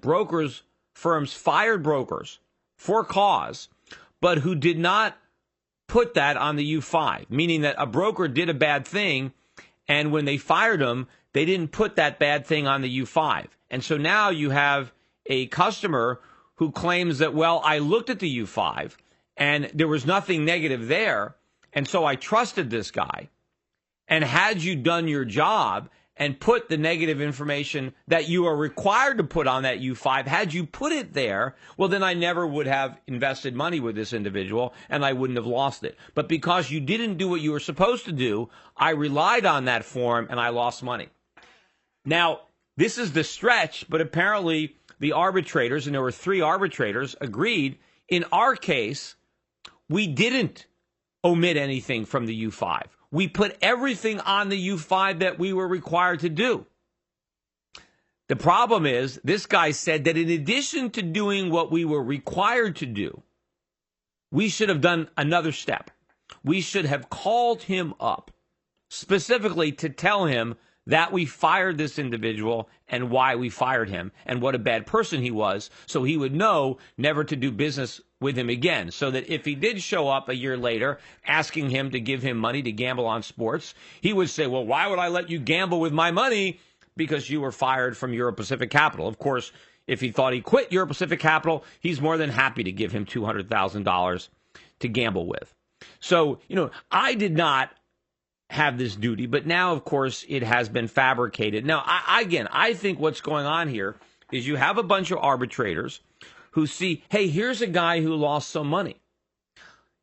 firms fired brokers for cause, but who did not put that on the U5, meaning that a broker did a bad thing, and when they fired him, they didn't put that bad thing on the U5. And so now you have a customer who claims that, well, I looked at the U5, and there was nothing negative there, and so I trusted this guy. And had you done your job and put the negative information that you are required to put on that U5, had you put it there, well, then I never would have invested money with this individual and I wouldn't have lost it. But because you didn't do what you were supposed to do, I relied on that form and I lost money. Now, this is the stretch, but apparently the arbitrators, and there were 3 arbitrators, agreed in our case, we didn't omit anything from the U5. We put everything on the U5 that we were required to do. The problem is, this guy said that in addition to doing what we were required to do, we should have done another step. We should have called him up specifically to tell him that we fired this individual and why we fired him and what a bad person he was, so he would know never to do business with him again, so that if he did show up a year later asking him to give him money to gamble on sports, he would say, well, why would I let you gamble with my money? Because you were fired from Euro Pacific Capital. Of course, if he thought he quit Euro Pacific Capital, he's more than happy to give him $200,000 to gamble with. So, I did not have this duty, but now, of course, it has been fabricated. Now, I think what's going on here is you have a bunch of arbitrators who see, hey, here's a guy who lost some money.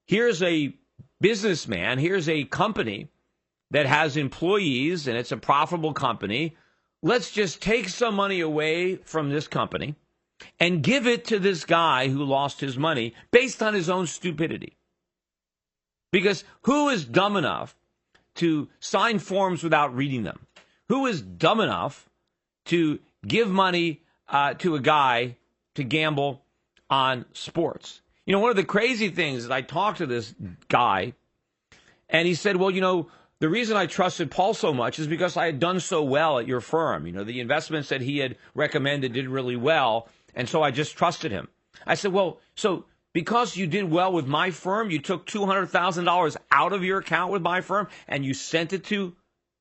Here's a businessman. Here's a company that has employees, and it's a profitable company. Let's just take some money away from this company and give it to this guy who lost his money based on his own stupidity. Because who is dumb enough to sign forms without reading them? Who is dumb enough to give money to a guy to gamble on sports? One of the crazy things is I talked to this guy, and he said, well, the reason I trusted Paul so much is because I had done so well at your firm. The investments that he had recommended did really well, and so I just trusted him. I said, well, so because you did well with my firm, you took $200,000 out of your account with my firm and you sent it to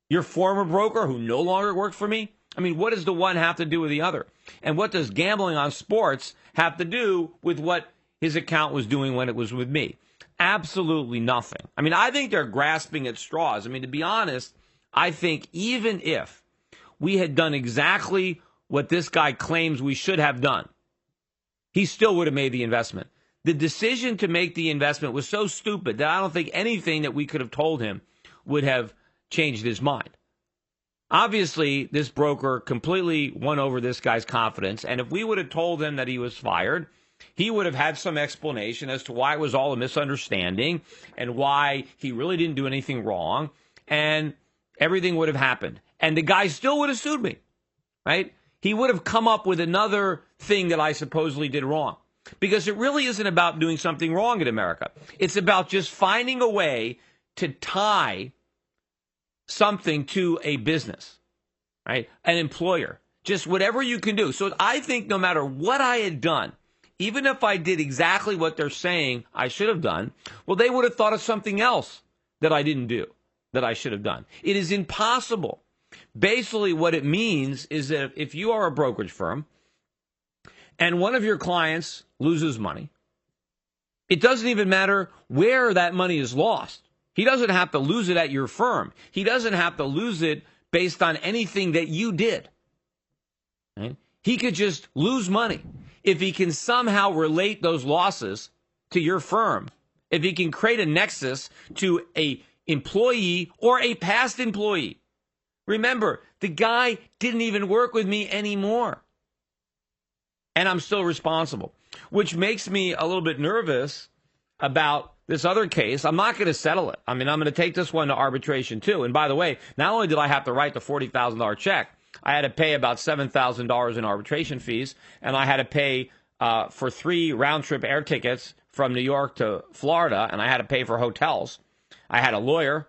your former broker who no longer worked for me? I mean, what does the one have to do with the other? And what does gambling on sports have to do with what his account was doing when it was with me? Absolutely nothing. I mean, I think they're grasping at straws. I mean, to be honest, I think even if we had done exactly what this guy claims we should have done, he still would have made the investment. The decision to make the investment was so stupid that I don't think anything that we could have told him would have changed his mind. Obviously, this broker completely won over this guy's confidence, and if we would have told him that he was fired, he would have had some explanation as to why it was all a misunderstanding and why he really didn't do anything wrong, and everything would have happened. And the guy still would have sued me, right? He would have come up with another thing that I supposedly did wrong. Because it really isn't about doing something wrong in America. It's about just finding a way to tie something to a business, right? An employer. Just whatever you can do. So I think no matter what I had done, even if I did exactly what they're saying I should have done, well, they would have thought of something else that I didn't do, that I should have done. It is impossible. Basically, what it means is that if you are a brokerage firm, and one of your clients loses money, it doesn't even matter where that money is lost. He doesn't have to lose it at your firm. He doesn't have to lose it based on anything that you did. Right? He could just lose money. If he can somehow relate those losses to your firm, if he can create a nexus to a employee or a past employee. Remember, the guy didn't even work with me anymore. And I'm still responsible, which makes me a little bit nervous about this other case, I'm not going to settle it. I mean, I'm going to take this one to arbitration too. And by the way, not only did I have to write the $40,000 check, I had to pay about $7,000 in arbitration fees, and I had to pay for 3 round-trip air tickets from New York to Florida, and I had to pay for hotels. I had a lawyer.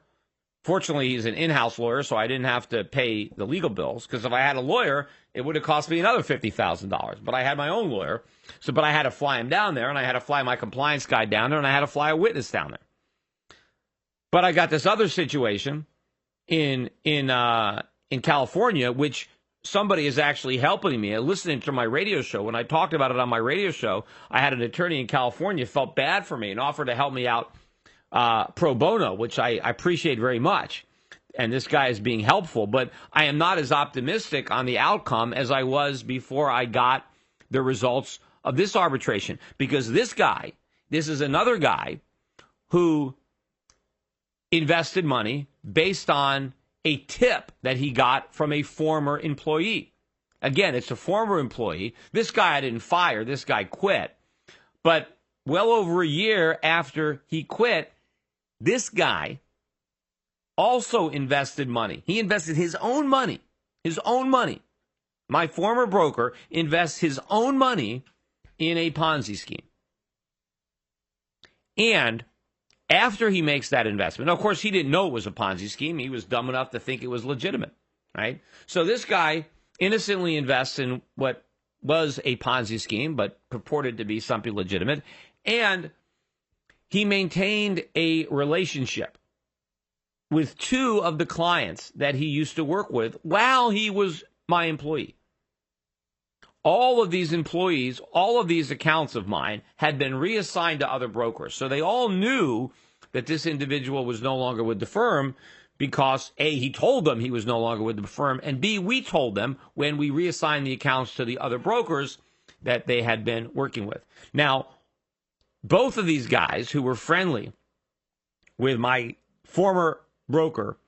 Fortunately, he's an in-house lawyer, so I didn't have to pay the legal bills, because if I had a lawyer, it would have cost me another $50,000. But I had my own lawyer, but I had to fly him down there, and I had to fly my compliance guy down there, and I had to fly a witness down there. But I got this other situation in California, which somebody is actually helping me. Listening to my radio show, when I talked about it on my radio show, I had an attorney in California felt bad for me and offered to help me out pro bono, which I appreciate very much. And this guy is being helpful, but I am not as optimistic on the outcome as I was before I got the results of this arbitration. Because this is another guy who invested money based on a tip that he got from a former employee. Again, it's a former employee. This guy I didn't fire. This guy quit. But well over a year after he quit, this guy also invested money. He invested his own money. His own money. My former broker invests his own money in a Ponzi scheme. And after he makes that investment, of course, he didn't know it was a Ponzi scheme. He was dumb enough to think it was legitimate, right? So this guy innocently invests in what was a Ponzi scheme, but purported to be something legitimate. And he maintained a relationship with 2 of the clients that he used to work with while he was my employee. All of these employees, all of these accounts of mine had been reassigned to other brokers. So they all knew that this individual was no longer with the firm because A, he told them he was no longer with the firm, and B, we told them when we reassigned the accounts to the other brokers that they had been working with. Now, both of these guys who were friendly with my former broker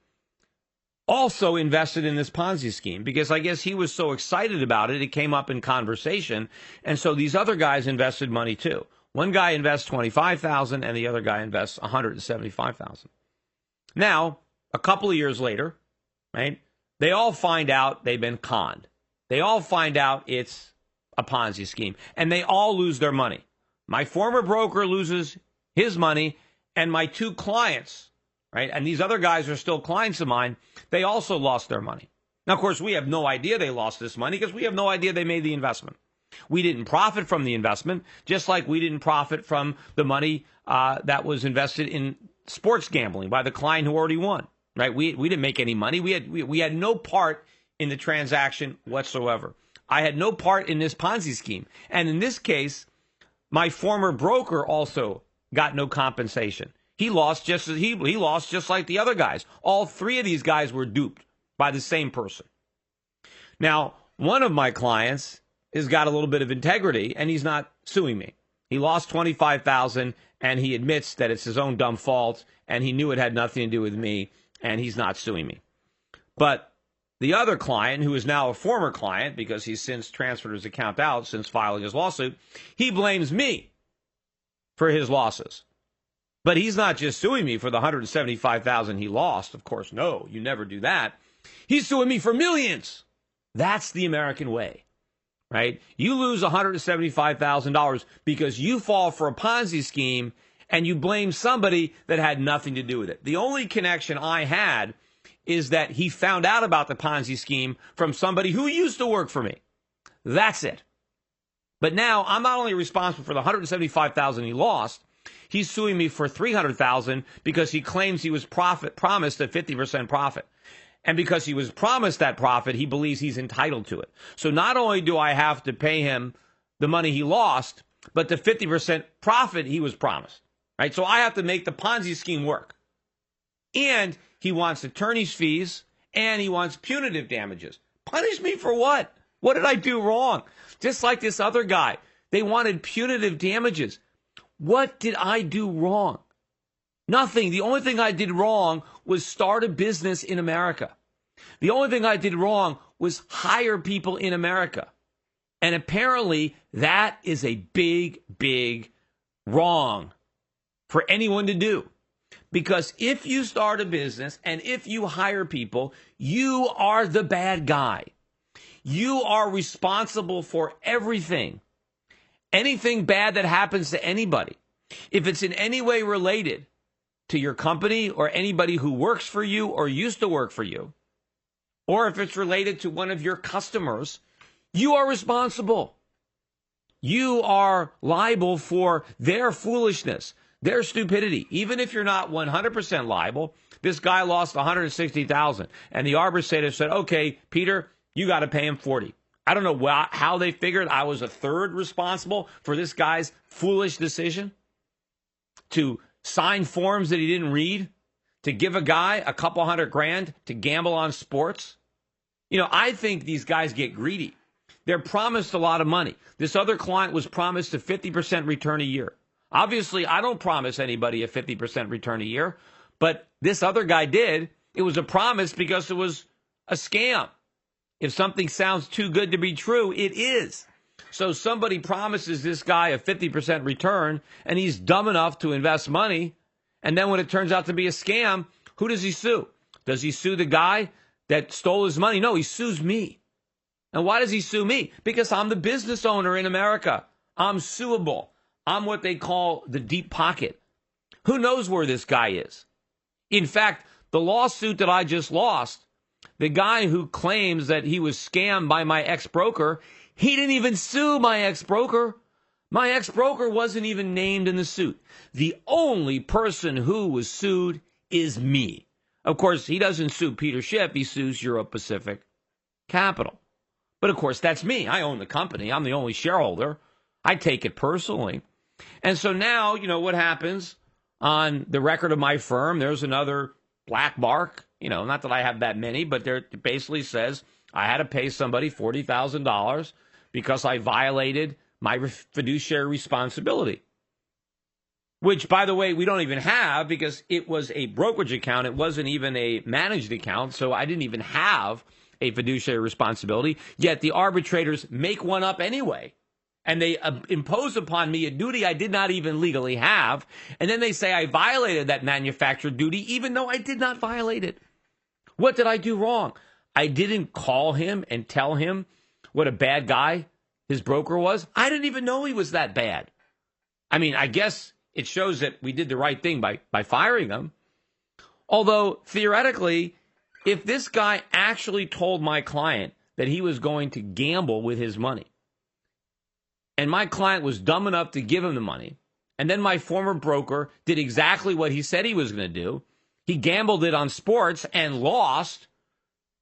also invested in this Ponzi scheme because I guess he was so excited about it, it came up in conversation. And so these other guys invested money too. One guy invests $25,000 and the other guy invests $175,000. Now, a couple of years later, right, they all find out they've been conned. They all find out it's a Ponzi scheme and they all lose their money. My former broker loses his money and my 2 clients, right? And these other guys are still clients of mine. They also lost their money. Now, of course, we have no idea they lost this money because we have no idea they made the investment. We didn't profit from the investment, just like we didn't profit from the money that was invested in sports gambling by the client who already won, right? We didn't make any money. We had no part in the transaction whatsoever. I had no part in this Ponzi scheme. And in this case, my former broker also got no compensation. He lost just like the other guys. All 3 of these guys were duped by the same person. Now, one of my clients has got a little bit of integrity, and he's not suing me. He lost $25,000, and he admits that it's his own dumb fault, and he knew it had nothing to do with me, and he's not suing me. But the other client, who is now a former client because he's since transferred his account out since filing his lawsuit, he blames me for his losses. But he's not just suing me for the $175,000 he lost. Of course, no, you never do that. He's suing me for millions. That's the American way, right? You lose $175,000 because you fall for a Ponzi scheme and you blame somebody that had nothing to do with it. The only connection I had is that he found out about the Ponzi scheme from somebody who used to work for me. That's it. But now I'm not only responsible for the $175,000 he lost, he's suing me for $300,000 because he claims he was promised a 50% profit. And because he was promised that profit, he believes he's entitled to it. So not only do I have to pay him the money he lost, but the 50% profit he was promised. Right? So I have to make the Ponzi scheme work. And he wants attorney's fees, and he wants punitive damages. Punish me for what? What did I do wrong? Just like this other guy. They wanted punitive damages. What did I do wrong? Nothing. The only thing I did wrong was start a business in America. The only thing I did wrong was hire people in America. And apparently that is a big, big wrong. for anyone to do. Because if you start a business and if you hire people, you are the bad guy. You are responsible for everything. Anything bad that happens to anybody, if it's in any way related to your company or anybody who works for you or used to work for you, or if it's related to one of your customers, you are responsible. You are liable for their foolishness, their stupidity. Even if you're not 100% liable, this guy lost $160,000, and the arbitrator said, "Okay, Peter, you got to pay him $40,000." I don't know how they figured I was a third responsible for this guy's foolish decision to sign forms that he didn't read, to give a guy a couple $100,000 to gamble on sports. You know, I think these guys get greedy. They're promised a lot of money. This other client was promised a 50% return a year. Obviously, I don't promise anybody a 50% return a year, but this other guy did. It was a promise because it was a scam. If something sounds too good to be true, it is. So somebody promises this guy a 50% return, and he's dumb enough to invest money, and then when it turns out to be a scam, who does he sue? Does he sue the guy that stole his money? No, he sues me. And why does he sue me? Because I'm the business owner in America. I'm suable. I'm what they call the deep pocket. Who knows where this guy is? In fact, the lawsuit that I just lost, the guy who claims that he was scammed by my ex-broker, he didn't even sue my ex-broker. My ex-broker wasn't even named in the suit. The only person who was sued is me. Of course, he doesn't sue Peter Schiff. He sues Euro Pacific Capital. But of course, that's me. I own the company. I'm the only shareholder. I take it personally. And so now, you know, what happens on the record of my firm, there's another black mark. You know, not that I have that many, but there it basically says I had to pay somebody $40,000 because I violated my fiduciary responsibility. Which, by the way, we don't even have because it was a brokerage account. It wasn't even a managed account, so I didn't even have a fiduciary responsibility. Yet the arbitrators make one up anyway. And they impose upon me a duty I did not even legally have. And then they say I violated that manufacturer duty even though I did not violate it. What did I do wrong? I didn't call him and tell him what a bad guy his broker was. I didn't even know he was that bad. I mean, I guess it shows that we did the right thing by firing him. Although, theoretically, if this guy actually told my client that he was going to gamble with his money, and my client was dumb enough to give him the money, and then my former broker did exactly what he said he was going to do, he gambled it on sports and lost,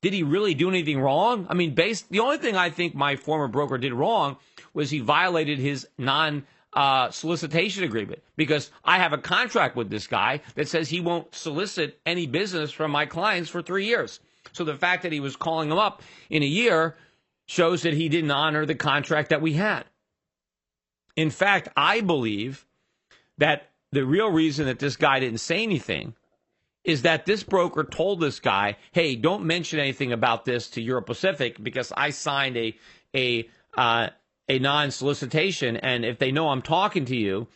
did he really do anything wrong? I mean, the only thing I think my former broker did wrong was he violated his non-solicitation agreement, because I have a contract with this guy that says he won't solicit any business from my clients for 3 years. So the fact that he was calling them up in a year shows that he didn't honor the contract that we had. In fact, I believe that the real reason that this guy didn't say anything is that this broker told this guy, hey, don't mention anything about this to Euro Pacific because I signed a non-solicitation, and if they know I'm talking to you,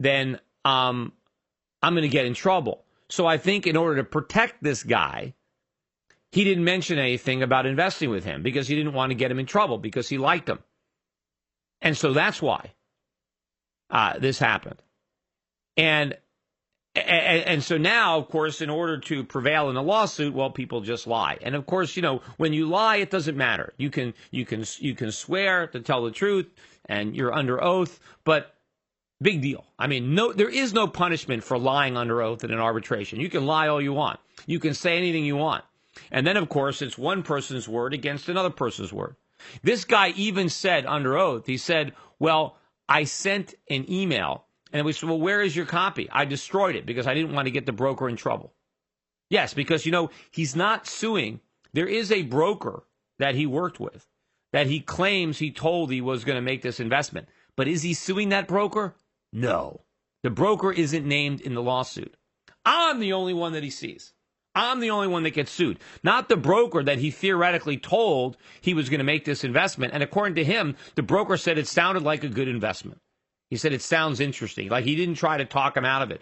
then I'm going to get in trouble. So I think in order to protect this guy, he didn't mention anything about investing with him because he didn't want to get him in trouble because he liked him. And so that's why this happened. And so now, of course, in order to prevail in a lawsuit, well, people just lie. And of course, you know, when you lie, it doesn't matter. You can swear to tell the truth, and you're under oath, but big deal. I mean, there is no punishment for lying under oath in an arbitration. You can lie all you want. You can say anything you want. And then, of course, it's one person's word against another person's word. This guy even said under oath, he said, well, I sent an email. And we said, well, where is your copy? I destroyed it because I didn't want to get the broker in trouble. Yes, because, you know, he's not suing. There is a broker that he worked with that he claims he told he was going to make this investment. But is he suing that broker? No. The broker isn't named in the lawsuit. I'm the only one that he sees. I'm the only one that gets sued, not the broker that he theoretically told he was going to make this investment. And according to him, the broker said it sounded like a good investment. He said, it sounds interesting. Like he didn't try to talk him out of it.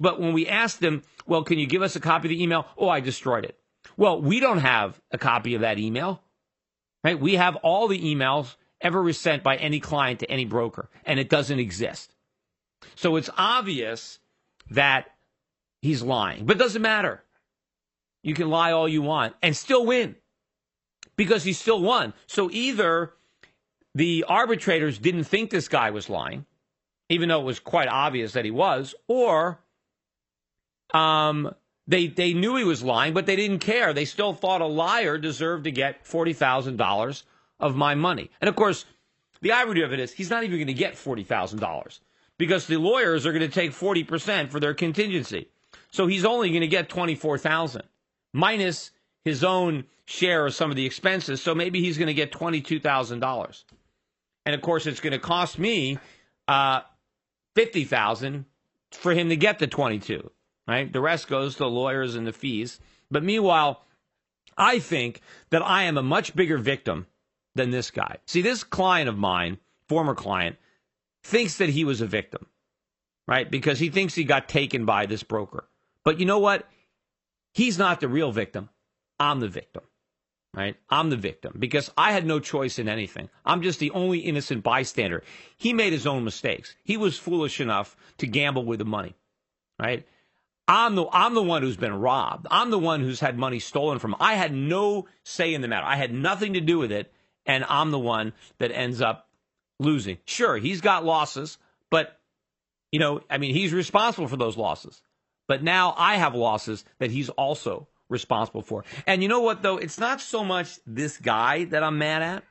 But when we asked him, well, can you give us a copy of the email? Oh, I destroyed it. Well, we don't have a copy of that email, right? We have all the emails ever sent by any client to any broker, and it doesn't exist. So it's obvious that he's lying, but it doesn't matter. You can lie all you want and still win because he still won. So either the arbitrators didn't think this guy was lying, even though it was quite obvious that he was, or they knew he was lying, but they didn't care. They still thought a liar deserved to get $40,000 of my money. And, of course, the irony of it is he's not even going to get $40,000 because the lawyers are going to take 40% for their contingency. So he's only going to get $24,000 minus his own share of some of the expenses. So maybe he's going to get $22,000. And, of course, it's going to cost me $50,000 for him to get the 22, right? The rest goes to the lawyers and the fees. But meanwhile, I think that I am a much bigger victim than this guy. See, this client of mine, former client, thinks that he was a victim, right? Because he thinks he got taken by this broker. But you know what? He's not the real victim. I'm the victim, right? I'm the victim because I had no choice in anything. I'm just the only innocent bystander. He made his own mistakes. He was foolish enough to gamble with the money, right? I'm the one who's been robbed. I'm the one who's had money stolen from him. I had no say in the matter. I had nothing to do with it, and I'm the one that ends up losing. Sure, he's got losses, but, he's responsible for those losses. But now I have losses that he's also responsible for. And you know what, though? It's not so much this guy that I'm mad at.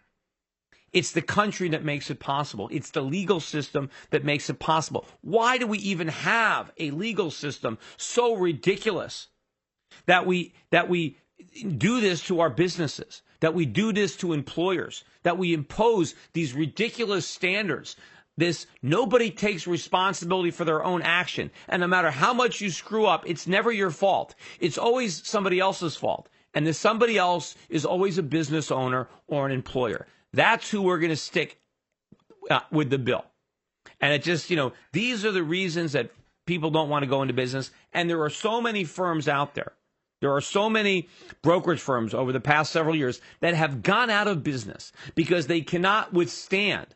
It's the country that makes it possible. It's the legal system that makes it possible. Why do we even have a legal system so ridiculous that we do this to our businesses, that we do this to employers, that we impose these ridiculous standards? Nobody takes responsibility for their own action. And no matter how much you screw up, it's never your fault. It's always somebody else's fault. And this somebody else is always a business owner or an employer. That's who we're going to stick with the bill. And it just, these are the reasons that people don't want to go into business. And there are so many firms out there. There are so many brokerage firms over the past several years that have gone out of business because they cannot withstand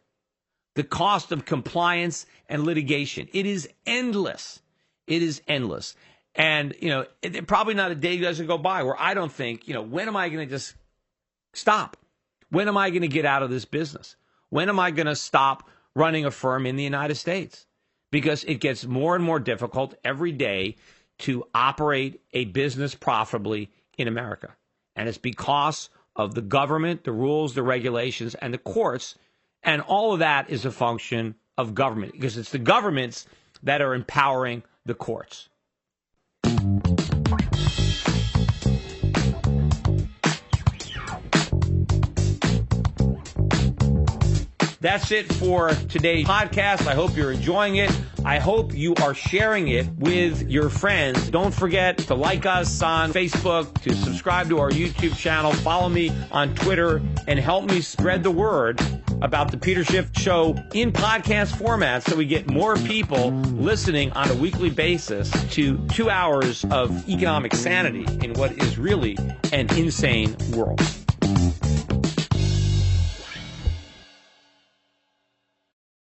the cost of compliance and litigation. It is endless. It is endless. And, probably not a day doesn't go by where I don't think, when am I going to just stop? When am I going to get out of this business? When am I going to stop running a firm in the United States? Because it gets more and more difficult every day to operate a business profitably in America. And it's because of the government, the rules, the regulations, and the courts. And all of that is a function of government because it's the governments that are empowering the courts. That's it for today's podcast. I hope you're enjoying it. I hope you are sharing it with your friends. Don't forget to like us on Facebook, to subscribe to our YouTube channel, follow me on Twitter, and help me spread the word about the Peter Schiff Show in podcast format so we get more people listening on a weekly basis to 2 hours of economic sanity in what is really an insane world.